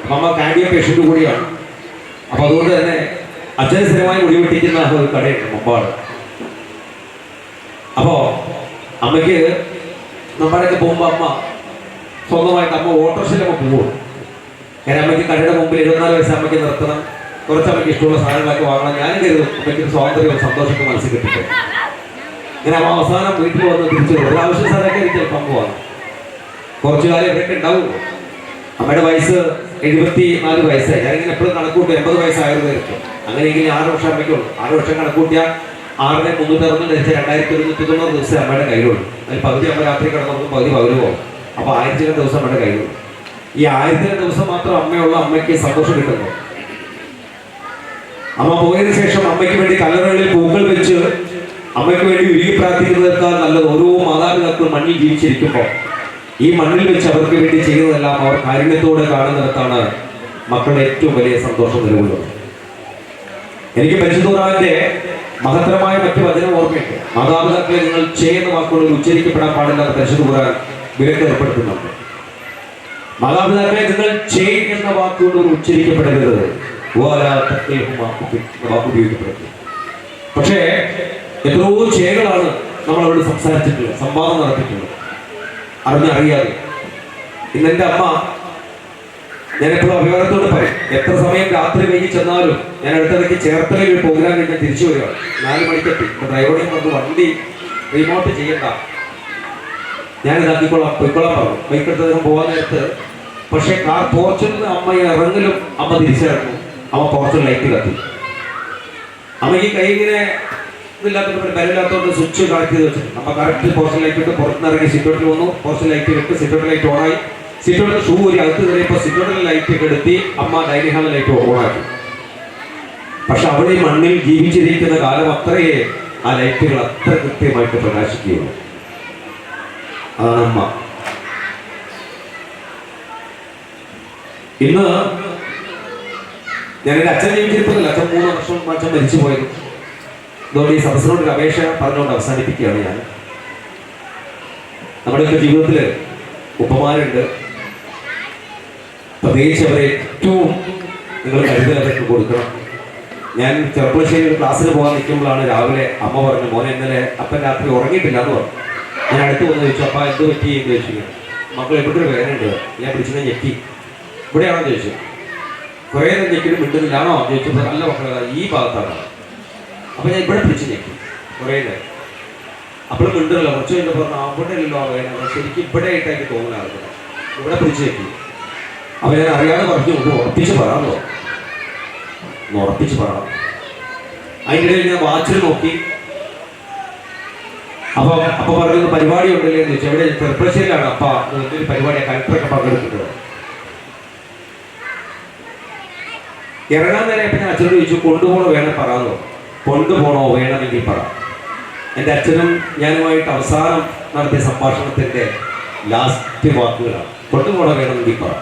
അപ്പം അമ്മ കാൻഡിയ പേഷ്യൻ്റ് കൂടിയാണ്. അപ്പം അതുകൊണ്ട് തന്നെ അച്ഛന് സ്ഥിരമായി മുടി വെട്ടിക്കുന്ന ഒരു കടയുണ്ട് മമ്പാട്. അപ്പോൾ അമ്മയ്ക്ക് നമ്മളൊക്കെ പോകുമ്പോൾ അമ്മ സ്വന്തമായിട്ട് അമ്മ ഓട്ടോറിക്ഷയിലമ്മ പോകും. കാരണം അമ്മയ്ക്ക് കടയുടെ മുമ്പിൽ 24 വയസ്സ് അമ്മയ്ക്ക് നിർത്തണം, കുറച്ച് അമ്മയ്ക്ക് ഇഷ്ടമുള്ള സാധനങ്ങളൊക്കെ വാങ്ങണം. ഞാനും കരുതും അമ്മയ്ക്ക് സ്വാതന്ത്ര്യവും സന്തോഷമൊക്കെ മനസ്സിൽ കിട്ടിയിട്ട്. അങ്ങനെ അമ്മ അവസാനം വീട്ടിൽ വന്ന് തിരിച്ചു വരും. ഒരു ആവശ്യ സാധനമൊക്കെ എനിക്ക് ചിലപ്പോൾ അമ്മ വാങ്ങും. കുറച്ചു കാലം ഇവരൊക്കെ ഉണ്ടാവും. അമ്മയുടെ വയസ്സ് 74 വയസ്സായി. ഞാനിങ്ങനെ എപ്പോഴും കണക്കൂട്ടി 80 വയസ്സായവർക്ക്. അങ്ങനെയെങ്കിൽ 6 വർഷം അമ്മയ്ക്കുള്ളൂ. 6 വർഷം കണക്കൂട്ടിയാൽ 6നെ 360 ധരിച്ച 2190 ദിവസം അമ്മയുടെ കയ്യിലുള്ളൂ. അതിൽ പകുതി അമ്മ രാത്രി കിടന്നു, പകുതി പകല് പോകും. അപ്പോൾ 1000 ദിവസം അമ്മയുടെ കയ്യിലുള്ളൂ. ഈ 1000 ദിവസം മാത്രം അമ്മയുള്ള അമ്മയ്ക്ക് സന്തോഷം കിട്ടുന്നു. അമ്മ പോയതിനു ശേഷം അമ്മയ്ക്ക് വേണ്ടി കല്ലറകളിൽ പൂക്കൾ വെച്ച് അമ്മയ്ക്ക് വേണ്ടി ഉരുകി പ്രാർത്ഥിക്കുന്നതിനേക്കാൾ നല്ലത് ഓരോ മാതാപിതാക്കളും മണ്ണിൽ ജീവിച്ചിരിക്കുമ്പോൾ ഈ മണ്ണിൽ വെച്ച് അവർക്ക് വേണ്ടി ചെയ്യുന്നതെല്ലാം അവർ കാരുണ്യത്തോടെ കാണുന്നിടത്താണ് മക്കളുടെ ഏറ്റവും വലിയ സന്തോഷം നിലകൊള്ളുന്നത്. എനിക്ക് പരിശുദ്ധ ഖുർആനിന്റെ മഹത്തരമായ മറ്റു വചനം ഓർമ്മയുണ്ട്. മാതാപിതാക്കളെ നിങ്ങൾ ചെയ്യുന്ന വാക്കുകളിൽ ഉച്ചരിക്കപ്പെടാൻ പാടില്ലാത്ത പരിശുദ്ധ ഖുർആൻ വിലക്ക് ഏർപ്പെടുത്തുന്നുണ്ട്. മാതാപിതാക്കളെ നിങ്ങൾ ചെയ്യുന്ന വാക്കുകൊണ്ട് ഉച്ചരിക്കപ്പെടരുത്, വാക്കുപയോഗിക്കപ്പെടുന്നത്. പക്ഷേ എത്രയോ ചെയ്കളാണ് നമ്മൾ അവിടെ സംസാരിച്ചിട്ടുള്ളത്, സംവാദം നടത്തിയിട്ടുള്ളത്, അറിഞ്ഞറിയാതെ. ഇന്നെൻ്റെ അമ്മ ഞാനെപ്പോഴും അഭിമാനത്തോട് പറയും, എത്ര സമയം രാത്രി വൈകി ചെന്നാലും ഞാൻ അടുത്തിടയ്ക്ക് ചേർത്തലയിൽ ഒരു പ്രോഗ്രാം കഴിഞ്ഞാൽ തിരിച്ചു വരികയാണ്. 4 മണിക്കെത്തി. ഡ്രൈവറോട് പറഞ്ഞു വണ്ടി റിമോട്ട് ചെയ്യണ്ട, ഞാനിതാക്കിക്കോളാം, പോയിക്കോളാം പറഞ്ഞു. ബൈക്കെടുത്ത് അദ്ദേഹം പോകാൻ നേരത്ത് പക്ഷേ കാർ പോർച്ചിൽ നിന്ന് അമ്മ ഇറങ്ങലും അമ്മ തിരിച്ചിറങ്ങും. അമ്മ പോർച്ചിൽ ലൈറ്റ് കത്തി. അമ്മയ്ക്ക് കൈ ഇങ്ങനെ ഇതില്ലാത്തപ്പോൾ ബലമില്ലാത്തതുകൊണ്ട് സ്വിച്ച് കണക്ട് ചെയ്ത് വെച്ചിട്ടുണ്ട്. അമ്മ കറക്റ്റ് പോർച്ചിൽ ലൈറ്റ് ഇട്ട് പുറത്തുനിന്നിറങ്ങി സിറ്റൗട്ടിൽ വന്നു. പോർച്ചിൽ ലൈറ്റ് ഇട്ട് സിറ്റൗട്ടിൽ ലൈറ്റ് ഓണായി. സിറ്റൗട്ടിൽ ഷൂ ഒരു അകത്ത് കയറിയപ്പോൾ സിറ്റൗട്ടിൽ ലൈറ്റ് കെടുത്തി അമ്മ ഡൈനിങ് ഹാളിൽ ലൈറ്റ് ഓണാക്കി. പക്ഷെ അവിടെ ഈ മണ്ണിൽ ജീവിച്ചിരിക്കുന്ന കാലം അത്രയേ ആ ലൈറ്റുകൾ അത്ര കൃത്യമായിട്ട് പ്രകാശിക്കുകയുള്ളൂ. അതാണ് അമ്മ. ഇന്ന് ഞാനെൻ്റെ അച്ഛൻ ജീവിച്ചിരിക്കുന്നില്ല. അച്ഛൻ 3 വർഷം അച്ഛൻ മരിച്ചു പോയത്. അതുകൊണ്ട് ഈ സദസ്സിനോട് ഒരു അപേക്ഷ പറഞ്ഞുകൊണ്ട് അവസാനിപ്പിക്കുകയാണ് ഞാൻ. നമ്മുടെയൊക്കെ ജീവിതത്തിൽ ഉപ്പമാരുണ്ട്. പ്രത്യേകിച്ച് അവരെ ഏറ്റവും നിങ്ങൾ കരുതൽ അവർക്ക് കൊടുക്കണം. ഞാൻ ചെറുപ്പശ്ശേരി ഒരു ക്ലാസ്സിന് പോകാൻ നിൽക്കുമ്പോഴാണ് രാവിലെ അമ്മ പറഞ്ഞു, മോനെ ഇന്നലെ അപ്പൻ രാത്രി ഉറങ്ങിയിട്ടില്ല എന്ന് പറഞ്ഞു. ഞാൻ അടുത്ത് വന്ന് ചോദിച്ചു, അപ്പ എന്ത് പറ്റി എന്ന് ചോദിച്ചു. മക്കൾ എവിടെ ഒരു വേദനയുണ്ട്. ഞാൻ പിടിച്ചത് ഞെക്കി. ഇവിടെയാണോ ചോദിച്ചു. കുറേ നേരം ഞെക്കിയിട്ട് മിണ്ടുന്നില്ലാണോ ചോദിച്ചപ്പോൾ നല്ല മക്കളെ ഈ ഭാഗത്താണ്. അപ്പോൾ ഞാൻ ഇവിടെ പിടിച്ച് ഞെക്കി കുറേ നേരം. അപ്പോഴും മിണ്ടുന്നില്ല. കുറച്ച് കഴിഞ്ഞപ്പോൾ പറഞ്ഞു അവിടെ അല്ലല്ലോ ആ വേദന, ശരിക്കും ഇവിടെ ആയിട്ടായിട്ട് തോന്നുന്നത്. ഇവിടെ പിടിച്ച് ഞെക്കി. അപ്പോൾ ഞാൻ അറിയാതെ പറഞ്ഞു, ഉറപ്പിച്ച് പറയാമോ, ഒന്ന് ഉറപ്പിച്ച് പറയാം. അതിൻ്റെ ഇടയിൽ ഞാൻ വാച്ചിൽ നോക്കി. അപ്പൊ പറയുന്ന പരിപാടി ഉണ്ടല്ലേ എന്ന് ചോദിച്ചു. എവിടെ? ചെറുപ്പശ്ശേരിയിലാണ്. അപ്പ ഒരു പരിപാടിയാണ്, കലക്ടറൊക്കെ പങ്കെടുത്തിട്ടുണ്ട്. ഇറങ്ങാൻ നേരം ഞാൻ അച്ഛനോട് ചോദിച്ചു, കൊണ്ടുപോകണോ വേണേ പറയാമോ. കൊണ്ടുപോകണോ വേണമെങ്കിൽ പറ. എൻ്റെ അച്ഛനും ഞാനുമായിട്ട് അവസാനം നടത്തിയ സംഭാഷണത്തിൻ്റെ ലാസ്റ്റ് വാക്കുകളാണ്, കൊണ്ടുപോകണോ വേണമെങ്കിൽ പറ.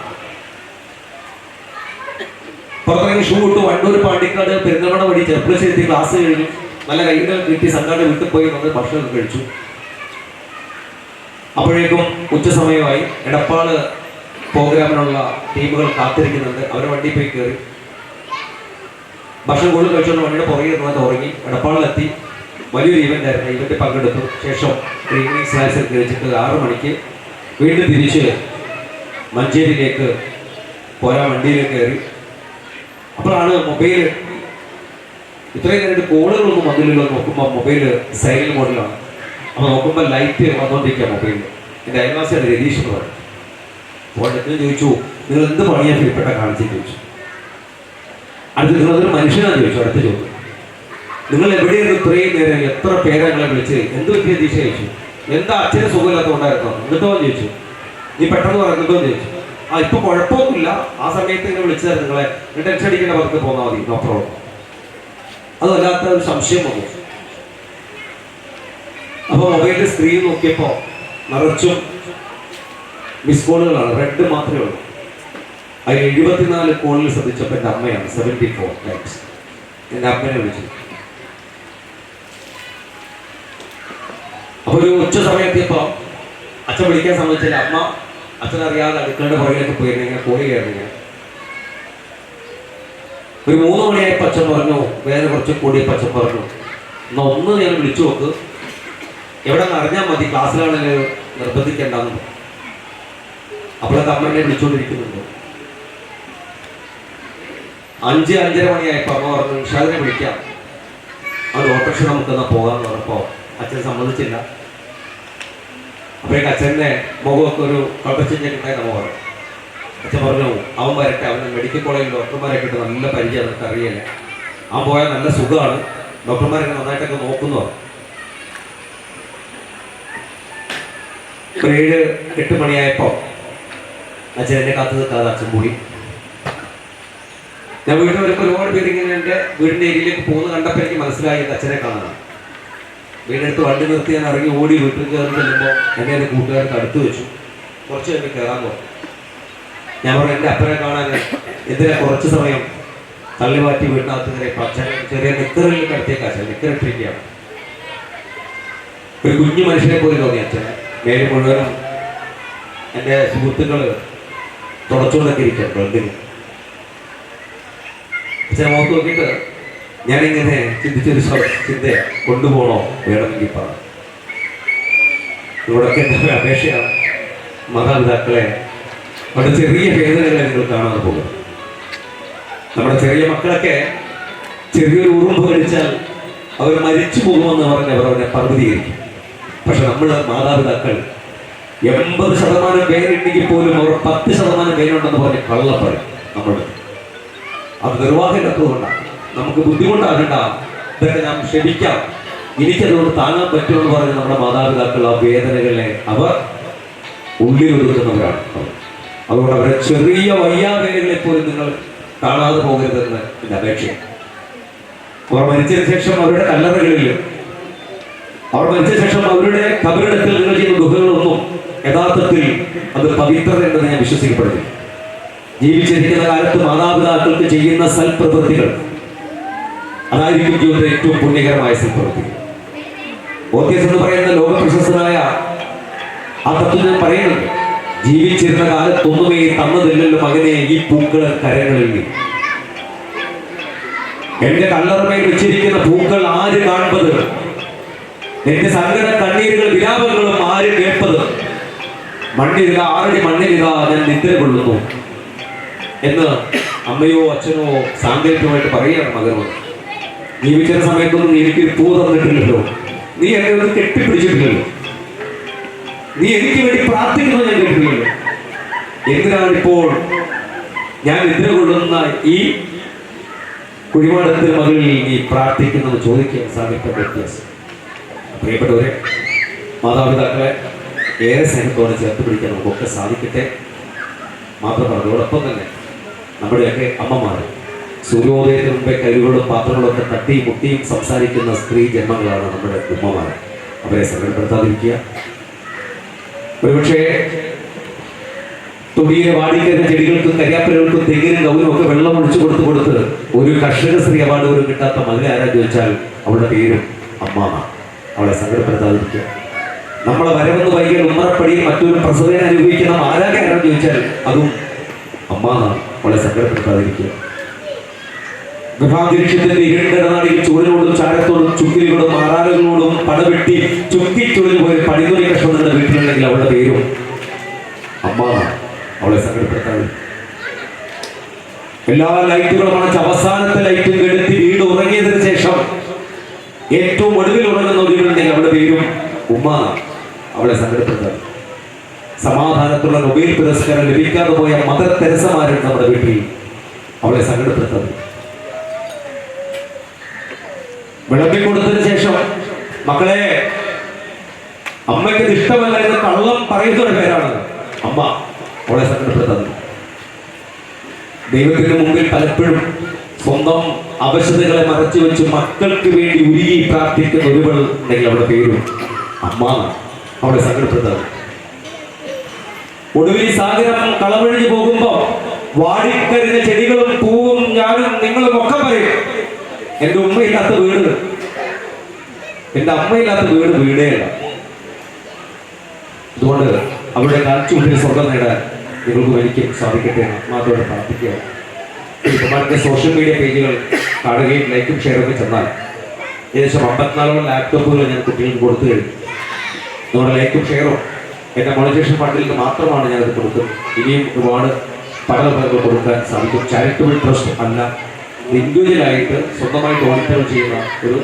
പുറത്തിറങ്ങി ഷൂ ഇട്ടു. വണ്ടൂർ പാണ്ടിക്കാട് പെരുന്തൽമണ്ണ വഴി ചെറുപ്പശ്ശേരി ക്ലാസ് കഴിഞ്ഞു. നല്ല കൈകൾ കിട്ടി. സംഘാടന വീട്ടിൽ പോയി നമ്മൾ ഭക്ഷണം കഴിച്ചു. അപ്പോഴേക്കും ഉച്ച സമയമായി. എടപ്പാള് പ്രോഗ്രാമിനുള്ള ടീമുകൾ കാത്തിരിക്കുന്നുണ്ട്. അവരെ വണ്ടി പോയി കയറി ഭക്ഷണം കൂടുതൽ കഴിച്ചുകൊണ്ട് വണ്ടിയുടെ പുറകെ ഇരുന്നത് ഉറങ്ങി. എടപ്പാളിലെത്തി. വലിയൊരു ഇവൻ്റ് ആയിരുന്നു. ഇവൻ്റ് പങ്കെടുത്തു. ശേഷം ഈവനിങ് സ്നാക്സിൽ കഴിച്ചിട്ട് 6 മണിക്ക് വീണ്ടും തിരിച്ച് മഞ്ചേരിയിലേക്ക് പോരാൻ വണ്ടിയിലേക്ക് കയറി. അപ്പോഴാണ് മൊബൈൽ ഇത്രയും നേരിട്ട് കോളുകളൊന്നും വന്നില്ലല്ലോ. നോക്കുമ്പോൾ മൊബൈൽ സൈലന്റ് മോഡിലാണ്. അപ്പോൾ നോക്കുമ്പോൾ ലൈറ്റ് വന്നുകൊണ്ടിരിക്കുക മൊബൈലിൽ. എൻ്റെ അയൽവാസിയാണ് രതീഷ് എന്ന് പറയും. അപ്പോൾ അടുത്ത് ചോദിച്ചു, നിങ്ങൾ എന്ത് പണിയാണ് ഫിലിപ്പെട്ട കാണിച്ചു ചോദിച്ചു. അടുത്ത് നിങ്ങളതൊരു മനുഷ്യനാണ് ചോദിച്ചു. അടുത്ത് ചോദിച്ചു, നിങ്ങൾ എവിടെയാണ് ഇത്രയും നേരം, എത്ര പേരെ നിങ്ങളെ വിളിച്ച്, എന്ത് പറ്റിയ ദിശ ചോദിച്ചു. എന്താ അച്ഛന് സുഖമില്ലാത്തതുകൊണ്ടായിരുന്നോ, എന്നിട്ടോ ചോദിച്ചു. നീ പെട്ടെന്ന് പറയുന്നുണ്ടോ ചോദിച്ചു. ഇപ്പൊ കുഴപ്പമൊന്നുമില്ല, ആ സമയത്ത് ഇങ്ങനെ വിളിച്ചത് നിങ്ങളെ, ടെൻഷൻ അടിക്കേണ്ട പുറത്ത് പോന്നാൽ മതി, നോ പ്രോബ്ലം. അത് വല്ലാത്ത ഒരു സംശയം വന്നു. അപ്പോൾ മൊബൈലിന്റെ സ്ക്രീൻ നോക്കിയപ്പോൾ നിറച്ചും മിസ് കോളുകളാണ്. റെഡ് മാത്രമേ ഉള്ളൂ. അതിൽ 74 കോളിൽ ശ്രദ്ധിച്ചപ്പോൾ എൻ്റെ അമ്മയാണ്. 74 ടൈംസ് എൻ്റെ അമ്മനെ വിളിച്ചു. അപ്പോൾ ഒരു ഉച്ച സമയത്തിയപ്പോൾ അച്ഛൻ വിളിക്കാൻ സമ്മതിച്ചില്ല. അമ്മ അച്ഛനറിയാതെ അടുക്കളുടെ പുറകിലേക്ക് പോയിരുന്നെങ്കിൽ കോഴി കയറുന്നെങ്കിൽ. ഒരു 3 മണിയായപ്പോൾ അച്ഛൻ പറഞ്ഞു, വേറെ കുറച്ച് കൂടിയപ്പോൾ അച്ഛൻ പറഞ്ഞു, എന്നാൽ ഒന്ന് ഞാൻ വിളിച്ചു നോക്ക്, എവിടെ നിന്ന് അറിഞ്ഞാൽ മതി, ക്ലാസ്സിലാണെങ്കിൽ നിർബന്ധിക്കേണ്ടെന്ന്. അപ്പോഴൊക്കെ അമ്മ എന്നെ വിളിച്ചുകൊണ്ടിരിക്കുന്നുണ്ട്. 5-5:30 മണിയായപ്പോൾ അമ്മ പറഞ്ഞു, നിഷാദിനെ വിളിക്കാം, അത് ഓട്ടോറിക്ഷ നമുക്കെന്നാൽ പോകാമെന്ന് പറഞ്ഞപ്പോൾ അച്ഛൻ സമ്മതിച്ചില്ല. അപ്പോഴേക്ക് അച്ഛൻ്റെ മുഖമൊക്കെ ഒരു കളച്ചിട്ടുണ്ടായി. നമ്മ പറഞ്ഞു, അച്ഛൻ പറഞ്ഞു അവൻ വരട്ടെ, അവന് മെഡിക്കൽ കോളേജിൽ ഡോക്ടർമാരൊക്കെ ഇട്ട് നല്ല പരിചയം, നമുക്ക് അറിയില്ല, അവൻ പോയാൽ നല്ല സുഖമാണ്, ഡോക്ടർമാരൊക്കെ നന്നായിട്ടൊക്കെ നോക്കുന്നു. ഒരു 7-8 മണിയായപ്പോൾ അച്ഛൻ എന്നെ കാത്തു നിൽക്കാതെ അച്ഛൻ പോയി. ഞാൻ വീട്ടിൽ വരുമ്പോൾ ഒരുപാട് പേര് ഇങ്ങനെ എൻ്റെ വീടിൻ്റെ ഏരിയയിലേക്ക് പോകുന്ന കണ്ടപ്പോൾ എനിക്ക് മനസ്സിലായി എൻ്റെ അച്ഛനെ കാണാനാണ്. വീടിനടുത്ത് വണ്ടി നിർത്തി ഞാൻ ഇറങ്ങി ഓടി വീട്ടിൽ കയറി ചെല്ലുമ്പോൾ എന്നെ എൻ്റെ കൂട്ടുകാർക്ക് അടുത്ത് വെച്ചു. കുറച്ച് കഴിഞ്ഞ് കയറാൻ പോകും. ഞാൻ പറഞ്ഞു, എൻ്റെ അപ്പനെ കാണാൻ എന്തിനാ കുറച്ച് സമയം തള്ളി മാറ്റി വീട്ടിനകത്ത് കയറിയപ്പോൾ അച്ഛൻ ചെറിയ നിക്കറിൽ കിടത്തിയേക്ക് അച്ഛൻ നിക്കറിട്ടിരിക്കുകയാണ്. ഒരു കുഞ്ഞു മനുഷ്യനെ പോലെ തോന്നി അച്ഛനെ. മേലെ മുഴുവനും എൻ്റെ സുഹൃത്തുക്കൾ തുടച്ചുകൊണ്ടൊക്കെ ഇരിക്കാം ബ്ലഡിന്. അച്ഛനെ മുഖത്ത് നോക്കിയിട്ട് ഞാനിങ്ങനെ ചിന്തിച്ചൊരു ചിന്തയാണ്, കൊണ്ടുപോകണോ വേണമെങ്കിൽ പറ. ഇവിടൊക്കെ എൻ്റെ അപേക്ഷയാണ്, മാതാപിതാക്കളെ അവിടെ ചെറിയ വേദനകളെ നിങ്ങൾ കാണാതെ പോകും. നമ്മുടെ ചെറിയ മക്കളൊക്കെ ചെറിയൊരു ഉറുമ്പ് കടിച്ചാൽ അവർ മരിച്ചു പോകുമെന്ന് പറഞ്ഞ് അവർ അവരെ പർവ്വതീകരിക്കും. പക്ഷെ നമ്മൾ മാതാപിതാക്കൾ 80% പേരുണ്ടെങ്കിൽ പോലും അവർ 10% പേരുണ്ടെന്ന് പറഞ്ഞ് കള്ളം പറയും. നമ്മൾ അത് നിർവാഹമില്ലാത്തതുകൊണ്ടാണ്. നമുക്ക് ബുദ്ധിമുട്ടാകണ്ട, ഇതൊക്കെ നാം ക്ഷമിക്കാം, എനിക്കതുകൊണ്ട് താങ്ങാൻ പറ്റുമെന്ന് പറഞ്ഞ് നമ്മുടെ മാതാപിതാക്കൾ ആ വേദനകളെ അവർ ഉള്ളിലൊതുക്കുന്നവരാണ്. അതുകൊണ്ട് അവരെ ചെറിയ വയ്യാവേദനകളെ പോലും നിങ്ങൾ കാണാതെ പോകരുതെന്ന് എൻ്റെ അപേക്ഷയാണ്. അവർ മരിച്ചതിന് ശേഷം അവരുടെ കല്ലറകളിൽ, അവർ മരിച്ച ശേഷം അവരുടെ കബറിടത്തിൽ നിങ്ങൾ ചെയ്യുന്ന ദുഃഖങ്ങളൊന്നും യഥാർത്ഥത്തിൽ അത് പവിത്രത എന്ന് ഞാൻ വിശ്വസിക്കപ്പെടുന്നു. ജീവിച്ചിരിക്കുന്ന കാലത്ത് മാതാപിതാക്കൾക്ക് ചെയ്യുന്ന സൽപ്രവൃത്തികൾ അതായിരിക്കും ജീവിതത്തിലെ ഏറ്റവും പുണ്യകരമായ സൽപ്രവൃത്തികൾ. ഓർക്കേസ് എന്ന് പറയുന്ന ലോക പ്രശസ്തനായ ആ തത്വം പറയുന്നുണ്ട്, ജീവിച്ചിരുന്ന കാലത്തൊന്നുമേ തന്നതില്ലല്ലോ മകനെ ഈ പൂക്കള് കരങ്ങളിൽ നിന്ന്. എന്റെ കല്ലറമേൽ വെച്ചിരിക്കുന്ന പൂക്കൾ ആര് കാണുന്നത്, എന്റെ സങ്കട കണ്ണീരുകൾ വിലാപങ്ങളും ആര് കേൾപ്പത്, മണ്ണിലിത 6 അടി മണ്ണിലിത ഞാൻ നിദ്ര കൊള്ളുന്നു എന്ന് അമ്മയോ അച്ഛനോ സാങ്കേതികമായിട്ട് പറയുകയാണ് മകനോട്. ജീവിച്ച സമയത്തൊന്നും എനിക്ക് പൂ തന്നിട്ടില്ലല്ലോ, നീ എന്നെ ഒന്ന് കെട്ടിപ്പിടിച്ചിട്ടില്ലല്ലോ, നീ എനിക്ക് വേണ്ടി പ്രാർത്ഥിക്കുന്നത് ഞാൻ കേട്ടില്ലല്ലോ, എന്തിനാണിപ്പോൾ ഞാൻ നിദ്ര കൊള്ളുന്ന ഈ കുഴിമാടത്തിന് മകളിൽ നീ പ്രാർത്ഥിക്കുന്നത് ചോദിക്കാൻ സാധിക്കുന്ന വ്യത്യാസം. പ്രിയപ്പെട്ടവരെ, മാതാപിതാക്കളെ ഏറെ സ്നേഹത്തോടെ ചേർത്ത് പിടിക്കാൻ നമുക്കൊക്കെ സാധിക്കട്ടെ. മാത്രമല്ല അതോടൊപ്പം തന്നെ നമ്മുടെയൊക്കെ അമ്മമാർ സൂര്യോദയത്തിന് മുമ്പേ കൈകളും പാത്രങ്ങളൊക്കെ തട്ടിയും മുട്ടിയും സംസാരിക്കുന്ന സ്ത്രീ ജന്മങ്ങളാണ് നമ്മുടെ ഉമ്മമാർ. അവരെ സങ്കടപ്പെടുത്താതിരിക്കുക. ഒരുപക്ഷെ തൊടിയിലെ വാടിക്കരുന്ന ചെടികൾക്കും കരിയാപ്പലകൾക്കും തെങ്ങിനും കൗനും ഒക്കെ വെള്ളം ഒഴിച്ചു കൊടുത്ത് ഒരു കർഷക സ്ത്രീ അവാർഡ് പോലും കിട്ടാത്ത മകളെ ആരാ ചോദിച്ചാൽ അവളുടെ പേരും അമ്മാമ. അവളെ സങ്കടപ്പെടുത്താതിരിക്കുക. നമ്മളെ വരവെന്ന് വൈകിയാൽ ഉമ്മറപ്പടിയിൽ മറ്റൊരു പ്രസവേന അനുഭവിക്കുന്ന ആരാകെ ആരാ ചോദിച്ചാൽ അതും അമ്മാമ. അവളെ സങ്കടപ്പെടുത്താതിരിക്കുക. ഗൃഹാന്തരീക്ഷത്തിന്റെ ഇരുണ്ടനാടിയിൽ ചൂടിനോടും ചാരത്തോടും ചുക്കിലികളോടും ആറാലുകളോടും പടവെട്ടി ചുക്കിച്ചുളിൽ പോയി പടിതുണി കഷ്ണം നിങ്ങളുടെ വീട്ടിലുണ്ടെങ്കിൽ അവളുടെ പേരും അമ്മാമ. അവളെ സങ്കടപ്പെടുത്താതെ. എല്ലാ ലൈറ്റുകളും അണച്ച് അവസാനത്തെ ലൈറ്റും കെടുത്തി വീട് ഉറങ്ങിയതിനു ശേഷം ഏറ്റവും ഒടുവിൽ ഉറങ്ങുന്ന വീടുണ്ടെങ്കിൽ അവളുടെ പേരും ഉമ്മാ. അവളെ സങ്കടപ്പെടുത്താതെ. സമാധാനത്തുള്ള നൊബേൽ പുരസ്കാരം ലഭിക്കാതെ പോയ മദർ തെരേസമാരുണ്ട് നമ്മുടെ വീട്ടിൽ. അവളെ സങ്കടപ്പെടുത്താതെ. വിളമ്പിക്കൊടുത്തതിന് ശേഷം മക്കളെ അമ്മയ്ക്ക് ഇത് ഇഷ്ടമല്ല എന്ന് കള്ളം പറയുന്നവരുടെ പേരാണ് അമ്മ. അവളെ സങ്കടപ്പെടുത്താതെ. ദൈവത്തിന് മുമ്പിൽ പലപ്പോഴും സ്വന്തം അവശതകളെ മറച്ചു വെച്ച് മക്കൾക്ക് വേണ്ടി ഉരുകി പ്രാർത്ഥിക്കുന്ന ഒരുവൾ ഉണ്ടെങ്കിൽ അവളുടെ പേരും അമ്മ. അവളെ സങ്കടപ്പെടുത്താതെ. ഒടുവിൽ സാഗരം കളവഴിഞ്ഞു പോകുമ്പോ വാടിക്കരിഞ്ഞ ചെടികളും പൂവും ഞാനും നിങ്ങളും ഒക്കെ പറയും, എന്റെ ഉമ്മയില്ലാത്ത വീട്, എന്റെ അമ്മയില്ലാത്ത വീട് വീടേയല്ല. അതുകൊണ്ട് അവരുടെ കാൽച്ചുവട്ടിൽ സ്വർഗം നേടാൻ നിങ്ങൾക്കും എനിക്കും സാധിക്കട്ടെ എന്ന് ആത്മാർത്ഥത്തോടെ പ്രാർത്ഥിക്കുക. ഇപ്പം സോഷ്യൽ മീഡിയ പേജുകൾ കാണുകയും ലൈക്കും ഷെയറൊക്കെ ചെന്നാൽ ഏകദേശം 54 ലാപ്ടോപ്പുകൾ ഞാൻ കുട്ടികൾക്ക് കൊടുത്തു കഴിഞ്ഞു. നമ്മുടെ ലൈക്കും ഷെയറും എൻ്റെ മോണിറ്റൈസേഷൻ ഫണ്ടിൽ നിന്ന് മാത്രമാണ് ഞാനത് കൊടുക്കുന്നത്. ഇനിയും ഒരുപാട് പഠനങ്ങൾ കൊടുക്കാൻ സാധിക്കും. ചാരിറ്റബിൾ ട്രസ്റ്റ് അല്ല, ഇൻഡിവിജ്വലായിട്ട് സ്വന്തമായിട്ട് ഓഡിറ്റുകൾ ചെയ്യുന്ന ഒരു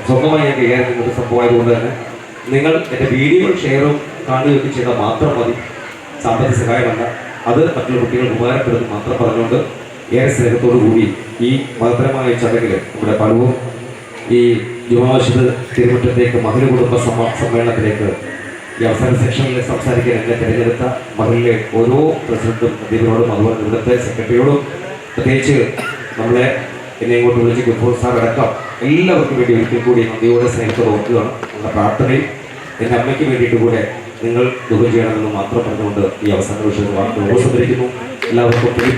സ്വന്തമായി ഞാൻ കൈകാര്യം ചെയ്യുന്ന ഒരു സംഭവമായതുകൊണ്ട് തന്നെ നിങ്ങൾ എൻ്റെ വീഡിയോകൾ ഷെയറും കാണുകയൊക്കെ ചെയ്താൽ മാത്രം മതി. സാമ്പത്തിക സഹായമല്ല, അത് മറ്റുള്ള കുട്ടികൾക്ക് ഉപകാരപ്പെടുന്നു മാത്രം പറഞ്ഞുകൊണ്ട് ഏറെ സ്നേഹത്തോടു കൂടി ഈ മതപരമായ ചടങ്ങിൽ നമ്മുടെ പലവും ഈ ജുമാമസ്ജിദ് തിരുമുറ്റത്തേക്ക് മഹല് കുടുംബ സമ്മേളനത്തിലേക്ക് ഈ അവസാന സെക്ഷനിൽ സംസാരിക്കാൻ എന്നെ തിരഞ്ഞെടുത്ത മഹലിലെ ഓരോ പ്രസിഡന്റും അധ്യക്ഷനോടും അതുപോലെ ഇവിടുത്തെ സെക്രട്ടറിയോടും പ്രത്യേകിച്ച് നമ്മളെ എന്നെ ഇങ്ങോട്ട് വിളിച്ച് ഗുരുപ്രോ സാർ അടക്കം എല്ലാവർക്കും വേണ്ടി ഒരിക്കൽ കൂടി നന്ദിയോടെ സ്നേഹത്തോടെ ഓർക്കുകയാണ്. നമ്മുടെ പ്രാർത്ഥനയിൽ എൻ്റെ അമ്മയ്ക്ക് വേണ്ടിയിട്ട് കൂടെ നിങ്ങൾ ദുഃഖം ചെയ്യണമെന്ന് മാത്രം പറഞ്ഞുകൊണ്ട് ഈ അവസാന വിഷയത്തിൽ വാർത്ത ഉപസംഹരിക്കുന്നു. എല്ലാവർക്കും പുതിയ